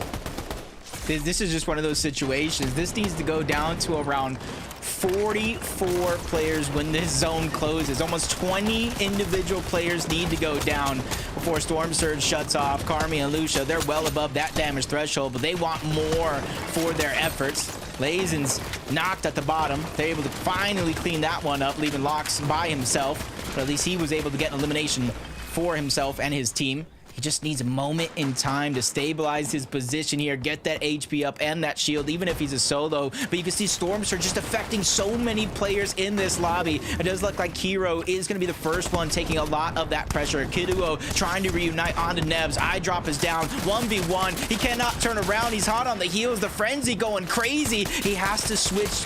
This is just one of those situations. This needs to go down to around 44 players when this zone closes. Almost 20 individual players need to go down before Storm Surge shuts off. Karmi and Lucia, they're well above that damage threshold, but they want more for their efforts. Lazen's knocked at the bottom. They're able to finally clean that one up, leaving Lox by himself. But at least he was able to get an elimination for himself and his team. He just needs a moment in time to stabilize his position here, get that HP up and that shield, even if he's a solo. But you can see Storm Surge just affecting so many players in this lobby. It does look like Kiro is going to be the first one taking a lot of that pressure. Kiduo trying to reunite onto Nebs. Eye drop is down. 1v1. He cannot turn around. He's hot on the heels. The frenzy going crazy. He has to switch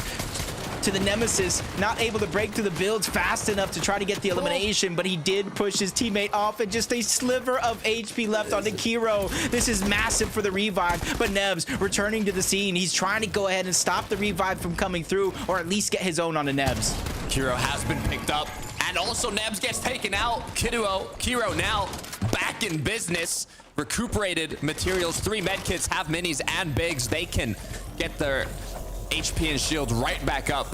to the Nemesis, not able to break through the builds fast enough to try to get the elimination, but he did push his teammate off and just a sliver of HP left onto Kiro. This is massive for the revive, but Nebs returning to the scene. He's trying to go ahead and stop the revive from coming through, or at least get his own onto Nebs. Kiro has been picked up, and also Nebs gets taken out. Kiro now back in business. Recuperated materials, 3 medkits, have minis and bigs. They can get their HP and shield right back up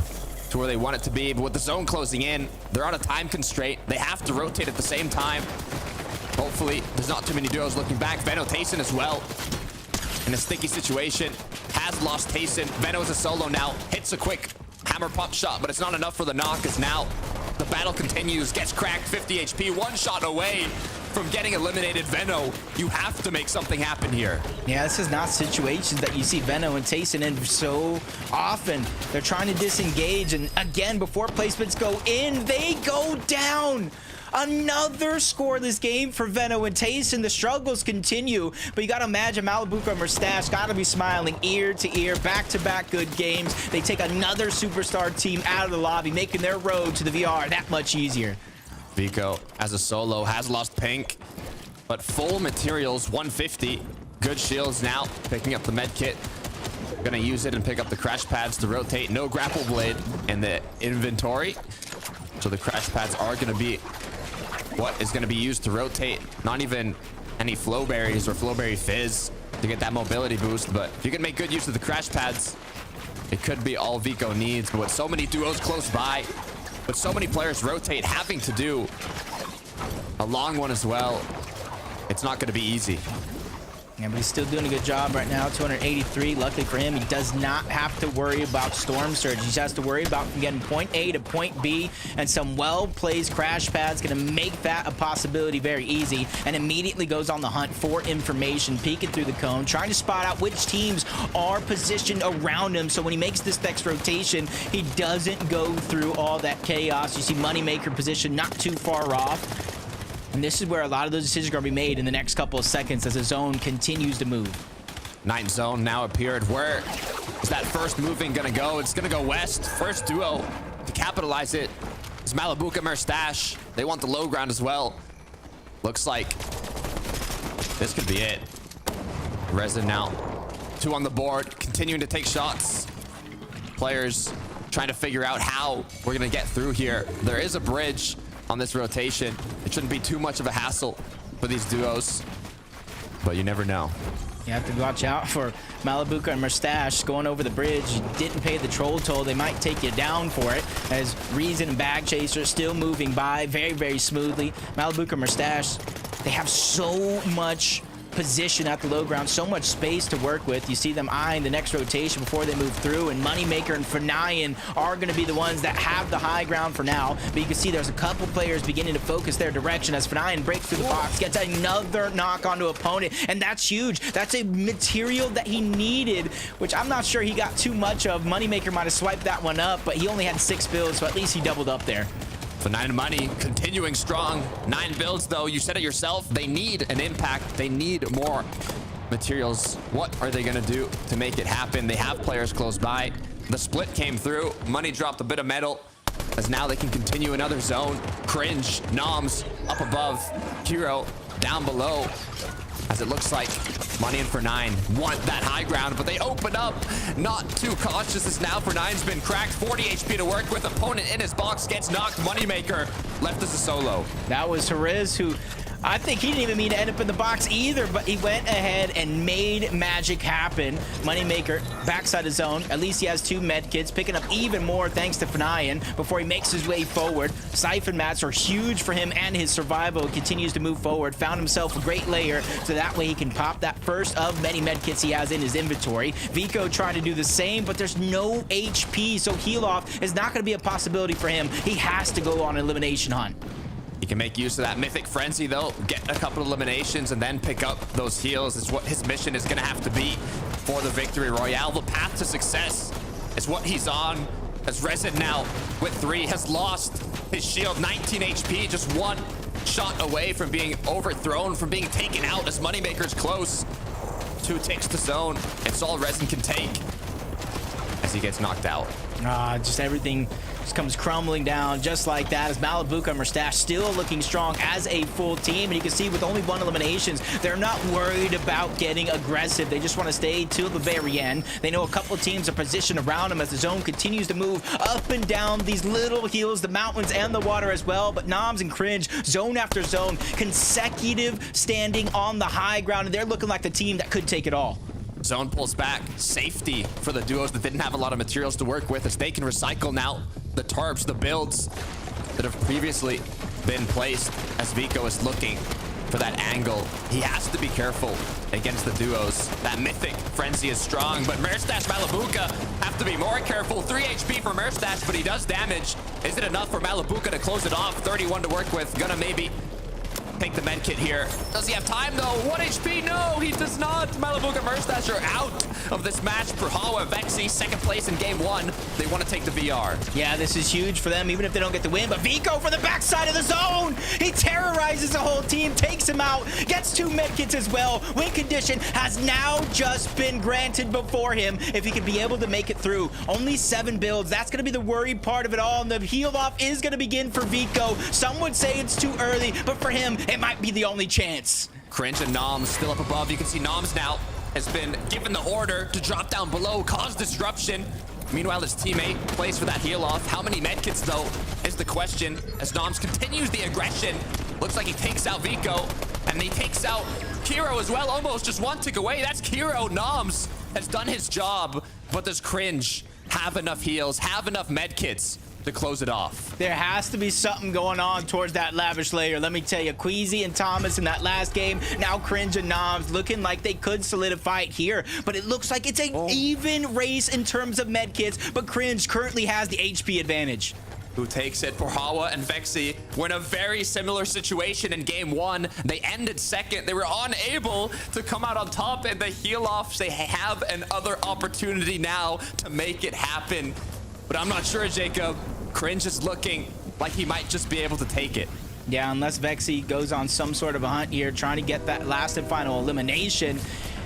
to where they want it to be. But with the zone closing in, they're on a time constraint. They have to rotate at the same time. Hopefully, there's not too many duos looking back. Veno Tayson as well in a sticky situation. Has lost Tayson. Veno is a solo now. Hits a quick hammer pop shot, but it's not enough for the knock, as now the battle continues. Gets cracked, 50 HP, 1 shot away from getting eliminated. Veno, you have to make something happen here. Yeah, this is not situations that you see Veno and Tayson in so often. They're trying to disengage, and again, before placements go in, they go down. Another scoreless game for Veno and Tayson. The struggles continue, but you gotta imagine Malibuca and Mustache gotta be smiling ear to ear, back-to-back good games. They take another superstar team out of the lobby, making their road to the VR that much easier. Vico, as a solo, has lost Pink, but full materials, 150. Good shields now, picking up the med kit. Gonna use it and pick up the crash pads to rotate. No grapple blade in the inventory. So the crash pads are gonna be what is gonna be used to rotate. Not even any flow berries or flowberry fizz to get that mobility boost, but if you can make good use of the crash pads, it could be all Vico needs. But with so many duos close by, with so many players rotate, having to do a long one as well, it's not going to be easy. Yeah, but he's still doing a good job right now. 283. Luckily for him, he does not have to worry about Storm Surge. He just has to worry about getting point A to point B, and some well-placed crash pads going to make that a possibility very easy, and immediately goes on the hunt for information, peeking through the cone, trying to spot out which teams are positioned around him, so when he makes this next rotation, he doesn't go through all that chaos. You see Moneymaker position not too far off. And this is where a lot of those decisions are going to be made in the next couple of seconds as the zone continues to move. Ninth zone now appeared. Where is that first moving going to go? It's going to go west. First duo to capitalize it is Malibuca Merstache. They want the low ground as well. Looks like this could be it. Resin now. 2 on the board, continuing to take shots. Players trying to figure out how we're going to get through here. There is a bridge on this rotation. It shouldn't be too much of a hassle for these duos, but you never know. You have to watch out for Malibuca and Mustache going over the bridge. You didn't pay the troll toll. They might take you down for it, as Reason and Bag Chaser still moving by very, very smoothly. Malibuca and Mustache, they have so much position at the low ground, so much space to work with. You see them eyeing the next rotation before they move through, and Moneymaker and Fernayan are going to be the ones that have the high ground for now. But you can see there's a couple players beginning to focus their direction as Fernayan breaks through the box, gets another knock onto opponent, and that's huge. That's a material that he needed, which I'm not sure he got too much of. Moneymaker might have swiped that one up, but he only had 6 builds, so at least he doubled up there. For 9 money, continuing strong. 9 builds, though. You said it yourself. They need an impact. They need more materials. What are they going to do to make it happen? They have players close by. The split came through. Money dropped a bit of metal. as now they can continue another zone. Cringe, Noms up above, Hero down below, as it looks like Money and For9 want that high ground, but they open up. Not too cautious as now For9's been cracked. 40 HP to work with. Opponent in his box gets knocked. Moneymaker left as a solo. That was Hariz, who I think he didn't even mean to end up in the box either, but he went ahead and made magic happen. Moneymaker backside his zone. At least he has 2 med kits, picking up even more thanks to Fnayan before he makes his way forward. Siphon mats are huge for him and his survival. He continues to move forward. Found himself a great layer, so that way he can pop that first of many med kits he has in his inventory. Vico trying to do the same, but there's no HP, so heal off is not going to be a possibility for him. He has to go on an elimination hunt. He can make use of that Mythic Frenzy, though, get a couple eliminations, and then pick up those heals. It's what his mission is going to have to be for the Victory Royale. The path to success is what he's on, as Resin now, with 3, has lost his shield. 19 HP, just 1 shot away from being overthrown, from being taken out, as Moneymaker's close. 2 ticks to zone. It's all Resin can take as he gets knocked out. Just everything just comes crumbling down just like that, as Malibuca and Mustache still looking strong as a full team. And you can see with only 1 eliminations, they're not worried about getting aggressive. They just want to stay till the very end. They know a couple of teams are positioned around them as the zone continues to move up and down these little hills, the mountains and the water as well. But Noms and Cringe, zone after zone, consecutive standing on the high ground, and they're looking like the team that could take it all. Zone pulls back. Safety for the duos that didn't have a lot of materials to work with, as they can recycle now the tarps, the builds that have previously been placed, as Vico is looking for that angle. He has to be careful against the duos. That Mythic Frenzy is strong, but Merstash, Malibuca have to be more careful. 3 HP for Merstash, but he does damage. Is it enough for Malibuca to close it off? 31 to work with. Gonna maybe take the medkit here. Does he have time though? 1 HP? No, he does not. Malibuca and Merstash are out of this match. Prahawa, Vexy, 2nd place in game 1. They want to take the VR. Yeah, this is huge for them, even if they don't get the win. But Vico for the backside of the zone. He terrorizes the whole team, takes him out, gets 2 medkits as well. Win condition has now just been granted before him if he could be able to make it through. Only 7 builds. That's going to be the worry part of it all. And the heal off is going to begin for Vico. Some would say it's too early, but for him, it might be the only chance. Cringe and Noms still up above. You can see Noms now has been given the order to drop down below, cause disruption. Meanwhile, his teammate plays for that heal off. How many medkits, though, is the question, as Noms continues the aggression. Looks like he takes out Vico, and he takes out Kiro as well. Almost just 1 tick away. That's Kiro. Noms has done his job, but does Cringe have enough heals, have enough medkits to close it off? There has to be something going on towards that lavish layer. Let me tell you, Queasy and Thomas in that last game, now Cringe and Noms looking like they could solidify it here, but it looks like it's an even race in terms of medkits, but Cringe currently has the HP advantage. Who takes it? Prahawa and Vexy were in a very similar situation in game 1. They ended 2nd. They were unable to come out on top, and the heal offs, they have another opportunity now to make it happen. But I'm not sure, Jacob. Cringe is looking like he might just be able to take it. Yeah, unless Vexy goes on some sort of a hunt here, trying to get that last and final elimination.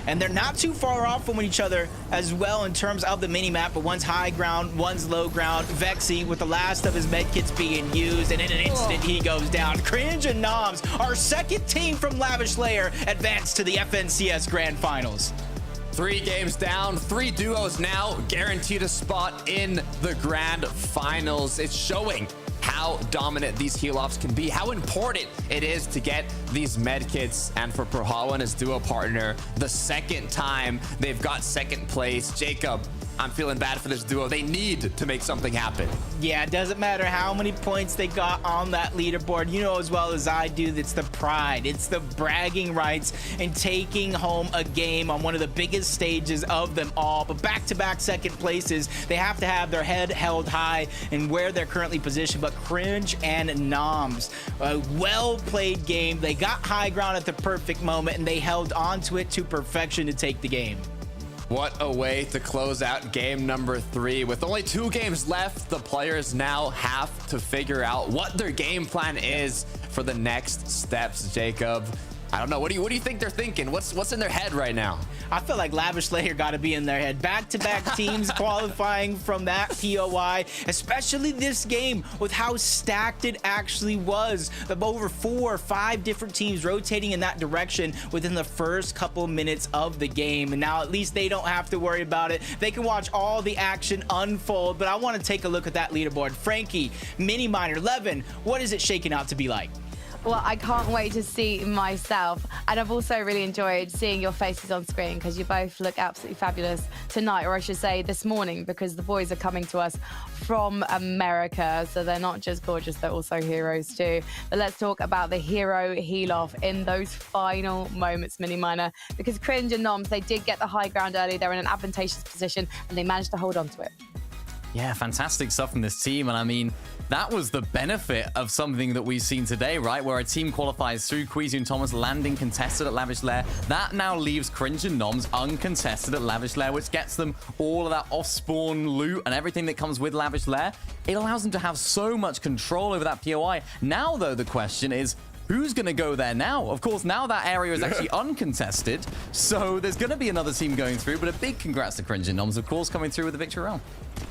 And they're not too far off from each other as well in terms of the mini-map, but one's high ground, one's low ground. Vexy with the last of his medkits being used, and in an instant, he goes down. Cringe and Noms, our 2nd team from Lavish Layer, advance to the FNCS Grand Finals. 3 games down, 3 duos now guaranteed a spot in the grand finals. It's showing how dominant these heal-offs can be, how important it is to get these medkits. And for Prahawa and his duo partner, the 2nd time they've got 2nd place. Jacob, I'm feeling bad for this duo. They need to make something happen. Yeah, it doesn't matter how many points they got on that leaderboard. You know as well as I do, it's the pride. It's the bragging rights and taking home a game on one of the biggest stages of them all. But back-to-back 2nd places, they have to have their head held high in where they're currently positioned. But Cringe and Noms, a well-played game. They got high ground at the perfect moment, and they held on to it to perfection to take the game. What a way to close out game number 3. With only 2 games left, the players now have to figure out what their game plan is for the next steps, Jacob. I don't know. What do you think they're thinking? What's in their head right now? I feel like Lavish Layer got to be in their head. Back-to-back teams qualifying from that POI, especially this game with how stacked it actually was. Of over 4 or 5 different teams rotating in that direction within the first couple minutes of the game. And now at least they don't have to worry about it. They can watch all the action unfold. But I want to take a look at that leaderboard. Frankie, Mini Miner, Levin, what is it shaking out to be like? Well, I can't wait to see myself. And I've also really enjoyed seeing your faces on screen because you both look absolutely fabulous tonight, or I should say this morning, because the boys are coming to us from America. So they're not just gorgeous, they're also heroes too. But let's talk about the hero heal-off in those final moments, Mini Miner, because Cringe and Noms, they did get the high ground early. They're in an advantageous position and they managed to hold on to it. Yeah, fantastic stuff from this team. And I mean, that was the benefit of something that we've seen today, right? Where a team qualifies through Queasy and Thomas landing contested at Lavish Lair. That now leaves Cringe and Noms uncontested at Lavish Lair, which gets them all of that off-spawn loot and everything that comes with Lavish Lair. It allows them to have so much control over that POI. Now, though, the question is, who's going to go there now? Of course, now that area is actually uncontested, so there's going to be another team going through, but a big congrats to Cringe and Noms, of course, coming through with the victory round.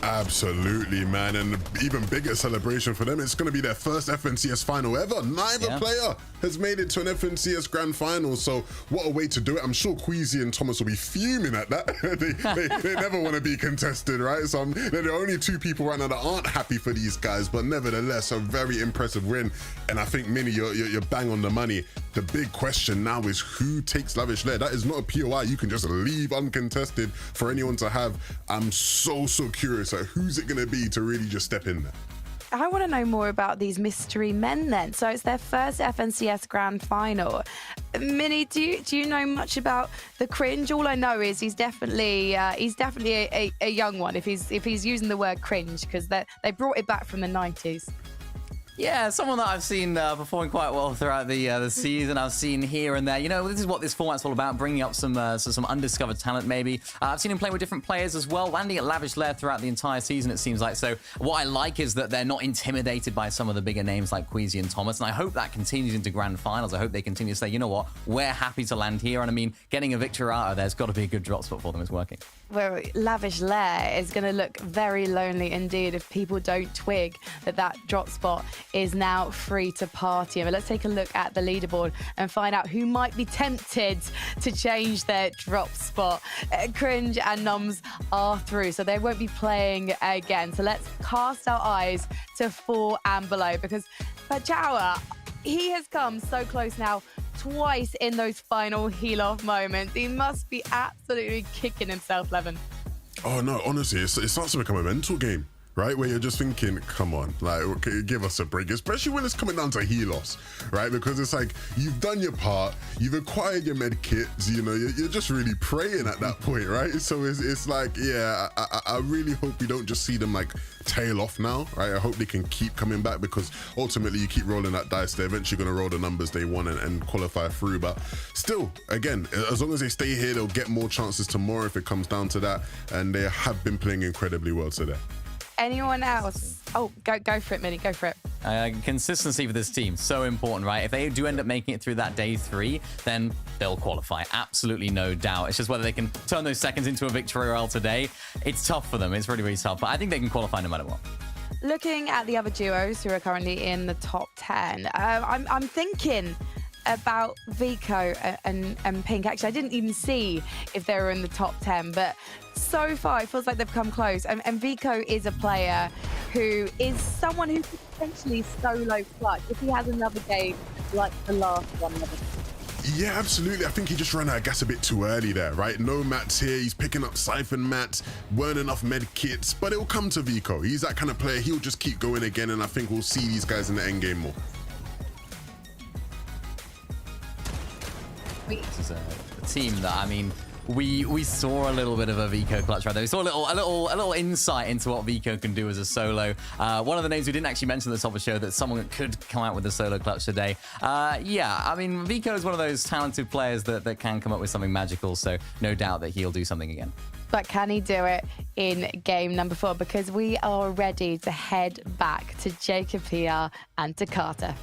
Absolutely, man. And even bigger celebration for them. It's going to be their first FNCS final ever. Neither player has made it to an FNCS grand final. So what a way to do it. I'm sure Queasy and Thomas will be fuming at that. they never want to be contested, right? So they're the only 2 people right now that aren't happy for these guys. But nevertheless, a very impressive win. And I think, Mini, you're bang on the money. The big question now is who takes Lavish Lair? That is not a POI you can just leave uncontested for anyone to have. I'm so curious. Like, who's it going to be to really just step in there? I want to know more about these mystery men then. So it's their first FNCS grand final. Mini, do you know much about the Cringe? All I know is he's definitely a young one if he's using the word cringe, because they brought it back from the 90s. Yeah, someone that I've seen performing quite well throughout the season. I've seen here and there. You know, this is what this format's all about, bringing up some undiscovered talent, maybe. I've seen him play with different players as well, landing at Lavish Lair throughout the entire season, it seems like. So what I like is that they're not intimidated by some of the bigger names like Queasy and Thomas, and I hope that continues into grand finals. I hope they continue to say, you know what, we're happy to land here, and I mean, getting a victory out of there's got to be a good drop spot for them. It's working. Well, Lavish Lair is going to look very lonely indeed if people don't twig that drop spot is now free to party. But let's take a look at the leaderboard and find out who might be tempted to change their drop spot. Cringe and Noms are through, so they won't be playing again. So let's cast our eyes to 4 and below, because Pachawa, he has come so close now twice in those final heal-off moments. He must be absolutely kicking himself, Levin. Oh, no, honestly, it starts to become a mental game, right? Where you're just thinking, come on, like, okay, give us a break, especially when it's coming down to heal-offs, right? Because it's like, you've done your part, you've acquired your med kits, you know, you're just really praying at that point, right? So it's like, yeah, I really hope we don't just see them, like, tail off now, right? I hope they can keep coming back, because ultimately you keep rolling that dice, they're eventually going to roll the numbers they want and qualify through. But still, again, as long as they stay here, they'll get more chances tomorrow if it comes down to that. And they have been playing incredibly well today. Anyone else? Oh, go for it, Mini, go for it. Consistency for this team, so important, right? If they do end up making it through that day 3, then they'll qualify. Absolutely no doubt. It's just whether they can turn those seconds into a victory royale today. It's tough for them. It's really, really tough. But I think they can qualify no matter what. Looking at the other duos who are currently in the top 10, I'm thinking about Vico and Pink. Actually, I didn't even see if they were in the top 10, but so far it feels like they've come close. And Vico is a player who is someone who could potentially solo clutch if he has another game like the last one. Yeah, absolutely. I think he just ran out of gas a bit too early there, right? No mats here. He's picking up siphon mats. Weren't enough med kits, but it'll come to Vico. He's that kind of player. He'll just keep going again, and I think we'll see these guys in the end game more. This is a team that, I mean, we saw a little bit of a Vico clutch right there. We saw a little insight into what Vico can do as a solo. One of the names we didn't actually mention at the top of the show that someone that could come out with a solo clutch today. Yeah, I mean, Vico is one of those talented players that can come up with something magical, so no doubt that he'll do something again. But can he do it in game number 4? Because we are ready to head back to Jacob PR and to Carter.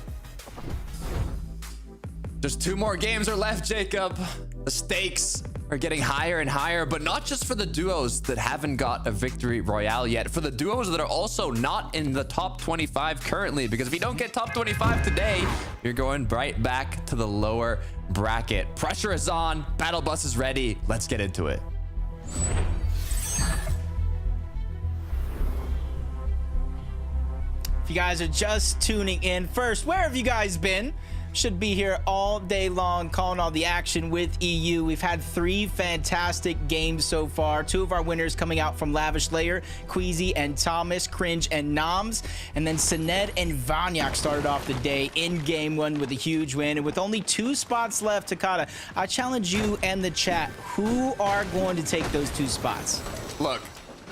Just 2 more games are left, Jacob. The stakes are getting higher and higher, but not just for the duos that haven't got a victory royale yet, for the duos that are also not in the top 25 currently, because if you don't get top 25 today, you're going right back to the lower bracket. Pressure is on, battle bus is ready. Let's get into it. If you guys are just tuning in, first, where have you guys been? Should be here all day long calling all the action with EU. We've had 3 fantastic games so far. 2 of our winners coming out from Lavish Layer, Queasy and Thomas, Cringe and Noms. And then Sined and Vanyak started off the day in game 1 with a huge win. And with only 2 spots left, Takada, I challenge you and the chat. Who are going to take those 2 spots? Look,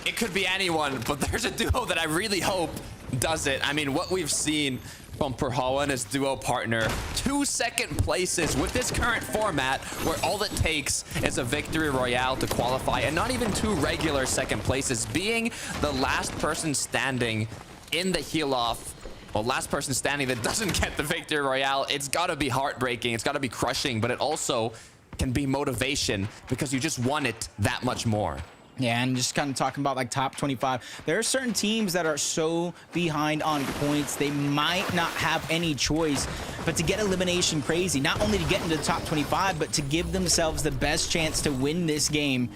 it could be anyone, but there's a duo that I really hope does it. I mean, what we've seen from Perhawa and his duo partner, 2 second places with this current format where all it takes is a victory royale to qualify, and not even 2 regular second places. Being the last person standing in the heal off, well, last person standing that doesn't get the victory royale, it's got to be heartbreaking, it's got to be crushing, but it also can be motivation because you just want it that much more. Yeah, and just kind of talking about like top 25, there are certain teams that are so behind on points, they might not have any choice but to get elimination crazy, not only to get into the top 25, but to give themselves the best chance to win this game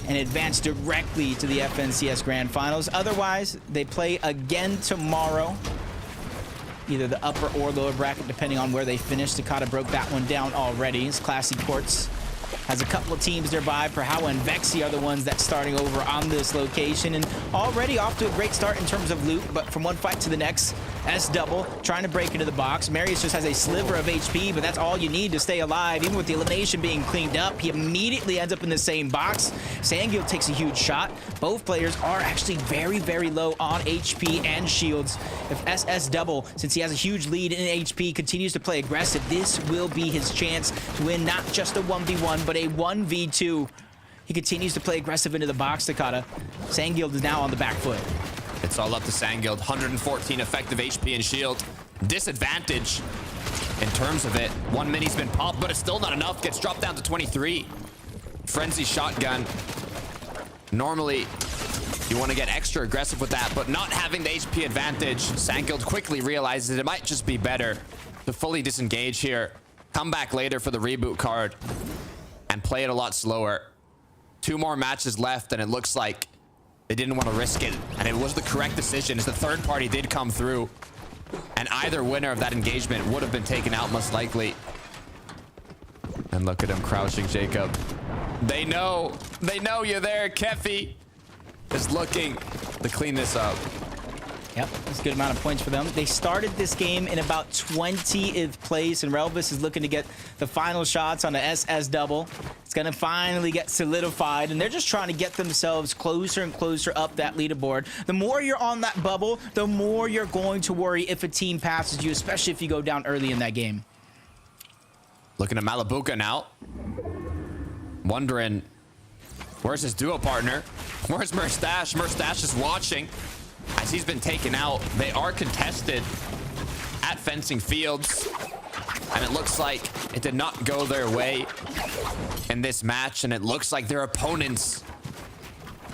and advance directly to the FNCS Grand Finals. Otherwise, they play again tomorrow, either the upper or lower bracket, depending on where they finish. Takada broke that one down already. It's Classy Courts has a couple of teams nearby. Perhawa and Vexy are the ones that's starting over on this location, and already off to a great start in terms of loot, but from one fight to the next, S double trying to break into the box. Marius just has a sliver of HP, but that's all you need to stay alive. Even with the elimination being cleaned up, he immediately ends up in the same box. Sangil takes a huge shot. Both players are actually very, very low on HP and shields. If SS double, since he has a huge lead in HP, continues to play aggressive, this will be his chance to win not just a 1v1, but a 1v2. He continues to play aggressive into the box, Takada. Sangil is now on the back foot. It's all up to Sangil. 114 effective HP and shield. Disadvantage in terms of it. 1 mini's been popped, but it's still not enough. Gets dropped down to 23. Frenzy shotgun. Normally, you want to get extra aggressive with that, but not having the HP advantage, Sangil quickly realizes it might just be better to fully disengage here. Come back later for the reboot card and play it a lot slower. 2 more matches left, and it looks like they didn't want to risk it, and it was the correct decision as the third party did come through, and either winner of that engagement would have been taken out most likely. And look at him crouching, Jacob. They know you're there. Kefi is looking to clean this up. Yep, that's a good amount of points for them. They started this game in about 20th place, and Relvis is looking to get the final shots on the SS double. It's going to finally get solidified, and they're just trying to get themselves closer and closer up that leaderboard. The more you're on that bubble, the more you're going to worry if a team passes you, especially if you go down early in that game. Looking at Malabuka now. Wondering, where's his duo partner? Where's Merstash? Merstash is watching as he's been taken out. They are contested at Fencing Fields, and it looks like it did not go their way in this match, and it looks like their opponents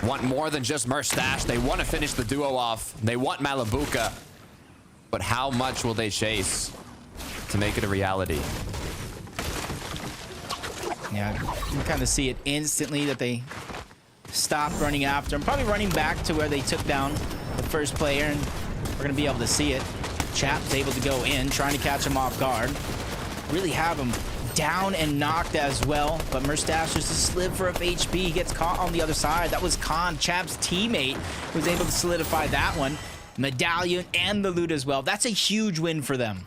want more than just Merstash. They want to finish the duo off. They want Malabuka, but how much will they chase to make it a reality? Yeah, you can kind of see it instantly that they stopped running after him. Probably running back to where they took down the first player, and we're going to be able to see it. Chap's able to go in, trying to catch him off guard. Really have him down and knocked as well, but Merstash just a sliver of HP. He gets caught on the other side. That was Khan, Chap's teammate, who was able to solidify that one. Medallion and the loot as well. That's a huge win for them.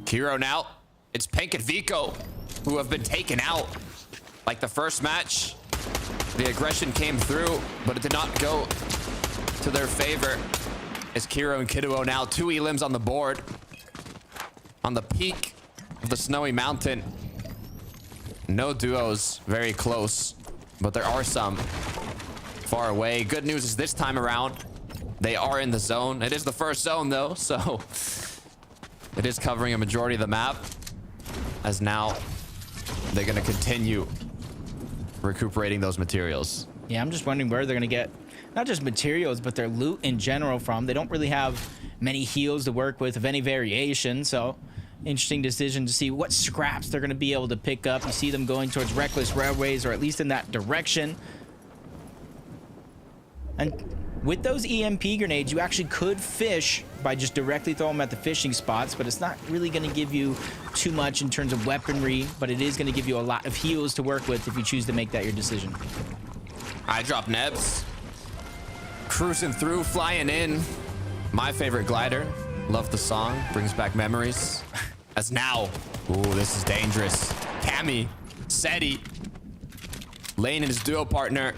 Kiro now. It's Pink and Vico who have been taken out. Like the first match, the aggression came through, but it did not go to their favor. As Kiro and Kiduo now 2 elims on the board. On the peak of the snowy mountain. No duos very close, but there are some far away. Good news is this time around, they are in the zone. It is the first zone though, so it is covering a majority of the map. as now they're going to continue recuperating those materials. Yeah, I'm just wondering where they're going to get not just materials, but their loot in general from. They don't really have many heals to work with of any variation, so interesting decision to see what scraps they're going to be able to pick up. You see them going towards Reckless Railways, or at least in that direction. And with those EMP grenades, you actually could fish by just directly throwing them at the fishing spots, but it's not really going to give you too much in terms of weaponry, but it is going to give you a lot of heals to work with if you choose to make that your decision. I drop Nebs. Cruising through, flying in. My favorite glider. Love the song. Brings back memories. As now. Ooh, this is dangerous. Cammy. Seti. Lane and his duo partner.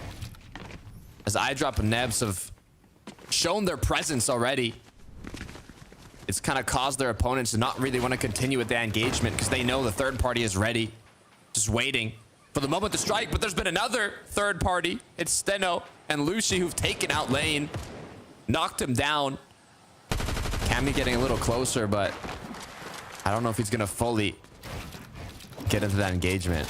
As I drop and Nebs have shown their presence already. It's kind of caused their opponents to not really want to continue with the engagement because they know the third party is ready. Just waiting for the moment to strike, but there's been another third party. It's Steno and Lucy who've taken out Lane. Knocked him down. Cammy getting a little closer, but I don't know if he's going to fully get into that engagement.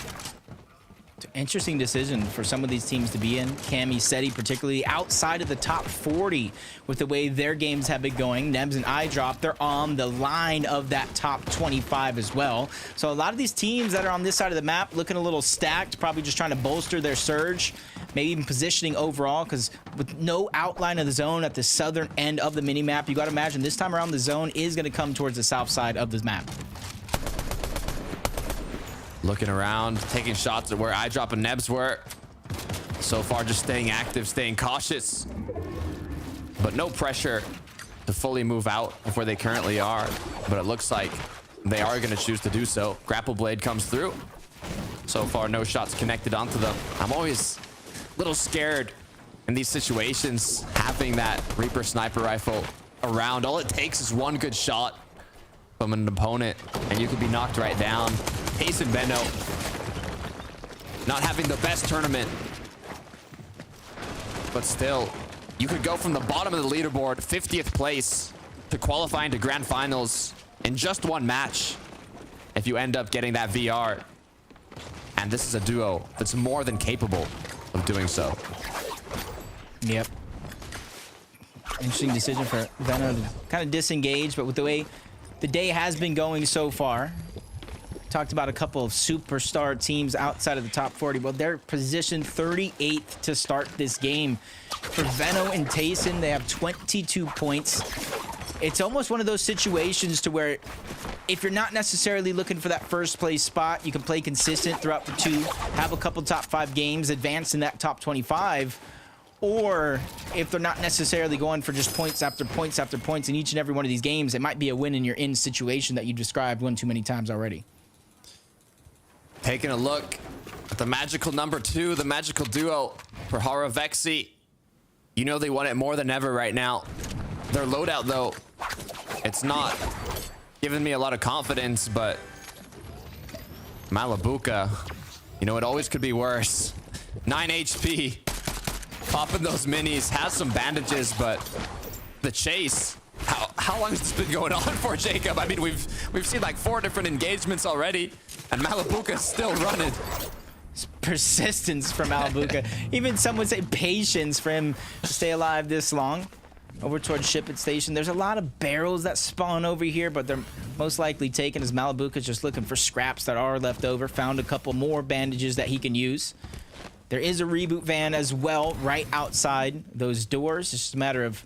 Interesting decision for some of these teams to be in. Cammy, Seti, particularly outside of the top 40 with the way their games have been going. Nebs and iDrop, they're on the line of that top 25 as well. So a lot of these teams that are on this side of the map looking a little stacked, probably just trying to bolster their surge, maybe even positioning overall, because with no outline of the zone at the southern end of the mini-map, you got to imagine this time around the zone is going to come towards the south side of the map. Looking around, taking shots at where iDrop and Nebs were. So far, just staying active, staying cautious. But no pressure to fully move out of where they currently are. But it looks like they are going to choose to do so. Grapple Blade comes through. So far, no shots connected onto them. I'm always a little scared in these situations, having that Reaper sniper rifle around. All it takes is one good shot from an opponent, and you could be knocked right down. Pace and Benno not having the best tournament, but still, you could go from the bottom of the leaderboard, 50th place, to qualifying to grand finals in just one match if you end up getting that VR. And this is a duo that's more than capable of doing so. Yep. Interesting decision for Benno to kind of disengage, but with the way the day has been going so far, talked about a couple of superstar teams outside of the top 40. Well, they're positioned 38th to start this game. For Venno and Tayson, they have 22 points. It's almost one of those situations to where if you're not necessarily looking for that first place spot, you can play consistent throughout the two, have a couple top 5 games, advance in that top 25. Or if they're not necessarily going for just points after points after points in each and every one of these games, it might be a win in your in situation that you described one too many times already. Taking a look at the magical number 2, the magical duo for Hara Vexi. You know they want it more than ever right now. Their loadout, though, it's not giving me a lot of confidence, but Malabuka, you know, it always could be worse. 9 HP. Popping those minis, has some bandages, but the chase, how long has this been going on for, Jacob? I mean, we've seen like 4 different engagements already, and Malabuka's still running. It's persistence from Malabuka. Even some would say patience for him to stay alive this long. Over towards Shipment Station. There's a lot of barrels that spawn over here, but they're most likely taken as Malabuka's just looking for scraps that are left over. Found a couple more bandages that he can use. There is a reboot van as well right outside those doors. It's just a matter of,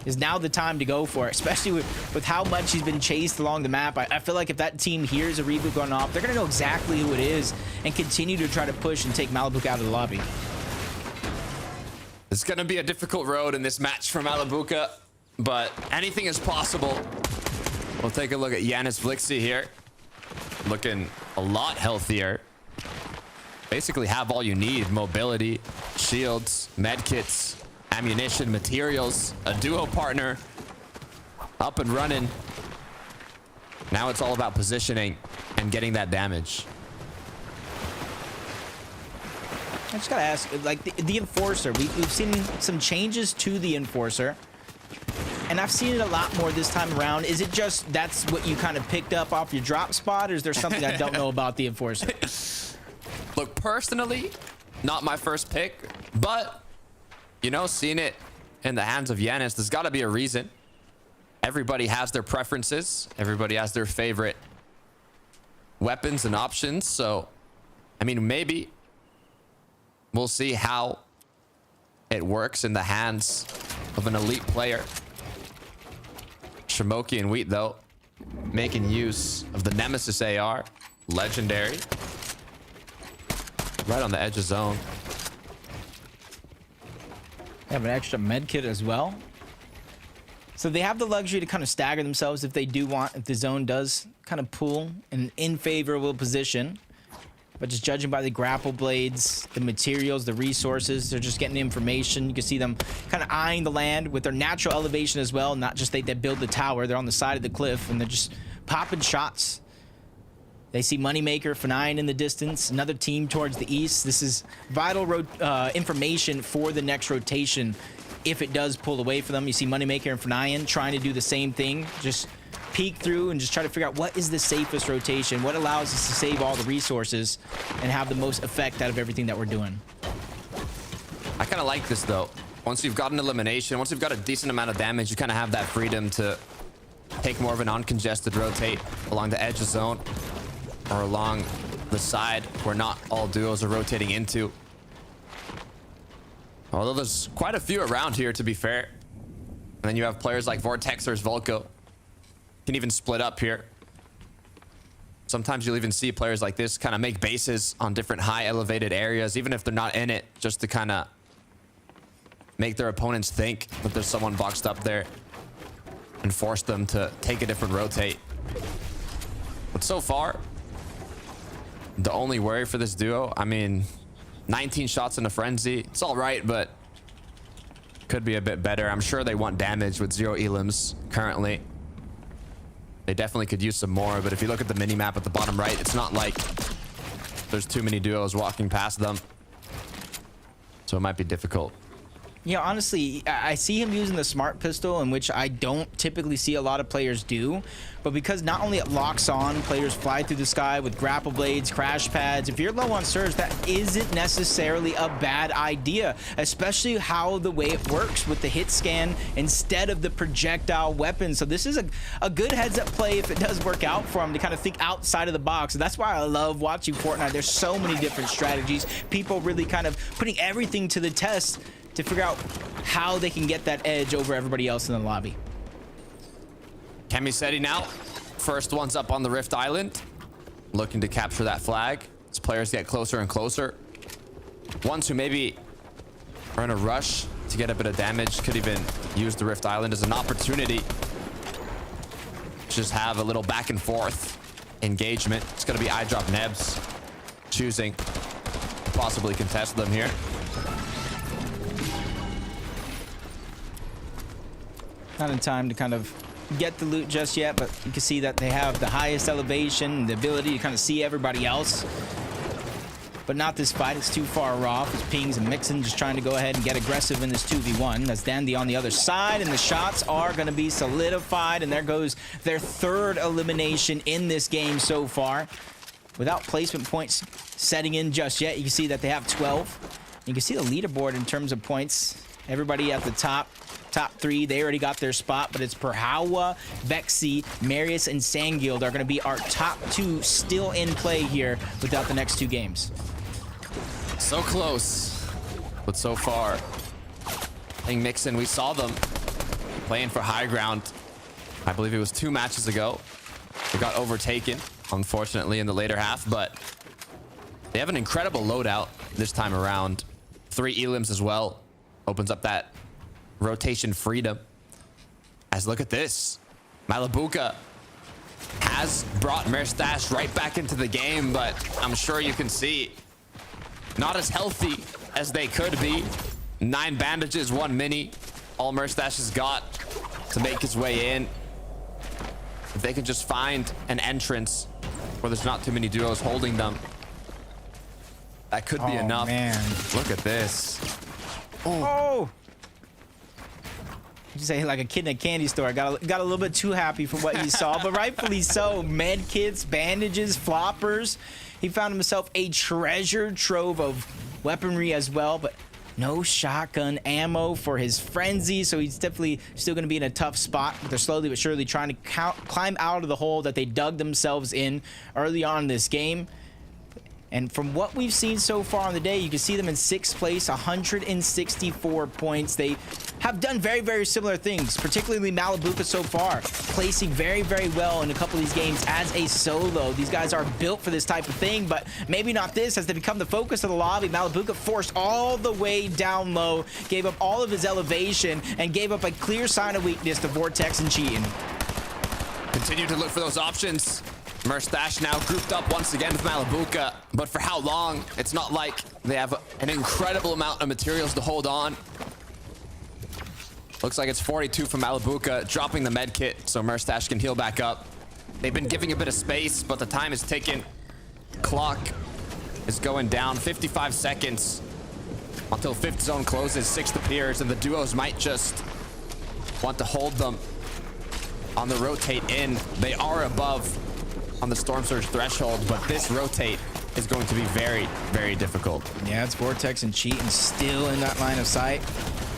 is now the time to go for it, especially with how much he's been chased along the map. I feel like if that team hears a reboot going off, they're going to know exactly who it is and continue to try to push and take Malabuka out of the lobby. It's going to be a difficult road in this match for Malabuka, but anything is possible. We'll take a look at Yanis Blixi here. Looking a lot healthier. Basically have all you need. Mobility, shields, medkits, ammunition, materials, a duo partner. Up and running. Now it's all about positioning and getting that damage. I just gotta ask, like the Enforcer, we've seen some changes to the Enforcer. and I've seen it a lot more this time around. Is it just that's what you kind of picked up off your drop spot, or is there something I don't know about the Enforcer? Look, personally, not my first pick, but, you know, seeing it in the hands of Yanis, there's got to be a reason. Everybody has their preferences. Everybody has their favorite weapons and options. So, I mean, maybe we'll see how it works in the hands of an elite player. Shimoki and Wheat, though, making use of the Nemesis AR. Legendary. Right on the edge of zone. They have an extra med kit as well. So they have the luxury to kind of stagger themselves if they do want, if the zone does kind of pull in an unfavorable position. But just judging by the grapple blades, the materials, the resources, they're just getting information. You can see them kind of eyeing the land with their natural elevation as well. Not just they build the tower, they're on the side of the cliff and they're just popping shots. They see Moneymaker, F9 in the distance, another team towards the east. This is vital information for the next rotation if it does pull away for them. You see Moneymaker and F9 trying to do the same thing, just peek through and just try to figure out what is the safest rotation, what allows us to save all the resources and have the most effect out of everything that we're doing. I kind of like this, though. Once you've got an elimination, once you've got a decent amount of damage, you kind of have that freedom to take more of an uncongested rotate along the edge of zone or along the side where not all duos are rotating into. Although there's quite a few around here, to be fair. And then you have players like Vortexers, Volko. Can even split up here. Sometimes you'll even see players like this kind of make bases on different high elevated areas, even if they're not in it, just to kind of make their opponents think that there's someone boxed up there and force them to take a different rotate. But so far, the only worry for this duo, I mean, 19 shots in a frenzy. It's all right, but could be a bit better. I'm sure they want damage with 0 elims currently. They definitely could use some more, but if you look at the mini-map at the bottom right, it's not like there's too many duos walking past them. So it might be difficult. Yeah, honestly, I see him using the smart pistol, in which I don't typically see a lot of players do. But because not only it locks on, players fly through the sky with grapple blades, crash pads. If you're low on surge, that isn't necessarily a bad idea, especially how the way it works with the hit scan instead of the projectile weapon. So this is a good heads-up play if it does work out for him to kind of think outside of the box. That's why I love watching Fortnite. There's so many different strategies. People really kind of putting everything to the test to figure out how they can get that edge over everybody else in the lobby. Kemisetti now, first one's up on the Rift Island, looking to capture that flag as players get closer and closer. Ones who maybe are in a rush to get a bit of damage could even use the Rift Island as an opportunity to just have a little back and forth engagement. It's going to be iDrop Nebs choosing to possibly contest them here. Not in time to kind of get the loot just yet, but you can see that they have the highest elevation, the ability to kind of see everybody else. But not this fight, it's too far off. It's Pings and Mixon just trying to go ahead and get aggressive in this 2v1. That's Dandy on the other side, and the shots are going to be solidified, and there goes their third elimination in this game so far. Without placement points setting in just yet, you can see that they have 12. You can see the leaderboard in terms of points. Everybody at the top 3, they already got their spot, but it's Perhawa, Vexy, Marius, and Sangild are going to be our top 2 still in play here without the next 2 games. So close, but so far. I think Mixon, we saw them playing for high ground. I believe it was 2 matches ago. They got overtaken, unfortunately, in the later half, but they have an incredible loadout this time around. 3 elims as well. Opens up that rotation freedom. As look at this. Malabuka has brought Merstash right back into the game, but I'm sure you can see not as healthy as they could be. 9 bandages, 1 mini. All Merstash has got to make his way in. If they can just find an entrance where there's not too many duos holding them, that could be enough. Man. Look at this. Oh! you say like a kid in a candy store. Got a little bit too happy for what he saw, but rightfully so. Med kits, bandages, floppers. He found himself a treasure trove of weaponry as well, but no shotgun ammo for his frenzy, so he's definitely still going to be in a tough spot. But they're slowly but surely trying to climb out of the hole that they dug themselves in early on in this game. And from what we've seen so far on the day, you can see them in 6th place, 164 points. They have done very, very similar things, particularly Malibuca so far, placing very, very well in a couple of these games as a solo. These guys are built for this type of thing, but maybe not this as they become the focus of the lobby. Malibuca forced all the way down low, gave up all of his elevation, and gave up a clear sign of weakness to Vortex and Cheating. Continue to look for those options. Merstash now grouped up once again with Malibuca, but for how long? It's not like they have an incredible amount of materials to hold on. Looks like it's 42 from Malibuca, dropping the med kit so Merstash can heal back up. They've been giving a bit of space, but the time is ticking. Clock is going down, 55 seconds until 5th zone closes, 6th appears, and the duos might just want to hold them on the rotate in. They are above on the Storm Surge threshold, but this rotate is going to be very, very difficult. Yeah, it's Vortex and Cheatin' still in that line of sight.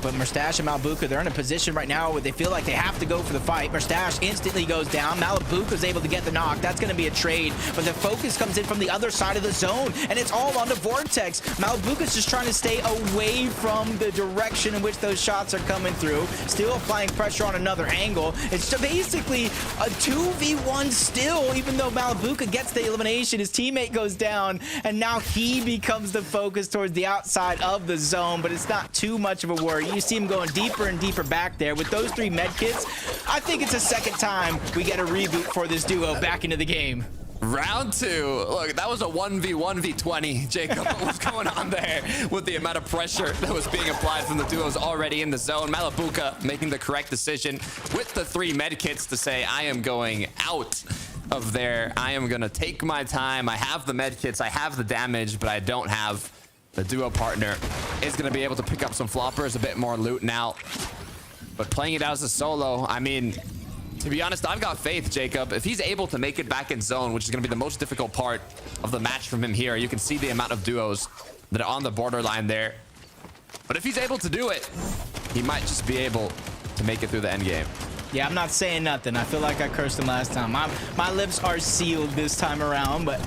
But Merstash and Malibuca, they're in a position right now where they feel like they have to go for the fight. Merstash instantly goes down. Malibuca's able to get the knock. That's going to be a trade. But the focus comes in from the other side of the zone, and it's all onto Vortex. Malibuca's just trying to stay away from the direction in which those shots are coming through. Still applying pressure on another angle. It's basically a 2v1 still, even though Malibuca gets the elimination. His teammate goes down, and now he becomes the focus towards the outside of the zone, but it's not too much of a worry. You see him going deeper and deeper back there. With those 3 med kits, I think it's the 2nd time we get a reboot for this duo back into the game. Round 2. Look, that was a 1v1v20. Jacob, what was going on there with the amount of pressure that was being applied from the duos already in the zone? Malibuca making the correct decision with the 3 med kits to say, I am going out of there. I am going to take my time. I have the med kits. I have the damage, but I don't have the duo partner. Is going to be able to pick up some floppers, a bit more loot now. But playing it out as a solo, I mean, to be honest, I've got faith, Jacob. If he's able to make it back in zone, which is going to be the most difficult part of the match from him here, you can see the amount of duos that are on the borderline there. But if he's able to do it, he might just be able to make it through the end game. Yeah, I'm not saying nothing. I feel like I cursed him last time. My lips are sealed this time around, but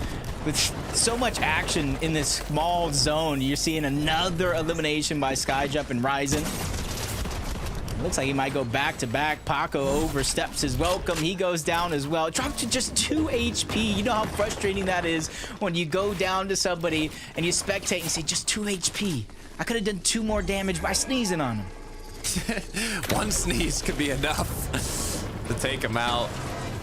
with so much action in this small zone, you're seeing another elimination by Skyjump and Ryzen. Looks like he might go back-to-back. Paco oversteps his welcome. He goes down as well. Dropped to just 2 HP. You know how frustrating that is when you go down to somebody and you spectate and say, just 2 HP. I could have done 2 more damage by sneezing on him. 1 sneeze could be enough to take him out.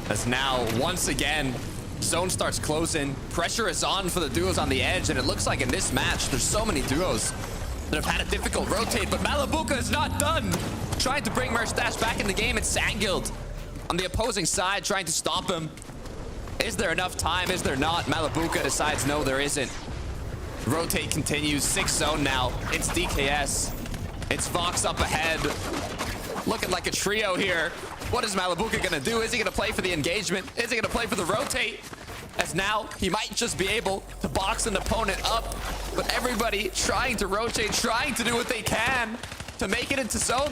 As now, once again, zone starts closing. Pressure is on for the duos on the edge, and it looks like in this match, there's so many duos that have had a difficult rotate, but Malibuca is not done. Trying to bring Merstash back in the game. It's Sangild on the opposing side trying to stop him. Is there enough time? Is there not? Malibuca decides no, there isn't. Rotate continues. 6th zone now. It's DKS. It's Vox up ahead. Looking like a trio here. What is Malibuca gonna do? Is he gonna play for the engagement? Is he gonna play for the rotate? As now, he might just be able to box an opponent up, but everybody trying to rotate, trying to do what they can to make it into zone.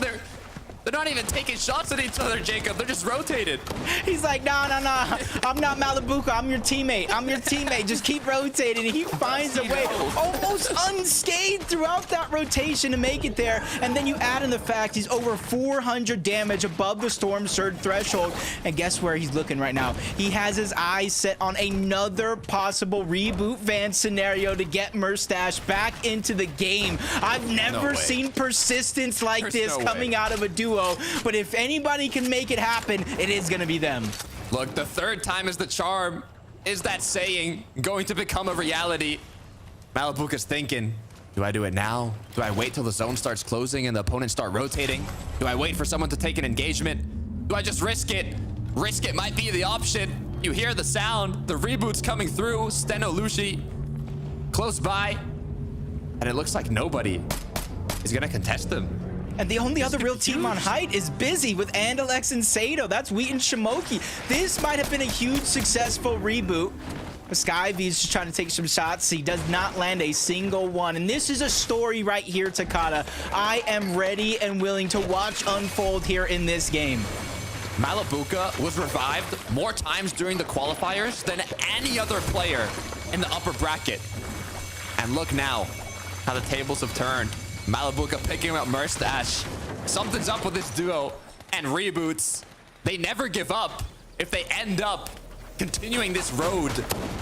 They're not even taking shots at each other, Jacob. They're just rotated. He's like, no. I'm not Malibuca. I'm your teammate. I'm your teammate. Just keep rotating. And he finds a way, almost unscathed throughout that rotation to make it there. And then you add in the fact he's over 400 damage above the Storm Surge threshold. And guess where he's looking right now? He has his eyes set on another possible reboot van scenario to get Merstash back into the game. I've never seen persistence like this coming out of a duo. But if anybody can make it happen, it is going to be them. Look, the 3rd time is the charm. Is that saying going to become a reality? Malibuca's thinking, do I do it now? Do I wait till the zone starts closing and the opponents start rotating? Do I wait for someone to take an engagement? Do I just risk it? Risk it might be the option. You hear the sound. The reboot's coming through. Steno Lushi close by. And it looks like nobody is going to contest them. And the only other real team on height is busy with Andalex and Sato. That's Wheat and Shimoki. This might have been a huge successful reboot. Skyvy's just trying to take some shots. He does not land a single one. And this is a story right here, Takada. I am ready and willing to watch unfold here in this game. Malabuka was revived more times during the qualifiers than any other player in the upper bracket. And look now how the tables have turned. Malabuka picking up Merstash. Something's up with this duo. And reboots, they never give up if they end up continuing this road,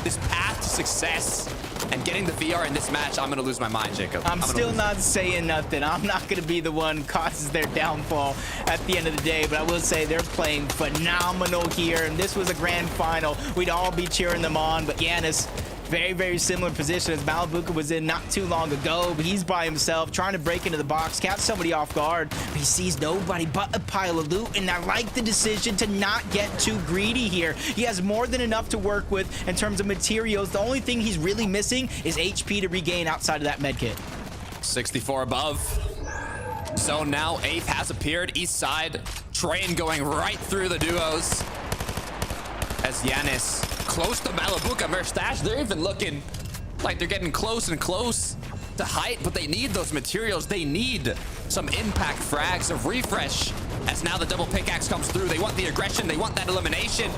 this path to success, and getting the VR in this match. I'm gonna lose my mind, Jacob. I'm still not saying nothing. I'm not gonna be the one causes their downfall at the end of the day, but I will say they're playing phenomenal here, and this was a grand final. We'd all be cheering them on, but Giannis, very, very similar position as Malabuka was in not too long ago, but he's by himself trying to break into the box, catch somebody off guard, but he sees nobody but a pile of loot, and I like the decision to not get too greedy here. He has more than enough to work with in terms of materials. The only thing he's really missing is HP to regain outside of that med kit. 64 above. Zone now, 8th has appeared, east side. Train going right through the duos. As Giannis close to Malabuka, Merstash, they're even looking like they're getting close and close to height, but they need those materials. They need some impact frags, a refresh, as now the double pickaxe comes through. They want the aggression, they want that elimination.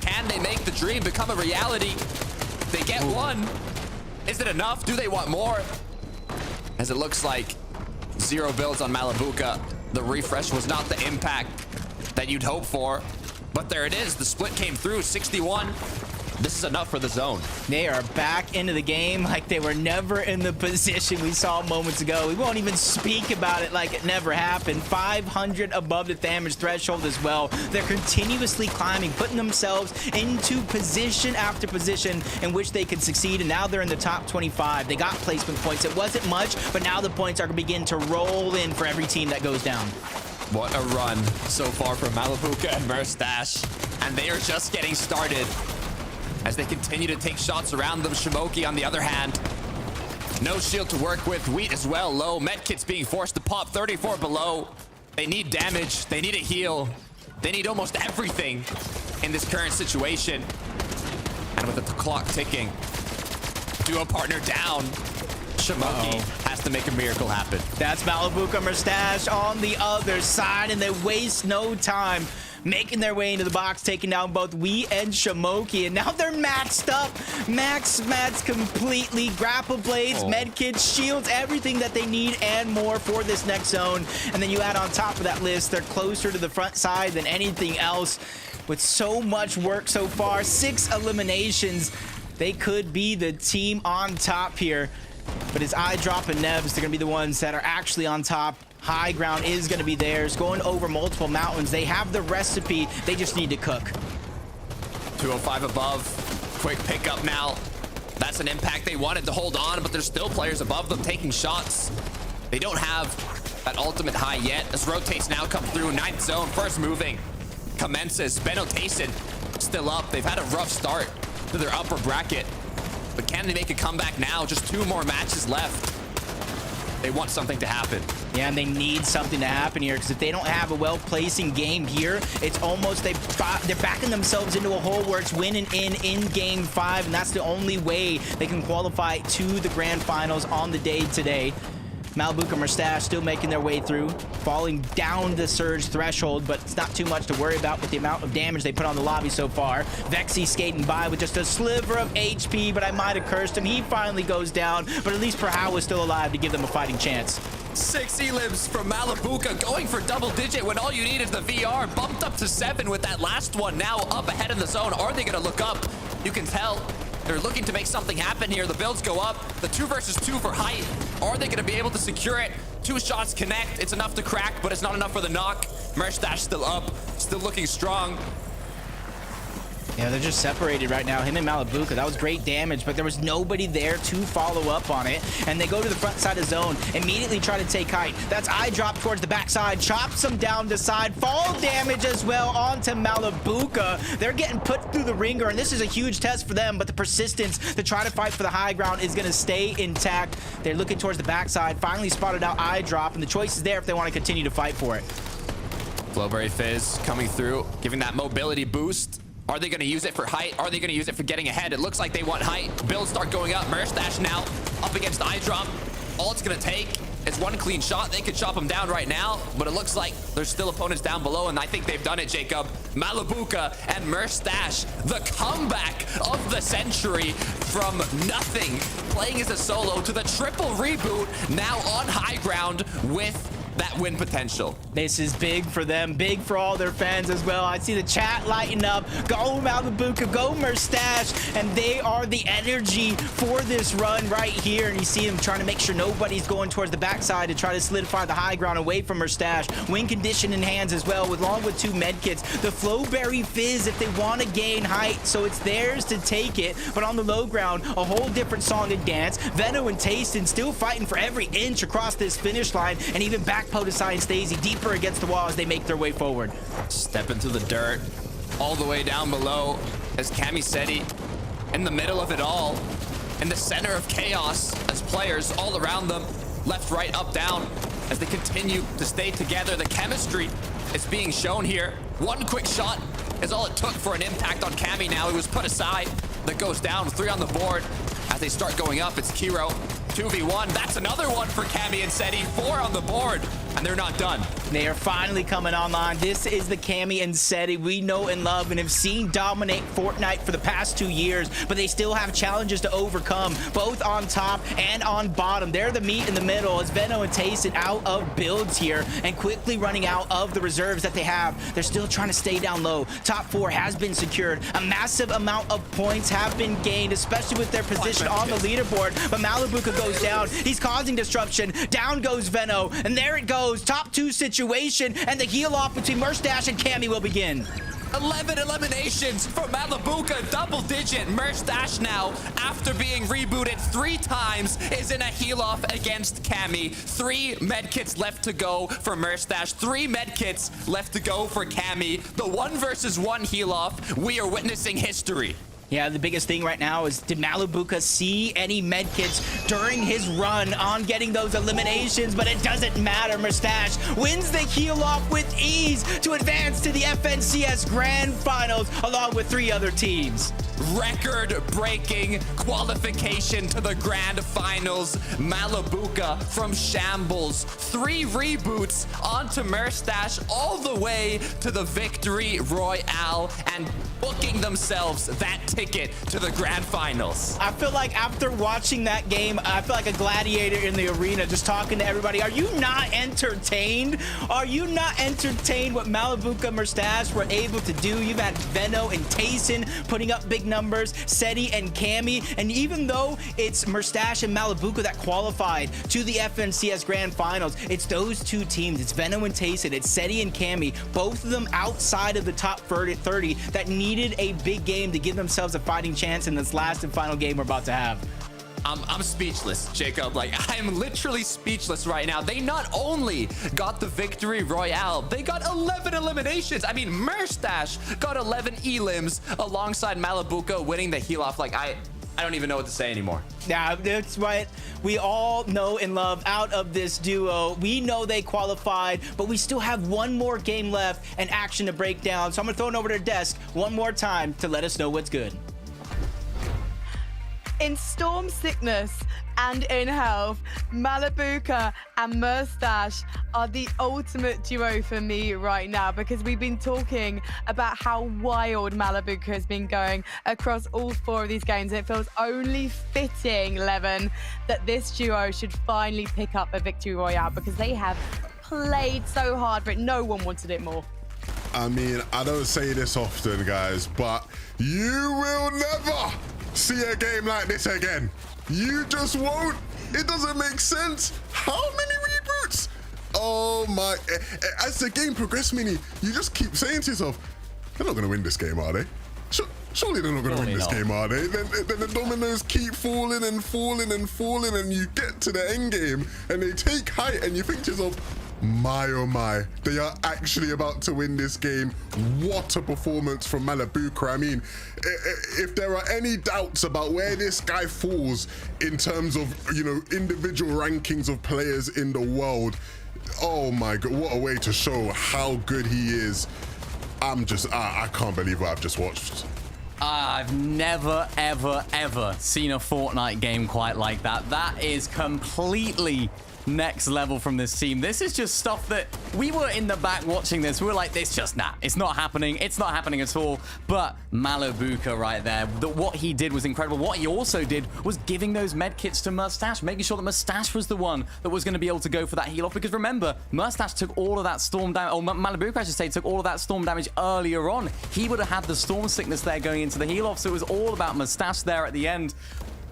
Can they make the dream become a reality? They get one. Is it enough? Do they want more? As it looks like 0 builds on Malabuka. The refresh was not the impact that you'd hope for. But there it is. The split came through. 61. This is enough for the zone. They are back into the game like they were never in the position we saw moments ago. We won't even speak about it like it never happened. 500 above the damage threshold as well. They're continuously climbing, putting themselves into position after position in which they could succeed, and now they're in the top 25. They got placement points. It wasn't much, but now the points are going to begin to roll in for every team that goes down. What a run so far from Malabuka and Merstash. And they are just getting started as they continue to take shots around them. Shimoki, on the other hand, no shield to work with. Wheat as well, low. Medkit's being forced to pop, 34 below. They need damage. They need a heal. They need almost everything in this current situation. And with the clock ticking, duo partner down. Shimoki has to make a miracle happen. That's Malabuka Merstash on the other side, and they waste no time making their way into the box, taking down both Wheat and Shimoki, and now they're maxed up. Max mats completely. Grapple blades, medkits, shields, everything that they need and more for this next zone. And then you add on top of that list, they're closer to the front side than anything else. With so much work so far, 6 eliminations, they could be the team on top here. But as I drop and Nebs, they're going to be the ones that are actually on top. High ground is going to be theirs. Going over multiple mountains. They have the recipe. They just need to cook. 205 above. Quick pickup now. That's an impact they wanted to hold on, but there's still players above them taking shots. They don't have that ultimate high yet. As rotates now come through. 9th zone. First moving. Commences. Benno Tayson still up. They've had a rough start to their upper bracket. But can they make a comeback now? Just 2 more matches left. They want something to happen. Yeah, and they need something to happen here, because if they don't have a well-placing game here, it's almost they're backing themselves into a hole where it's winning in game 5, and that's the only way they can qualify to the grand finals on the day today. Malabuka Merstash still making their way through, falling down the surge threshold, but it's not too much to worry about with the amount of damage they put on the lobby so far. Vexy skating by with just a sliver of HP, but I might have cursed him. He finally goes down, but at least Perhau was still alive to give them a fighting chance. 6 elims from Malabuka, going for double digit when all you need is the VR. Bumped up to 7 with that last one, now up ahead in the zone. Are they going to look up? You can tell they're looking to make something happen here. The builds go up. The 2 versus 2 for height. Are they going to be able to secure it? 2 shots connect. It's enough to crack, but it's not enough for the knock. Merstash still up, still looking strong. Yeah, they're just separated right now. Him and Malibuka, that was great damage, but there was nobody there to follow up on it. And they go to the front side of zone, immediately try to take height. That's eye drop towards the backside, chops him down to side, fall damage as well onto Malibuka. They're getting put through the ringer, and this is a huge test for them, but the persistence to try to fight for the high ground is going to stay intact. They're looking towards the backside, finally spotted out eye drop, and the choice is there if they want to continue to fight for it. Flowberry Fizz coming through, giving that mobility boost. Are they going to use it for height? Are they going to use it for getting ahead? It looks like they want height. Builds start going up. Merstash now up against iDrop. All it's going to take is one clean shot. They could chop him down right now, but it looks like there's still opponents down below, and I think they've done it, Jacob. Malibuka and Merstash, the comeback of the century from nothing, playing as a solo to the triple reboot, now on high ground with that win potential. This is big for them, big for all their fans as well. I see the chat lighting up. Go Malibuka, go Merstash, and they are the energy for this run right here. And you see them trying to make sure nobody's going towards the backside to try to solidify the high ground away from Merstash. Win condition in hands as well, along with 2 med kits. The Flowberry Fizz if they want to gain height, so it's theirs to take it. But on the low ground, a whole different song and dance. Veno and Tastin still fighting for every inch across this finish line, and even back Podesai and Stacey deeper against the wall as they make their way forward. Step into the dirt, all the way down below, as Camiseti in the middle of it all, in the center of chaos, as players all around them, left, right, up, down, as they continue to stay together. The chemistry is being shown here. One quick shot is all it took for an impact on Cami. Now he was put aside. That goes down, 3 on the board. As they start going up, it's Kiro. 2v1, that's another one for Cami and Seti. 4 on the board, and they're not done. They are finally coming online. This is the Cami and Seti we know and love and have seen dominate Fortnite for the past 2 years, but they still have challenges to overcome, both on top and on bottom. They're the meat in the middle as Veno and Tayson out of builds here and quickly running out of the reserves that they have. They're still trying to stay down low. Top 4 has been secured. A massive amount of points have been gained, especially with their position on the leaderboard, but Malibuka goes down. He's causing disruption. Down goes Veno, and there it goes. Top 2 situation, and the heel off between Merstash and Cami will begin. 11 eliminations for Malibuka, double digit. Merstash now, after being rebooted 3 times, is in a heal off against Cami. 3 medkits left to go for Merstash. 3 medkits left to go for Cami. The 1 versus 1 heal off. We are witnessing history. Yeah, the biggest thing right now is, did Malibuka see any medkits during his run on getting those eliminations? But it doesn't matter. Merstash wins the heal off with ease to advance to the FNCS Grand Finals along with 3 other teams. Record-breaking qualification to the Grand Finals. Malibuka from shambles. 3 reboots onto Merstash all the way to the Victory Royale and booking themselves that ticket to the Grand Finals. I feel like after watching that game, I feel like a gladiator in the arena just talking to everybody. Are you not entertained? Are you not entertained what Malibuka Merstash were able to do? You've had Veno and Tayson putting up big numbers, Seti and Cami, and even though it's Merstash and Malibuka that qualified to the FNCS Grand Finals, it's those 2 teams. It's Veno and Tayson, it's Seti and Cami, both of them outside of the top 30 that needed a big game to give themselves a fighting chance in this last and final game we're about to have. I'm speechless, Jacob. Like, I'm literally speechless right now. They not only got the Victory Royale, they got 11 eliminations. I mean, Merstash got 11 elims alongside Malibuka winning the heal off. Like, I don't even know what to say anymore. Yeah, that's what we all know and love out of this duo. We know they qualified, but we still have 1 more game left and action to break down. So I'm gonna throw it over to their desk one more time to let us know what's good. In Storm Sickness and in Health, Malibuka and Merstash are the ultimate duo for me right now, because we've been talking about how wild Malibuka has been going across all 4 of these games. It feels only fitting, Levin, that this duo should finally pick up a Victory Royale, because they have played so hard for it. No one wanted it more. I mean, I don't say this often, guys, but you will never see a game like this again. You just won't. It doesn't make sense. How many reboots? Oh my. As the game progressed, Mini, you just keep saying to yourself, they're not going to win this game, are they? Surely they're not going to win this game, are they? Then the dominoes keep falling and falling and falling, and you get to the end game, and they take height, and you think to yourself, my oh my, they are actually about to win this game. What a performance from Malabuka. I mean, if there are any doubts about where this guy falls in terms of, you know, individual rankings of players in the world, oh my God, what a way to show how good he is. I can't believe what I've just watched. I've never, ever, ever seen a Fortnite game quite like that. That is completely next level from this team. This is just stuff that we were in the back watching this. We were like, this just, nah, it's not happening. It's not happening at all. But Malabuka right there, what he did was incredible. What he also did was giving those med kits to Mustache, making sure that Mustache was the one that was going to be able to go for that heal off. Because remember, Mustache took all of that storm damage, or Malabuka, I should say, took all of that storm damage earlier on. He would have had the storm sickness there going into the heal off. So it was all about Mustache there at the end.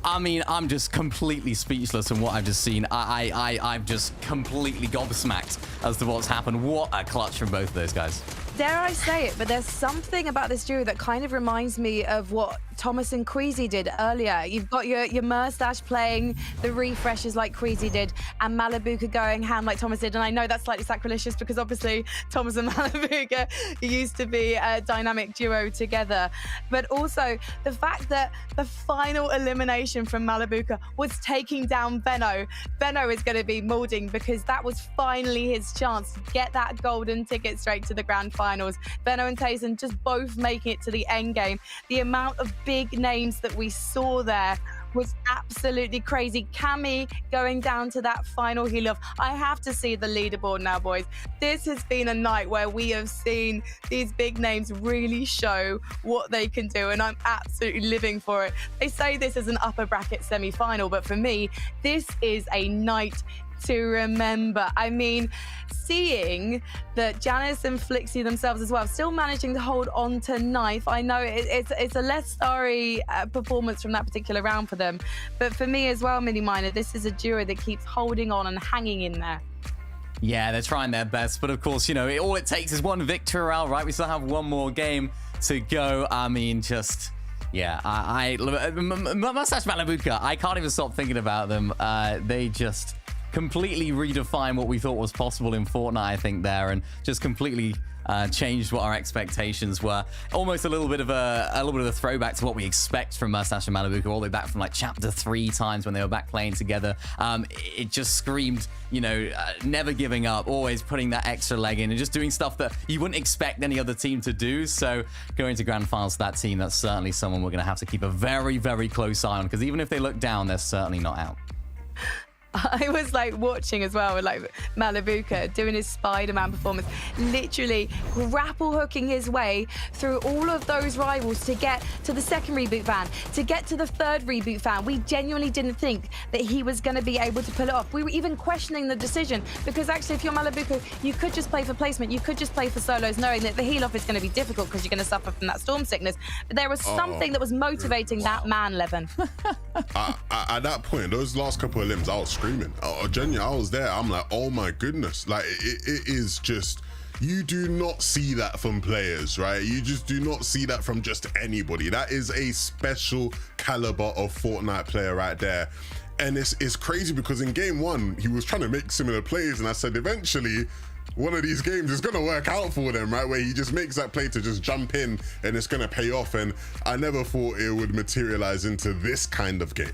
I mean, I'm just completely speechless from what I've just seen. I'm just completely gobsmacked as to what's happened. What a clutch from both of those guys. Dare I say it, but there's something about this duo that kind of reminds me of what Thomas and Queasy did earlier. You've got your Mustache playing the refreshes like Queasy did, and Malabuka going ham like Thomas did. And I know that's slightly sacrilegious because obviously Thomas and Malabuka used to be a dynamic duo together. But also the fact that the final elimination from Malabuka was taking down Benno. Benno is going to be molding because that was finally his chance to get that golden ticket straight to the grand finals. Benno and Tayson just both making it to the end game. The amount of big names that we saw there was absolutely crazy. Cammy going down to that final heal off. I have to see the leaderboard now, boys. This has been a night where we have seen these big names really show what they can do, and I'm absolutely living for it. They say this is an upper bracket semi-final, but for me, this is a night to remember. I mean, seeing that Janice and Flixie themselves as well still managing to hold on to Knife. I know it's a less starry performance from that particular round for them, but for me as well, Mini Miner, this is a duo that keeps holding on and hanging in there. Yeah, they're trying their best, but of course, you know, all it takes is one victory, right? We still have one more game to go. I mean, just... yeah, Mustache Malabuka, I can't even stop thinking about them. They just completely redefined what we thought was possible in Fortnite, I think, there, and just completely changed what our expectations were. Almost a little bit of a throwback to what we expect from Mustache and Malabuka, all the way back from like chapter 3 times when they were back playing together. It just screamed, you know, never giving up, always putting that extra leg in and just doing stuff that you wouldn't expect any other team to do. So going to grand finals, that team, that's certainly someone we're going to have to keep a very, very close eye on, because even if they look down, they're certainly not out. I was like watching as well with like Malabuka doing his Spider-Man performance, literally grapple hooking his way through all of those rivals to get to the second reboot van, to get to the third reboot van. We genuinely didn't think that he was going to be able to pull it off. We were even questioning the decision, because actually if you're Malabuka, you could just play for placement, you could just play for solos, knowing that the heal off is going to be difficult because you're going to suffer from that storm sickness. But there was something that was motivating that man, Levin. At that point, those last couple of limbs, I was screaming. Genuinely, I was there. I'm like, oh my goodness. Like, it is just, you do not see that from players, right? You just do not see that from just anybody. That is a special caliber of Fortnite player right there. And it's crazy because in game 1, he was trying to make similar plays, and I said, eventually, one of these games is going to work out for them, right? Where he just makes that play to just jump in and it's going to pay off. And I never thought it would materialize into this kind of game.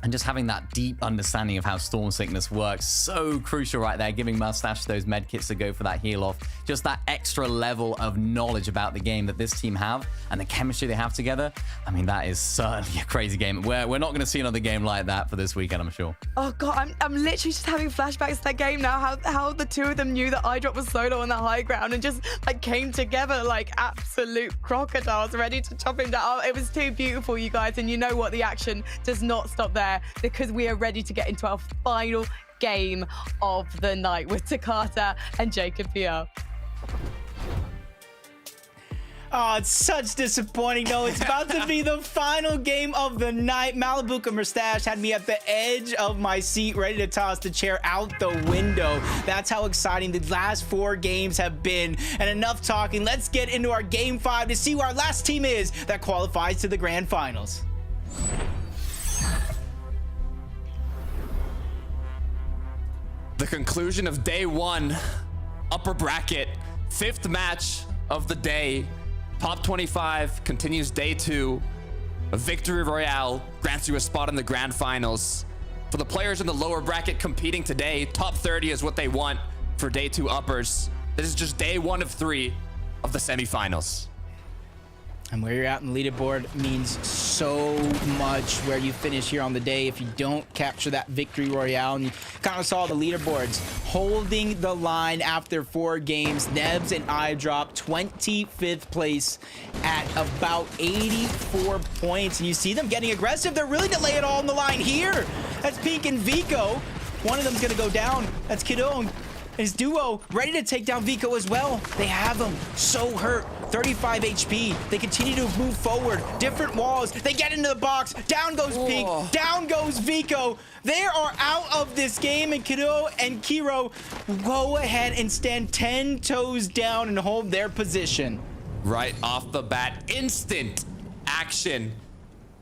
And just having that deep understanding of how storm sickness works, so crucial right there, giving Mustache those med kits to go for that heal off. Just that extra level of knowledge about the game that this team have and the chemistry they have together. I mean, that is certainly a crazy game. We're not going to see another game like that for this weekend, I'm sure. Oh God, I'm literally just having flashbacks to that game now, how the two of them knew that iDrop was solo on that high ground and just like came together like absolute crocodiles ready to chop him down. Oh, it was too beautiful, you guys. And you know what? The action does not stop there, because we are ready to get into our final game of the night with Takata and Jacob Pierre. Oh, it's such disappointing. No, it's about to be the final game of the night. Malibuca Mustache had me at the edge of my seat, ready to toss the chair out the window. That's how exciting the last 4 games have been. And enough talking. Let's get into our game 5 to see who our last team is that qualifies to the grand finals. The conclusion of day 1, upper bracket, 5th match of the day. Top 25 continues day 2. A victory royale grants you a spot in the grand finals. For the players in the lower bracket competing today, top 30 is what they want for day 2 uppers. This is just day 1 of 3 of the semifinals. And where you're at in the leaderboard means so much where you finish here on the day. If you don't capture that victory royale, and you kind of saw the leaderboards holding the line after 4 games. Nebs and I dropped 25th place at about 84 points. And you see them getting aggressive. They're really to lay it all on the line here. That's Pink and Vico. One of them's going to go down. That's Kiddo and his duo ready to take down Vico as well. They have him so hurt. 35 HP. They continue to move forward. Different walls. They get into the box. Down goes Pink. Down goes Vico. They are out of this game, and Kiddo and Kiro go ahead and stand 10 toes down and hold their position. Right off the bat, instant action.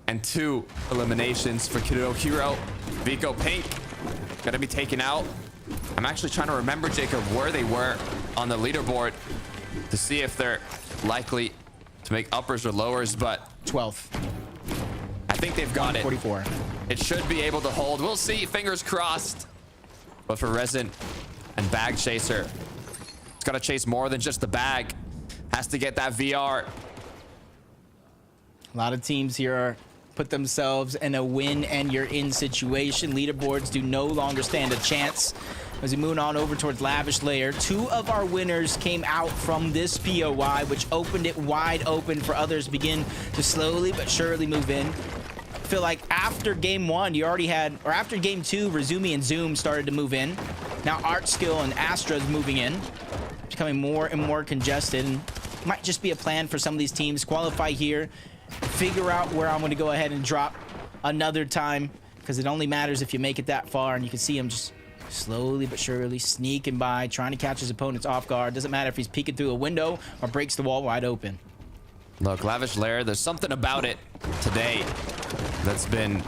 And 2 eliminations for Kiddo Hero. Vico Pink gonna be taken out. I'm actually trying to remember, Jacob, where they were on the leaderboard to see if they're likely to make uppers or lowers, but 12th. I think they've got it. 44. It should be able to hold. We'll see. Fingers crossed. But for Resin and Bag Chaser, it's got to chase more than just the bag. Has to get that VR. A lot of teams here put themselves in a win and you're in situation. Leaderboards do no longer stand a chance. As we move on over towards Lavish Layer, 2 of our winners came out from this POI, which opened it wide open for others to begin to slowly but surely move in. I feel like after game 1, you already had, or after game 2, Razumi and Zoom started to move in. Now Art Skill and Astra's moving in, becoming more and more congested. And might just be a plan for some of these teams. Qualify here, figure out where I'm going to go ahead and drop another time, because it only matters if you make it that far. And you can see him just slowly but surely sneaking by, trying to catch his opponents off guard. Doesn't matter if he's peeking through a window or breaks the wall wide open. Look, Lavish Lair, there's something about it today that's been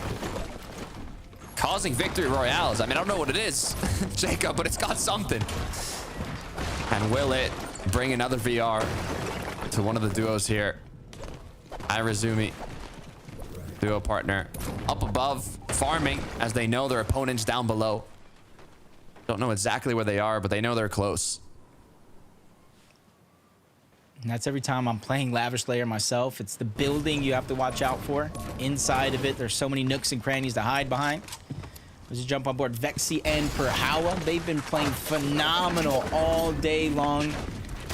causing victory royales. I mean, I don't know what it is, Jacob, but it's got something. And will it bring another VR to one of the duos here? Irazumi, duo partner, up above, farming as they know their opponents down below. Don't know exactly where they are, but they know they're close. And that's every time I'm playing Lavish Layer myself. It's the building you have to watch out for. Inside of it, there's so many nooks and crannies to hide behind. Let's jump on board Vexy and Perhawa. They've been playing phenomenal all day long,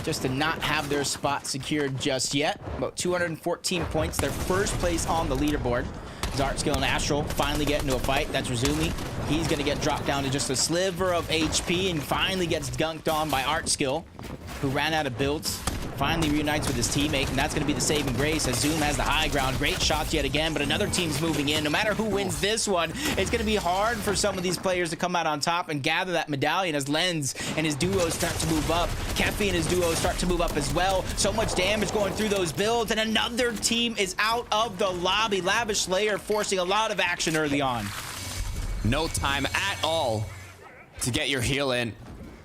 just to not have their spot secured just yet. About 214 points, their first place on the leaderboard. Art Skill and Astral finally get into a fight. That's Razumi. He's going to get dropped down to just a sliver of HP and finally gets gunked on by Art Skill, who ran out of builds. Finally reunites with his teammate, and that's going to be the saving grace as Zoom has the high ground. Great shots yet again, but another team's moving in. No matter who wins this one, it's going to be hard for some of these players to come out on top and gather that medallion as Lens and his duo start to move up. Kefi and his duo start to move up as well. So much damage going through those builds, and another team is out of the lobby. Lavish Layer forcing a lot of action early on. No time at all to get your heal in.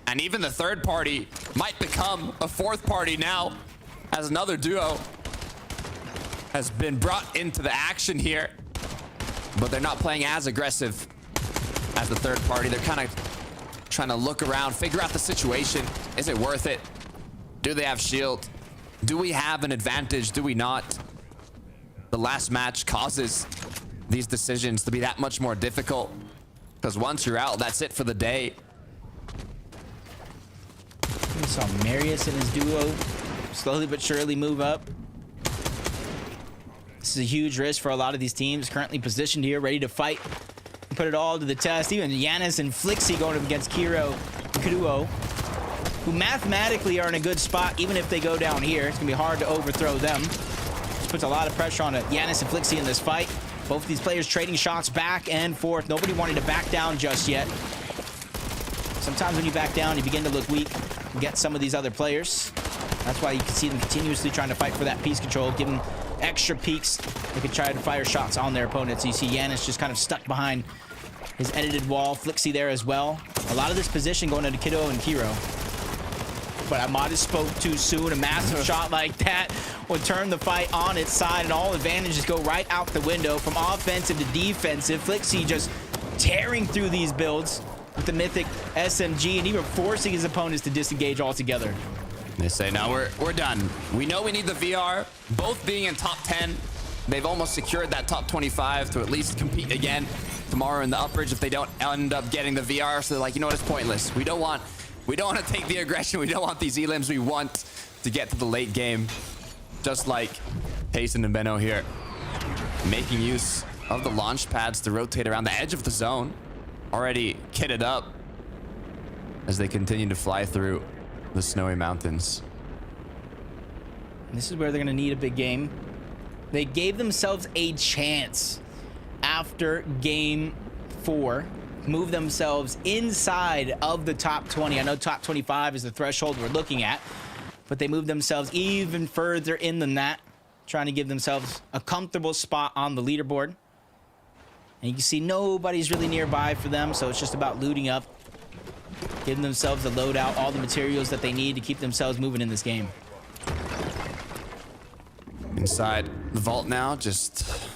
And even the third party might become a fourth party now, as another duo has been brought into the action here. But they're not playing as aggressive as the third party. They're kind of trying to look around, figure out the situation. Is it worth it? Do they have shield? Do we have an advantage? Do we not? The last match causes these decisions to be that much more difficult, because once you're out, that's it for the day. We saw Marius and his duo slowly but surely move up. This is a huge risk for a lot of these teams currently positioned here, ready to fight and put it all to the test. Even Yanis and Flixie going up against Kiro and Kuduo. who mathematically are in a good spot. Even if they go down here, it's going to be hard to overthrow them. This puts a lot of pressure on Yanis and Flixie in this fight. Both of these players trading shots back and forth. Nobody wanting to back down just yet. Sometimes when you back down, you begin to look weak and get some of these other players. That's why you can see them continuously trying to fight for that piece control, give them extra peeks. They can try to fire shots on their opponents. You see Yanis just kind of stuck behind his edited wall. Flixie there as well. A lot of this position going into Kiddo and Kiro. But I might have spoke too soon. A massive shot like that would turn the fight on its side, and all advantages go right out the window from offensive to defensive. Flixie just tearing through these builds with the mythic SMG and even forcing his opponents to disengage altogether. They say, no, we're done. We know we need the VR. Both being in top 10, they've almost secured that top 25 to at least compete again tomorrow in the upbridge if they don't end up getting the VR. So they're like, you know what, it's pointless. We don't want to take the aggression. We don't want these elims. We want to get to the late game. Just like Payson and Benno here, making use of the launch pads to rotate around the edge of the zone. Already kitted up as they continue to fly through the snowy mountains. This is where they're going to need a big game. They gave themselves a chance after game 4. Move themselves inside of the top 20. I know top 25 is the threshold we're looking at, but they moved themselves even further in than that, trying to give themselves a comfortable spot on the leaderboard. And you can see nobody's really nearby for them, so it's just about looting up, giving themselves the loadout, all the materials that they need to keep themselves moving in this game. Inside the vault now, just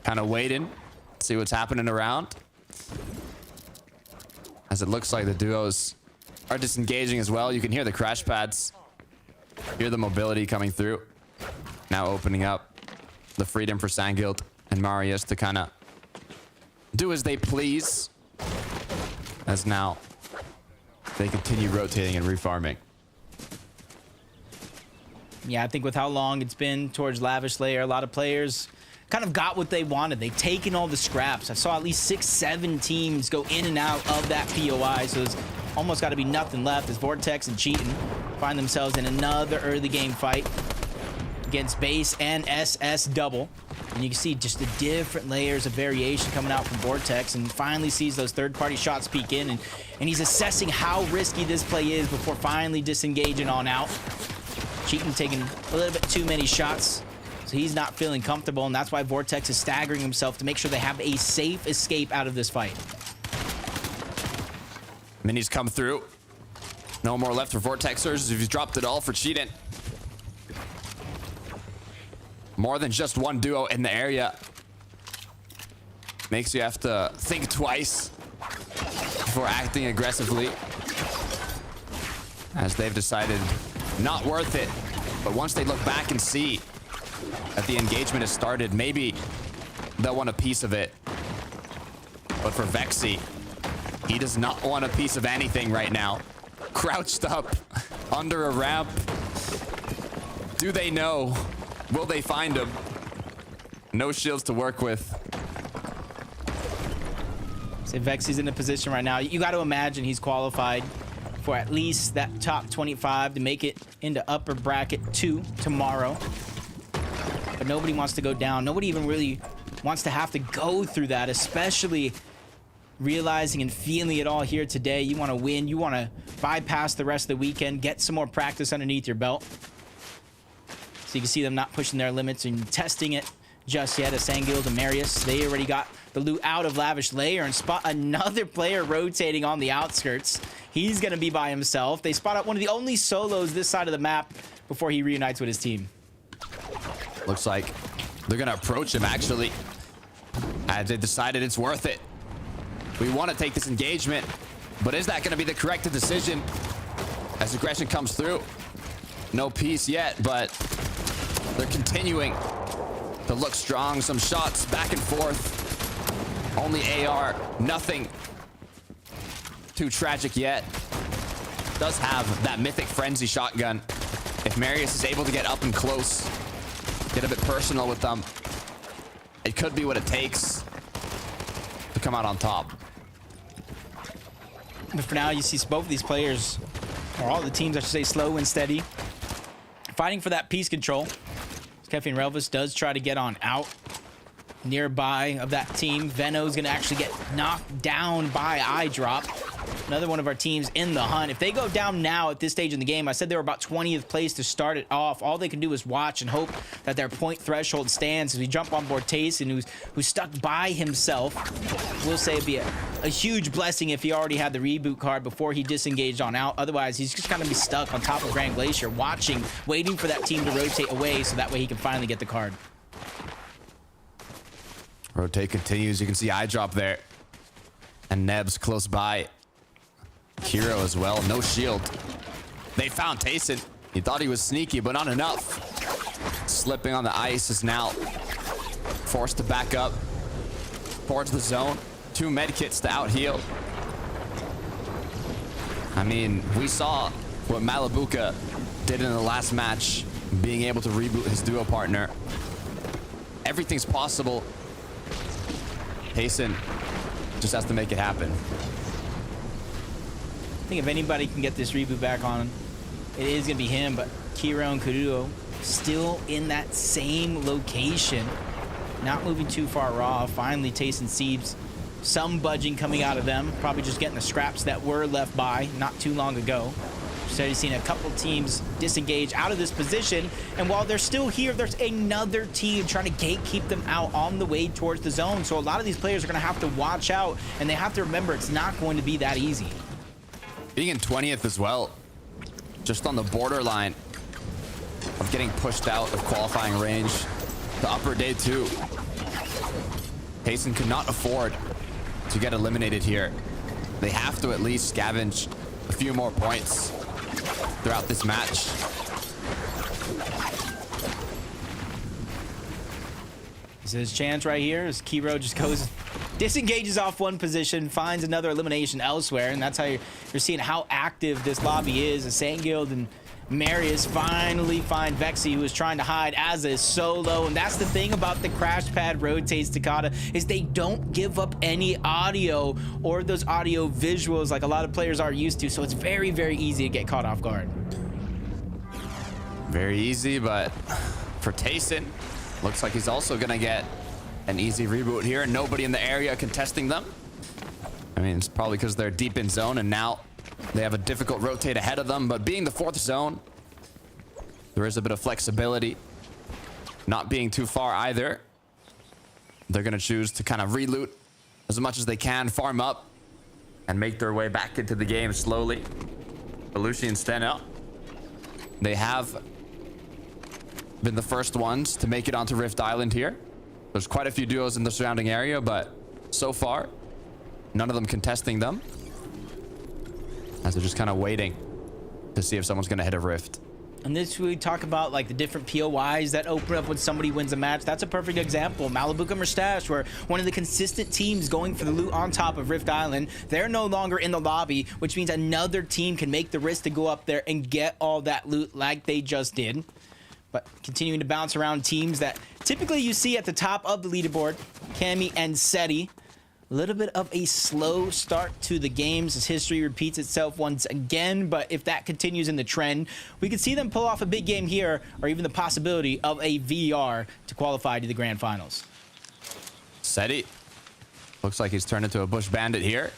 kind of waiting, see what's happening around. As it looks like the duos are disengaging as well. You can hear the crash pads, hear the mobility coming through. Now opening up the freedom for Sangild and Marius to kind of do as they please, as now they continue rotating and refarming. Yeah, I think with how long it's been towards Lavish Layer, a lot of players kind of got what they wanted. They've taken all the scraps. I saw at least 6-7 teams go in and out of that POI, so there's almost got to be nothing left as Vortex and Cheatin find themselves in another early game fight against Base and SS Double. And you can see just the different layers of variation coming out from Vortex, and finally sees those third-party shots peek in, and he's assessing how risky this play is before finally disengaging on out. Cheatin taking a little bit too many shots, so he's not feeling comfortable, and that's why Vortex is staggering himself to make sure they have a safe escape out of this fight. Minis come through. No more left for Vortexers. He's dropped it all for Cheatin. More than just one duo in the area. Makes you have to think twice before acting aggressively, as they've decided not worth it. But once they look back and see that the engagement has started, maybe they'll want a piece of it. But for Vexy, he does not want a piece of anything right now. Crouched up under a ramp. Do they know? Will they find him? No shields to work with. So Vexy's in a position right now. You got to imagine he's qualified for at least that top 25 to make it into upper bracket 2 tomorrow. But nobody wants to go down. Nobody even really wants to have to go through that, especially realizing and feeling it all here today. You want to win. You want to bypass the rest of the weekend, get some more practice underneath your belt. So you can see them not pushing their limits and testing it just yet. As Sangild and Marius, they already got the loot out of Lavish Layer and spot another player rotating on the outskirts. He's going to be by himself. They spot out one of the only solos this side of the map before he reunites with his team. Looks like they're going to approach him, actually, as they decided it's worth it. We want to take this engagement, but is that going to be the correct decision? As aggression comes through, no peace yet, but they're continuing to look strong. Some shots back and forth. Only AR, nothing too tragic yet. Does have that mythic frenzy shotgun. If Marius is able to get up and close, get a bit personal with them, it could be what it takes to come out on top. But for now, you see both of these players or all the teams, I should say, slow and steady, fighting for that piece control. Kefi and Relvis does try to get on out. Nearby of that team, Veno's gonna actually get knocked down by iDrop. Another one of our teams in the hunt. If they go down now at this stage in the game, I said they were about 20th place to start it off. All they can do is watch and hope that their point threshold stands as we jump on board Tayson, who's stuck by himself. We'll say it'd be a huge blessing if he already had the reboot card before he disengaged on out. Otherwise, he's just gonna be stuck on top of Grand Glacier, watching, waiting for that team to rotate away so that way he can finally get the card. Rotate continues. You can see iDrop there. And Neb's close by. Hero as well. No shield. They found Tayson. He thought he was sneaky, but not enough. Slipping on the ice is now forced to back up towards the zone. 2 medkits to out heal. I mean, we saw what Malabuka did in the last match, being able to reboot his duo partner. Everything's possible. Tayson just has to make it happen. I think if anybody can get this reboot back on, it is going to be him, but Kiro and Kuruo still in that same location. Not moving too far off. Finally, Tayson sees some budging coming out of them. Probably just getting the scraps that were left by not too long ago. We've already seen a couple teams disengage out of this position, and while they're still here, there's another team trying to gatekeep them out on the way towards the zone. So a lot of these players are going to have to watch out, and they have to remember it's not going to be that easy. Being in 20th as well, just on the borderline of getting pushed out of qualifying range. The upper day 2. Tayson could not afford to get eliminated here. They have to at least scavenge a few more points throughout this match. This is his chance right here as Kiro just goes, disengages off one position, finds another elimination elsewhere, and that's how you're seeing how active this lobby is as Sandguild and Marius finally find Vexy, who is trying to hide as a solo. And that's the thing about the crash pad rotates Takata, is they don't give up any audio or those audio visuals like a lot of players are used to. So it's very, very easy to get caught off guard. Very easy, but for Tayson, looks like he's also gonna get an easy reboot here. Nobody in the area contesting them. I mean, it's probably because they're deep in zone and now they have a difficult rotate ahead of them, but being the 4th zone, there is a bit of flexibility. Not being too far either. They're going to choose to kind of reloot as much as they can, farm up, and make their way back into the game slowly. Belushi and Steno, they have been the first ones to make it onto Rift Island here. There's quite a few duos in the surrounding area, but so far, none of them contesting them, as they're just kind of waiting to see if someone's going to hit a rift. And this, we talk about like the different POIs that open up when somebody wins a match. That's a perfect example. Malabuka Mustache, where one of the consistent teams going for the loot on top of Rift Island, they're no longer in the lobby, which means another team can make the risk to go up there and get all that loot like they just did. But continuing to bounce around teams that typically you see at the top of the leaderboard, Cammy and Seti. A little bit of a slow start to the games as history repeats itself once again, but if that continues in the trend, we could see them pull off a big game here, or even the possibility of a VR to qualify to the grand finals. Seti looks like he's turned into a bush bandit here.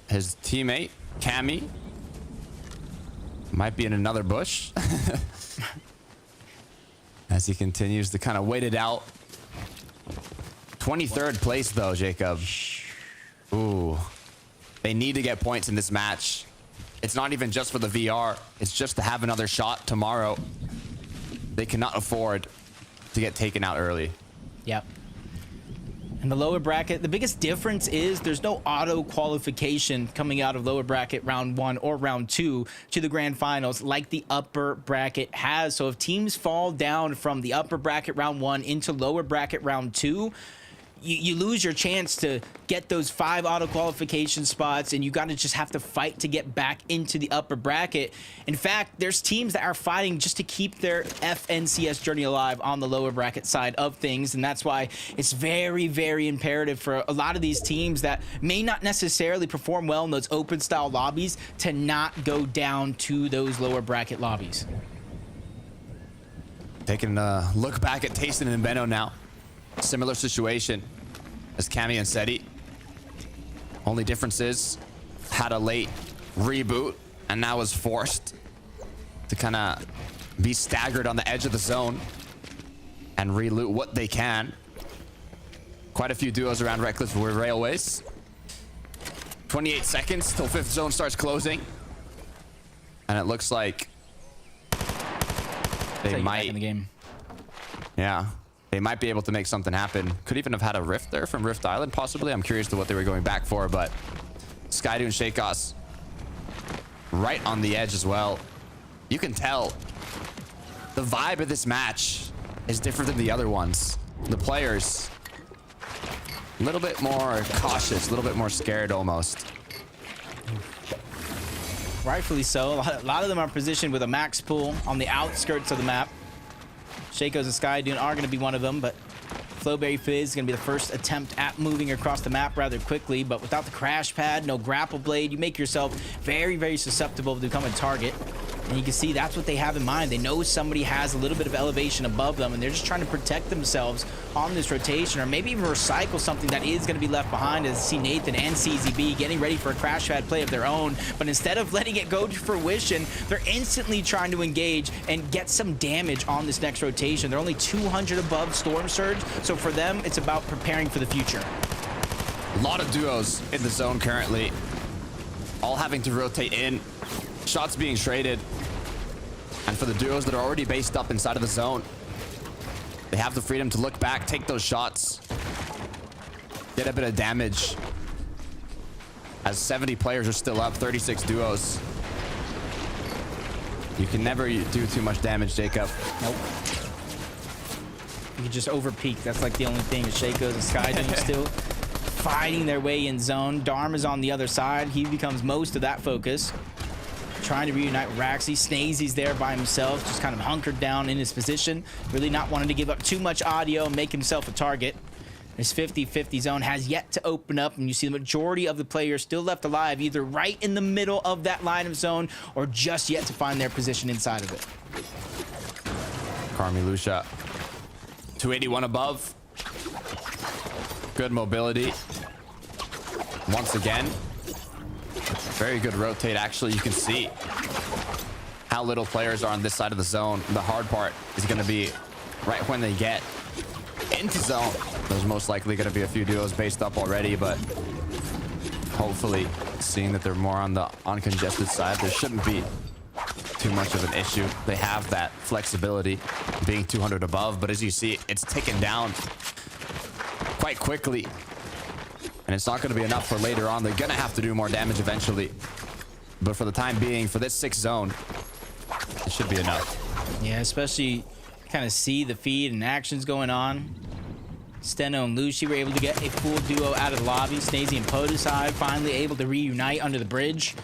His teammate, Cammy, might be in another bush. As he continues to kind of wait it out. 23rd place though, Jacob. Ooh. They need to get points in this match. It's not even just for the VR. It's just to have another shot tomorrow. They cannot afford to get taken out early. Yep. And the lower bracket, the biggest difference is there's no auto qualification coming out of lower bracket round 1 or round 2 to the grand finals like the upper bracket has. So if teams fall down from the upper bracket round 1 into lower bracket round 2, you lose your chance to get those 5 auto qualification spots, and you got to just have to fight to get back into the upper bracket. In fact, there's teams that are fighting just to keep their FNCS journey alive on the lower bracket side of things, and that's why it's very, very imperative for a lot of these teams that may not necessarily perform well in those open style lobbies to not go down to those lower bracket lobbies. Taking a look back at Tayson and Benno now. Similar situation as Cammy and Seti. Only difference is had a late reboot and now is forced to kind of be staggered on the edge of the zone and re-loot what they can. Quite a few duos around Reckless Railways. 28 seconds till 5th zone starts closing. And it looks like they might in the game. Yeah. They might be able to make something happen. Could even have had a rift there from Rift Island, possibly. I'm curious to what they were going back for, but Skydo and Shakos right on the edge as well. You can tell the vibe of this match is different than the other ones. The players a little bit more cautious, a little bit more scared almost. Rightfully so. A lot of them are positioned with a max pool on the outskirts of the map. Shakos and Skydune are going to be one of them, but Flowberry Fizz is going to be the first attempt at moving across the map rather quickly, but without the crash pad, no grapple blade, you make yourself very, very susceptible to become a target. And you can see that's what they have in mind. They know somebody has a little bit of elevation above them, and they're just trying to protect themselves on this rotation, or maybe even recycle something that is going to be left behind. As you see Nathan and CZB getting ready for a crash pad play of their own, but instead of letting it go to fruition, they're instantly trying to engage and get some damage on this next rotation. They're only 200 above Storm Surge, so for them, it's about preparing for the future. A lot of duos in the zone currently, all having to rotate in. Shots being traded. And for the duos that are already based up inside of the zone, they have the freedom to look back, take those shots, get a bit of damage. As 70 players are still up, 36 duos. You can never do too much damage, Jacob. Nope. You can just over-peak. That's like the only thing. Shakos and Skydune still fighting their way in zone. Dharm is on the other side. He becomes most of that focus. Trying to reunite with Raxi. Snazy's there by himself, just kind of hunkered down in his position, really not wanting to give up too much audio and make himself a target. This 50-50 zone has yet to open up, and you see the majority of the players still left alive, either right in the middle of that line of zone or just yet to find their position inside of it. Carmi Lucia, 281 above. Good mobility. Once again, very good rotate, actually. You can see how little players are on this side of the zone. The hard part is going to be right when they get into zone. There's most likely going to be a few duos based up already, but hopefully, seeing that they're more on the uncongested side, there shouldn't be too much of an issue. They have that flexibility being 200 above, but as you see, it's ticking down quite quickly. And it's not going to be enough for later on. They're going to have to do more damage eventually. But for the time being, for this 6th zone, it should be enough. Yeah, especially kind of see the feed and actions going on. Steno and Lucy were able to get a full duo out of the lobby. Snazy and Podesai finally able to reunite under the bridge.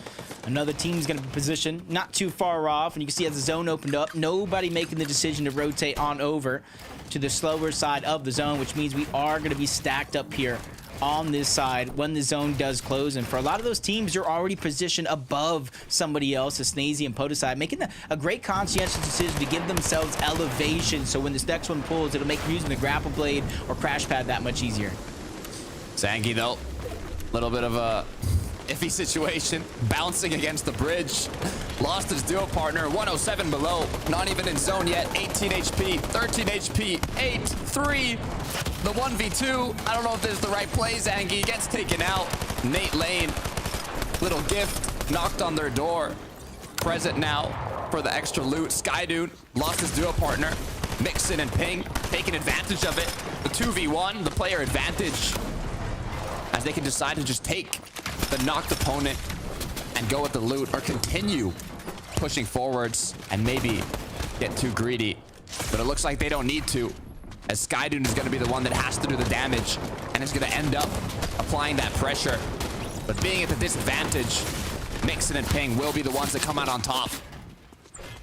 Another team's going to be positioned not too far off. And you can see as the zone opened up, nobody making the decision to rotate on over to the slower side of the zone, which means we are going to be stacked up here on this side when the zone does close. And for a lot of those teams, you're already positioned above somebody else, as Snazy and Podesai, making a great conscientious decision to give themselves elevation, so when this next one pulls, it'll make using the grapple blade or crash pad that much easier. Zangy, though, a little bit of a iffy situation, bouncing against the bridge. Lost his duo partner, 107 below, not even in zone yet. 18 HP, 13 HP, 8-3. The 1v2, I don't know if this is the right play. Zangy gets taken out. Nate Lane, little gift knocked on their door. Present now for the extra loot. Skydune lost his duo partner. Mixin and Ping taking advantage of it. The 2v1, the player advantage, as they can decide to just take the knocked opponent and go with the loot, or continue pushing forwards and maybe get too greedy. But it looks like they don't need to, as Skydune is going to be the one that has to do the damage and is going to end up applying that pressure. But being at the disadvantage, Mixon and Ping will be the ones that come out on top.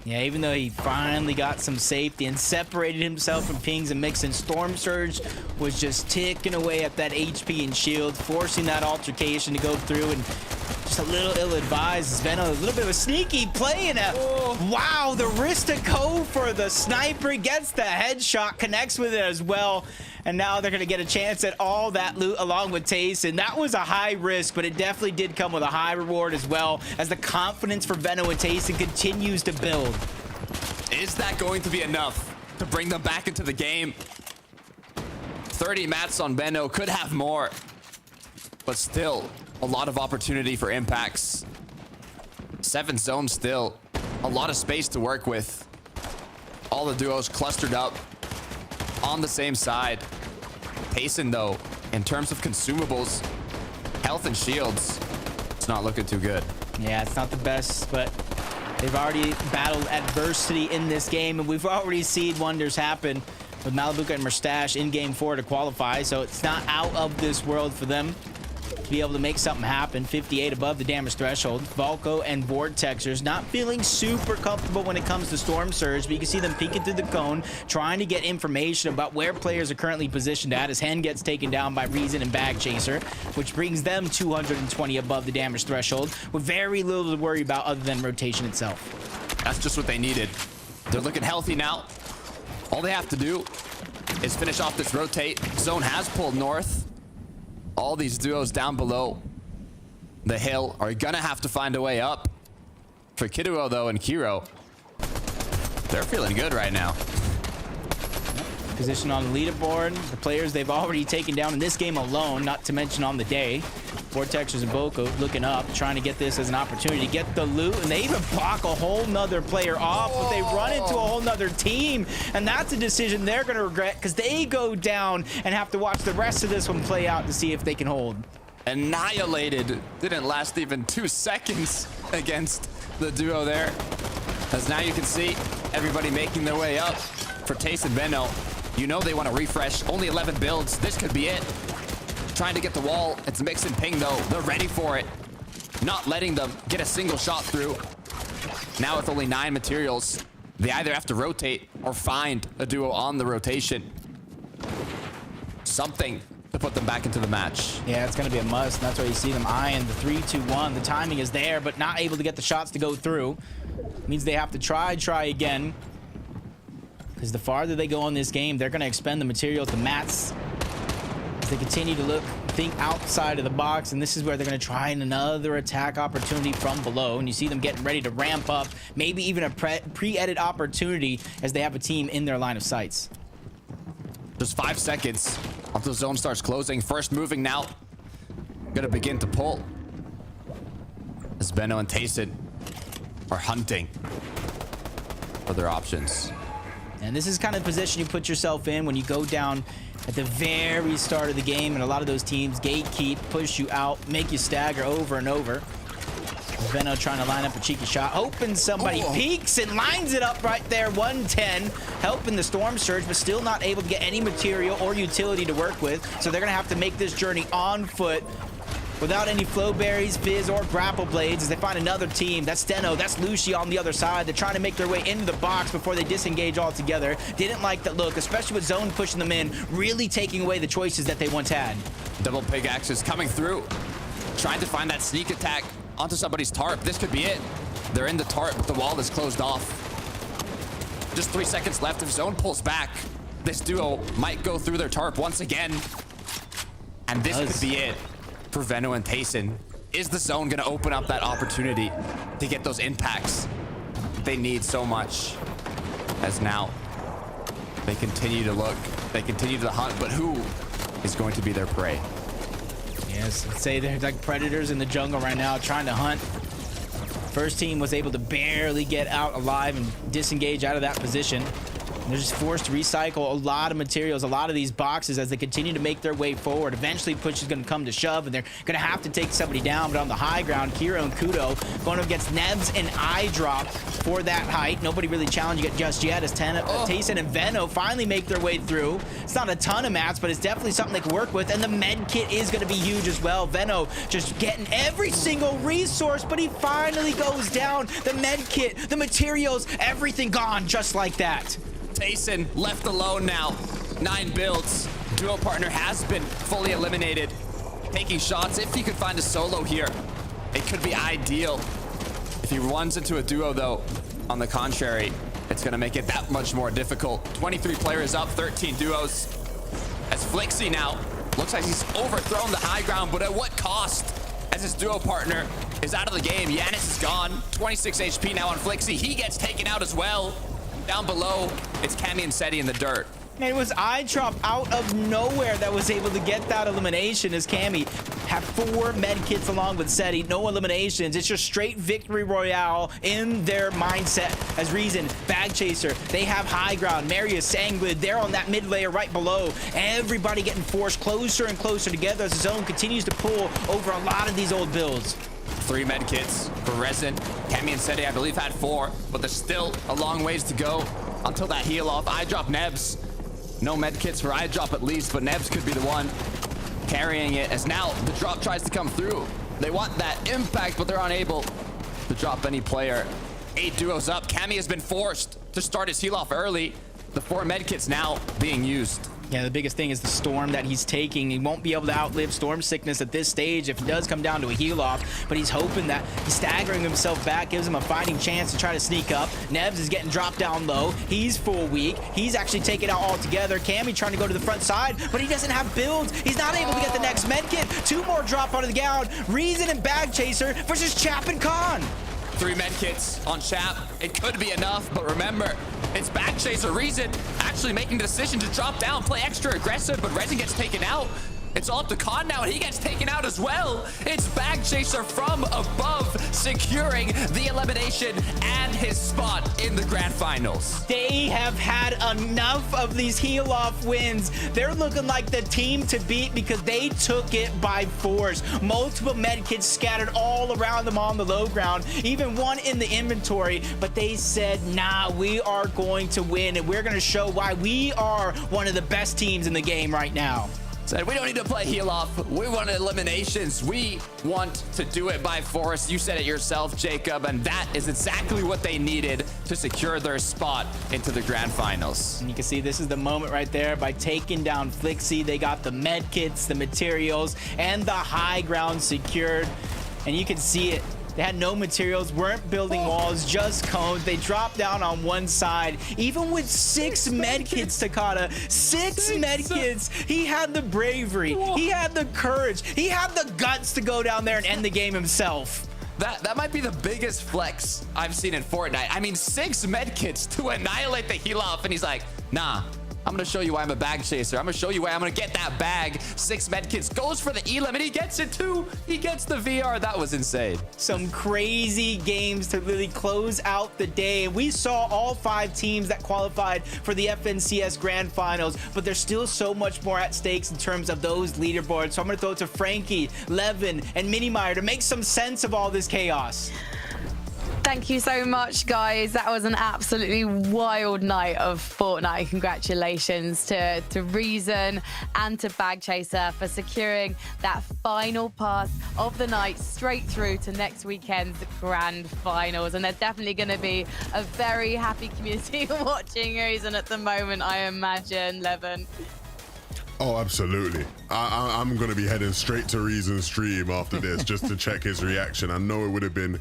Yeah, even though he finally got some safety and separated himself from Pings and Mixon, Storm Surge was just ticking away at that HP and shield, forcing that altercation to go through, and just a little ill-advised. Zveno, a little bit of a sneaky play, and wow, the wrist to go for the sniper, gets the headshot, connects with it as well. And now they're going to get a chance at all that loot along with Tayson. That was a high risk, but it definitely did come with a high reward as well, as the confidence for Veno and Tayson continues to build. Is that going to be enough to bring them back into the game? 30 mats on Veno, could have more, but still a lot of opportunity for impacts. 7 zones still, a lot of space to work with. All the duos clustered up on the same side. Tayson, though, in terms of consumables, health and shields, it's not looking too good. Yeah, it's not the best, but they've already battled adversity in this game, and we've already seen wonders happen with Malibuca and Mustache in Game 4 to qualify, so it's not out of this world for them to be able to make something happen. 58 above the damage threshold. Valko and Vortexers not feeling super comfortable when it comes to Storm Surge, but you can see them peeking through the cone, trying to get information about where players are currently positioned at, as Hen gets taken down by Reason and Bag Chaser, which brings them 220 above the damage threshold, with very little to worry about other than rotation itself. That's just what they needed. They're looking healthy now. All they have to do is finish off this rotate. Zone has pulled north. All these duos down below the hill are gonna have to find a way up. For Kiduo, though, and Kiro, they're feeling good right now. Position on the leaderboard, the players they've already taken down in this game alone, not to mention on the day. Vortexers and Boko looking up, trying to get this as an opportunity to get the loot, and they even block a whole nother player off, but they run into a whole nother team, and that's a decision they're going to regret, because they go down and have to watch the rest of this one play out to see if they can hold. Annihilated. Didn't last even 2 seconds against the duo there. As now you can see everybody making their way up. For Tayson and Veno, you know they want to refresh. Only 11 builds. This could be it. Trying to get the wall. It's Mix and Ping, though. They're ready for it. Not letting them get a single shot through. Now with only 9 materials, they either have to rotate or find a duo on the rotation. Something to put them back into the match. Yeah, it's going to be a must. And that's why you see them eyeing the 3-2-1. The timing is there, but not able to get the shots to go through. Means they have to try again. Because the farther they go on this game, they're going to expend the material to mats. As they continue to think outside of the box, and this is where they're going to try another attack opportunity from below. And you see them getting ready to ramp up, maybe even a pre-edit opportunity as they have a team in their line of sights. Just 5 seconds until the zone starts closing. First moving now. Gonna begin to pull. As Veno and Tayson are hunting for their options. And this is kind of the position you put yourself in when you go down at the very start of the game, and a lot of those teams gatekeep, push you out, make you stagger over and over. Veno trying to line up a cheeky shot, hoping somebody peeks and lines it up right there. 110, helping the Storm Surge, but still not able to get any material or utility to work with. So they're going to have to make this journey on foot without any flow berries, fizz, or grapple blades as they find another team. That's Steno, that's Lucy on the other side. They're trying to make their way into the box before they disengage altogether. Didn't like that look, especially with Zone pushing them in, really taking away the choices that they once had. Double pickaxe is coming through. Trying to find that sneak attack onto somebody's tarp. This could be it. They're in the tarp, but the wall is closed off. Just 3 seconds left. If Zone pulls back, this duo might go through their tarp once again. And this could be it for Veno and Tayson. Is the zone going to open up that opportunity to get those impacts they need so much? As now they continue to look, they continue to hunt, but who is going to be their prey? Yes, I'd say they're like predators in the jungle right now trying to hunt. First team was able to barely get out alive and disengage out of that position. They're just forced to recycle a lot of materials, a lot of these boxes as they continue to make their way forward. Eventually, push is going to come to shove, and they're going to have to take somebody down. But on the high ground, Kiro and Kudo going up against Nebs and iDrop for that height. Nobody really challenging it just yet as Tayson and Veno finally make their way through. It's not a ton of mats, but it's definitely something they can work with. And the med kit is going to be huge as well. Veno just getting every single resource, but he finally goes down. The med kit, the materials, everything gone just like that. Tayson left alone now. 9 builds. Duo partner has been fully eliminated. Taking shots. If he could find a solo here, it could be ideal. If he runs into a duo, though, on the contrary, it's going to make it that much more difficult. 23 players up, 13 duos. As Flixie now looks like he's overthrown the high ground, but at what cost? As his duo partner is out of the game. Yanis is gone. 26 HP now on Flixie. He gets taken out as well. Down below, it's Cammy and Seti in the dirt. And it was iDrop out of nowhere that was able to get that elimination as Cammy had 4 med kits along with Seti. No eliminations. It's just straight victory royale in their mindset. As Reason, Bag Chaser, they have high ground. Marius, Sanguid, they're on that mid layer right below. Everybody getting forced closer and closer together as the zone continues to pull over a lot of these old builds. 3 med kits for Resin. Cammy and Seti, I believe, had 4, but there's still a long ways to go until that heal off. iDrop Nebs. No med kits for iDrop at least, but Nebs could be the one carrying it as now the drop tries to come through. They want that impact, but they're unable to drop any player. 8 duos up. Cammy has been forced to start his heal off early. The 4 med kits now being used. Yeah, the biggest thing is the storm that he's taking. He won't be able to outlive storm sickness at this stage if it does come down to a heal off, but he's hoping that he's staggering himself back, gives him a fighting chance to try to sneak up. Nebs is getting dropped down low. He's full weak. He's actually taken out altogether. Cammy trying to go to the front side, but he doesn't have builds. He's not able to get the next medkit. 2 more drop onto the ground. Reason and Bag Chaser versus Chap and Khan. 3 med kits on Chap. It could be enough, but remember, it's Bag Chaser Reason actually making the decision to drop down, play extra aggressive, but Resin gets taken out. It's all up to Khan now, and he gets taken out as well. It's Bag Chaser from above, securing the elimination and his spot in the grand finals. They have had enough of these heal-off wins. They're looking like the team to beat because they took it by force. Multiple medkits scattered all around them on the low ground, even one in the inventory, but they said, nah, we are going to win, and we're going to show why we are one of the best teams in the game right now. Said, we don't need to play heal off. We want eliminations. We want to do it by force. You said it yourself, Jacob, and that is exactly what they needed to secure their spot into the grand finals. And you can see this is the moment right there. By taking down Flixie, they got the med kits, the materials, and the high ground secured. And you can see it. They had no materials, weren't building walls, just cones. They dropped down on one side, even with 6 medkits, Takata. 6 medkits. He had the bravery. He had the courage. He had the guts to go down there and end the game himself. That might be the biggest flex I've seen in Fortnite. I mean, 6 medkits to annihilate the heal off, and he's like, nah. I'm going to show you why I'm a bag chaser. I'm going to show you why I'm going to get that bag. 6 medkits, goes for the elim, and he gets it too. He gets the VR. That was insane. Some crazy games to really close out the day. We saw all 5 teams that qualified for the FNCS Grand Finals, but there's still so much more at stakes in terms of those leaderboards. So I'm going to throw it to Frankie, Levin, and Minimeyer to make some sense of all this chaos. Thank you so much, guys. That was an absolutely wild night of Fortnite. Congratulations to Reason and to Bag Chaser for securing that final pass of the night straight through to next weekend's grand finals. And there's definitely going to be a very happy community watching Reason at the moment, I imagine, Levin. Oh, absolutely. I'm going to be heading straight to Reason's stream after this just to check his reaction. I know it would have been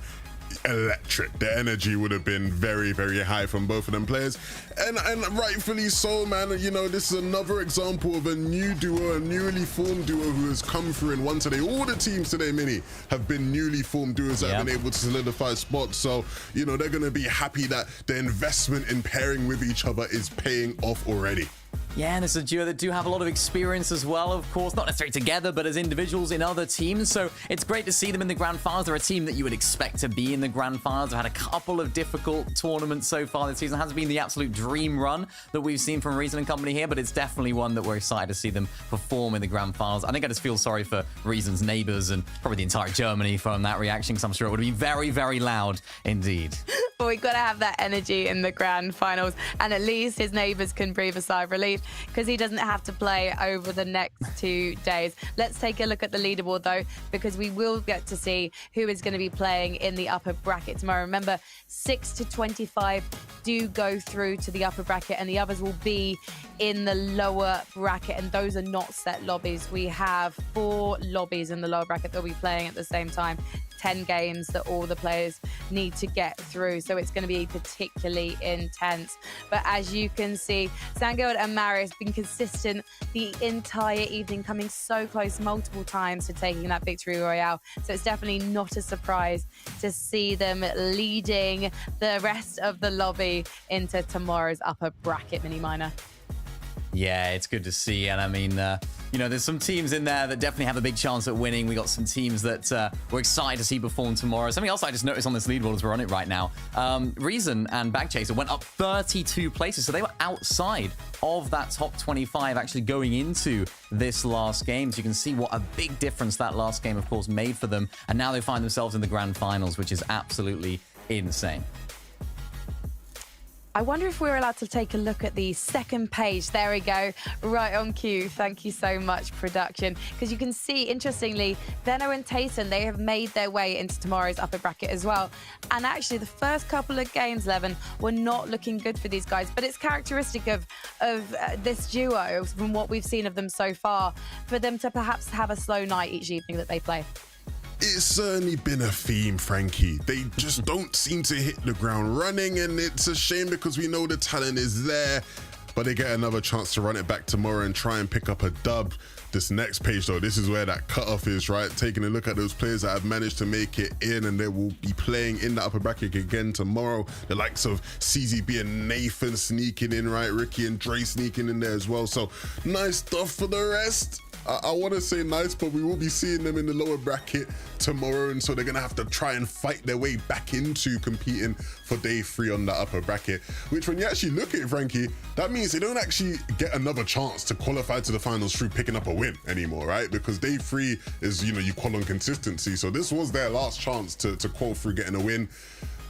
electric. The energy would have been very, very high from both of them players, and rightfully so, man. You know, this is another example of a new duo, a newly formed duo who has come through and won today. All the teams today, Mini, have been newly formed duos that have been able to solidify spots. So, you know, they're going to be happy that the investment in pairing with each other is paying off already. Yeah, and this is a duo that do have a lot of experience as well, of course, not necessarily together, but as individuals in other teams. So it's great to see them in the grand finals. They're a team that you would expect to be in the grand finals. They've had a couple of difficult tournaments so far this season. It hasn't been the absolute dream run that we've seen from Reason and company here, but it's definitely one that we're excited to see them perform in the grand finals. I think I just feel sorry for Reason's neighbors and probably the entire Germany from that reaction, because I'm sure it would be very, very loud indeed. But we've got to have that energy in the grand finals, and at least his neighbours can breathe a sigh of relief because he doesn't have to play over the next 2 days. Let's take a look at the leaderboard though, because we will get to see who is going to be playing in the upper bracket tomorrow. Remember, 6 to 25 do go through to the upper bracket, and the others will be in the lower bracket, and those are not set lobbies. We have 4 lobbies in the lower bracket that will be playing at the same time. 10 games that all the players need to get through, so it's going to be particularly intense. But as you can see, Sangold and Marius have been consistent the entire evening, coming so close multiple times to taking that victory royale. So it's definitely not a surprise to see them leading the rest of the lobby into tomorrow's upper bracket mini minor. Yeah, it's good to see. And I mean, you know, there's some teams in there that definitely have a big chance at winning. We got some teams that we're excited to see perform tomorrow. Something else I just noticed on this leaderboard as we're on it right now. Reason and Bagchaser went up 32 places. So they were outside of that top 25 actually going into this last game. So you can see what a big difference that last game, of course, made for them. And now they find themselves in the grand finals, which is absolutely insane. I wonder if we're allowed to take a look at the second page. There we go, right on cue. Thank you so much, production. Because you can see, interestingly, Venno and Tayson, they have made their way into tomorrow's upper bracket as well. And actually, the first couple of games, Levin, were not looking good for these guys. But it's characteristic of this duo, from what we've seen of them so far, for them to perhaps have a slow night each evening that they play. It's certainly been a theme, Frankie. They just don't seem to hit the ground running, and it's a shame because we know the talent is there, but they get another chance to run it back tomorrow and try and pick up a dub. This next page, though, this is where that cutoff is, right? Taking a look at those players that have managed to make it in, and they will be playing in the upper bracket again tomorrow. The likes of CZB and Nathan sneaking in, right? Ricky and Dre sneaking in there as well. So nice stuff for the rest. I want to say nice, but we will be seeing them in the lower bracket tomorrow, and so they're going to have to try and fight their way back into competing for day 3 on the upper bracket, which when you actually look at it, Frankie, that means they don't actually get another chance to qualify to the finals through picking up a win anymore, right? Because day 3 is, you know, you call on consistency. So this was their last chance to qual through getting a win.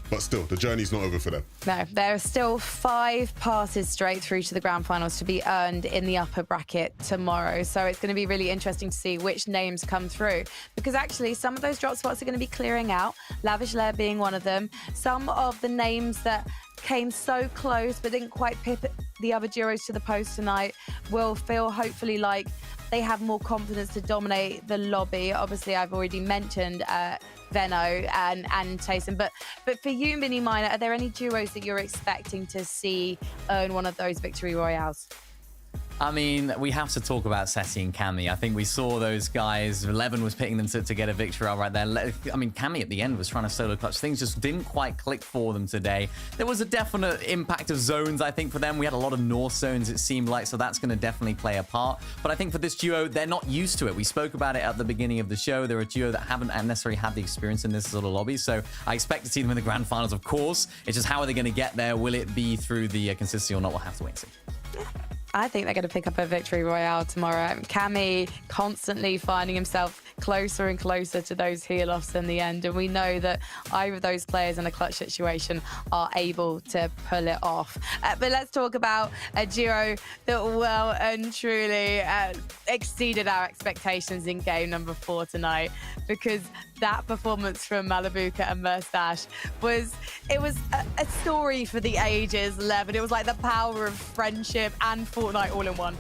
But still, the journey's not over for them. No, there are still 5 passes straight through to the grand finals to be earned in the upper bracket tomorrow. So it's going to be really interesting to see which names come through. Because actually, some of those drop spots are going to be clearing out, Lavish Lair being one of them. Some of the names that came so close but didn't quite pip the other duos to the post tonight will feel hopefully like they have more confidence to dominate the lobby. Obviously, I've already mentioned Venno and Tayson, but for you, Mini Minor, are there any duos that you're expecting to see earn one of those victory royales? I mean, we have to talk about Seti and Cammy. I think we saw those guys. 11 was picking them to get a victory right there. I mean, Cammy at the end was trying to solo clutch. Things just didn't quite click for them today. There was a definite impact of zones, I think, for them. We had a lot of North zones, it seemed like, so that's going to definitely play a part. But I think for this duo, they're not used to it. We spoke about it at the beginning of the show. They're a duo that haven't necessarily had the experience in this sort of lobby, so I expect to see them in the grand finals, of course. It's just how are they going to get there? Will it be through the consistency or not? We'll have to wait and see. I think they're going to pick up a victory royale tomorrow. Cammy constantly finding himself closer and closer to those heal-offs in the end. And we know that either of those players in a clutch situation are able to pull it off. But let's talk about a duo that well and truly exceeded our expectations in game number 4 tonight, because that performance from Malibuka and Merstash was a story for the ages, Lev, and it was like the power of friendship and Fortnite all in one.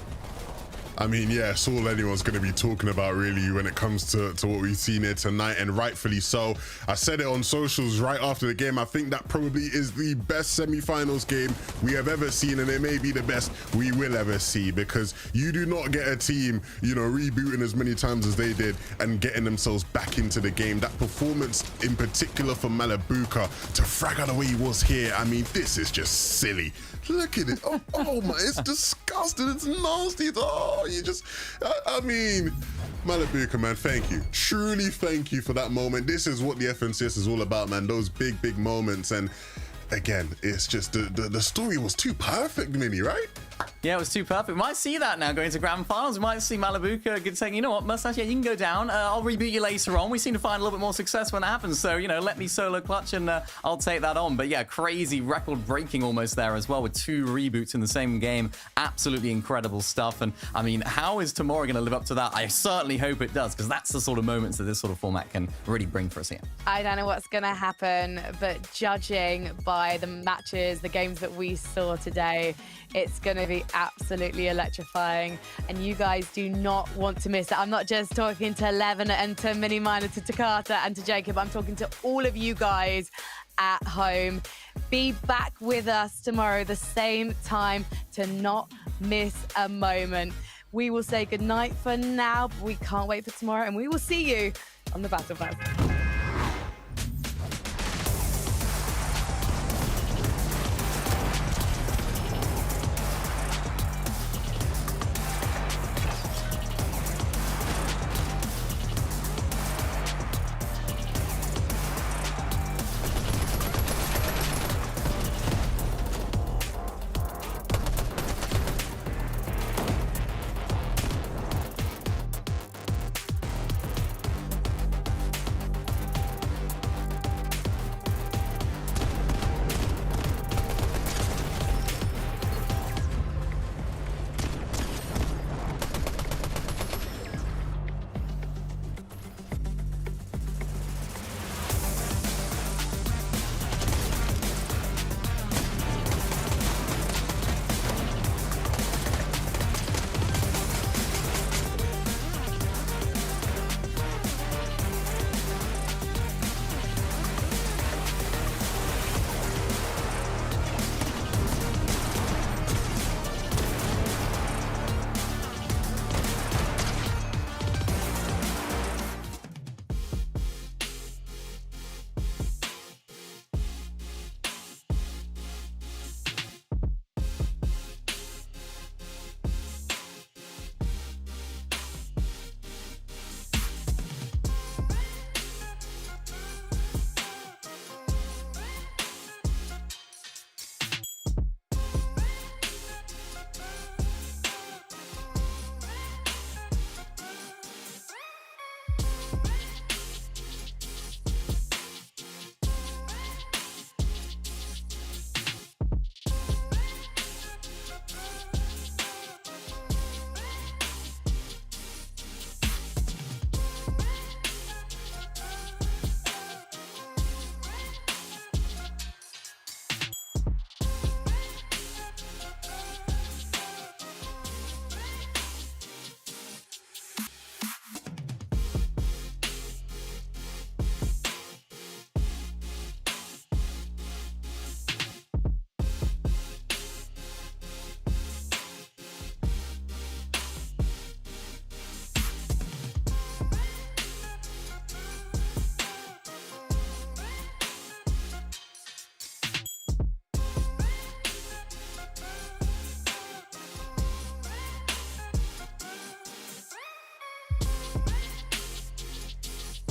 I mean, yeah, it's all anyone's going to be talking about really when it comes to what we've seen here tonight, and rightfully so. I said it on socials right after the game. I think that probably is the best semi-finals game we have ever seen, and it may be the best we will ever see, because you do not get a team, you know, rebooting as many times as they did and getting themselves back into the game. That performance in particular for Malabuka to frag out the way he was here, I mean, this is just silly. Look at it. Oh my, it's disgusting. It's nasty. Oh, you just, I mean, Malabuka, man, thank you. Truly thank you for that moment. This is what the FNCS is all about, man. Those big, big moments. And again, it's just the story was too perfect, Mini, right? Yeah, it was too perfect. We might see that now going to grand finals. We might see Malabuka saying, you know what, Mustache, yeah, you can go down. I'll reboot you later on. We seem to find a little bit more success when that happens. So, you know, let me solo clutch and I'll take that on. But yeah, crazy record breaking almost there as well with 2 reboots in the same game. Absolutely incredible stuff. And I mean, how is tomorrow going to live up to that? I certainly hope it does, because that's the sort of moments that this sort of format can really bring for us here. I don't know what's going to happen, but judging by the matches, the games that we saw today, it's going to be absolutely electrifying, and you guys do not want to miss it. I'm not just talking to Levin and to Mini Miner, to Takata and to Jacob. I'm talking to all of you guys at home. Be back with us tomorrow, the same time, to not miss a moment. We will say goodnight for now, but we can't wait for tomorrow, and we will see you on the Battle Pass.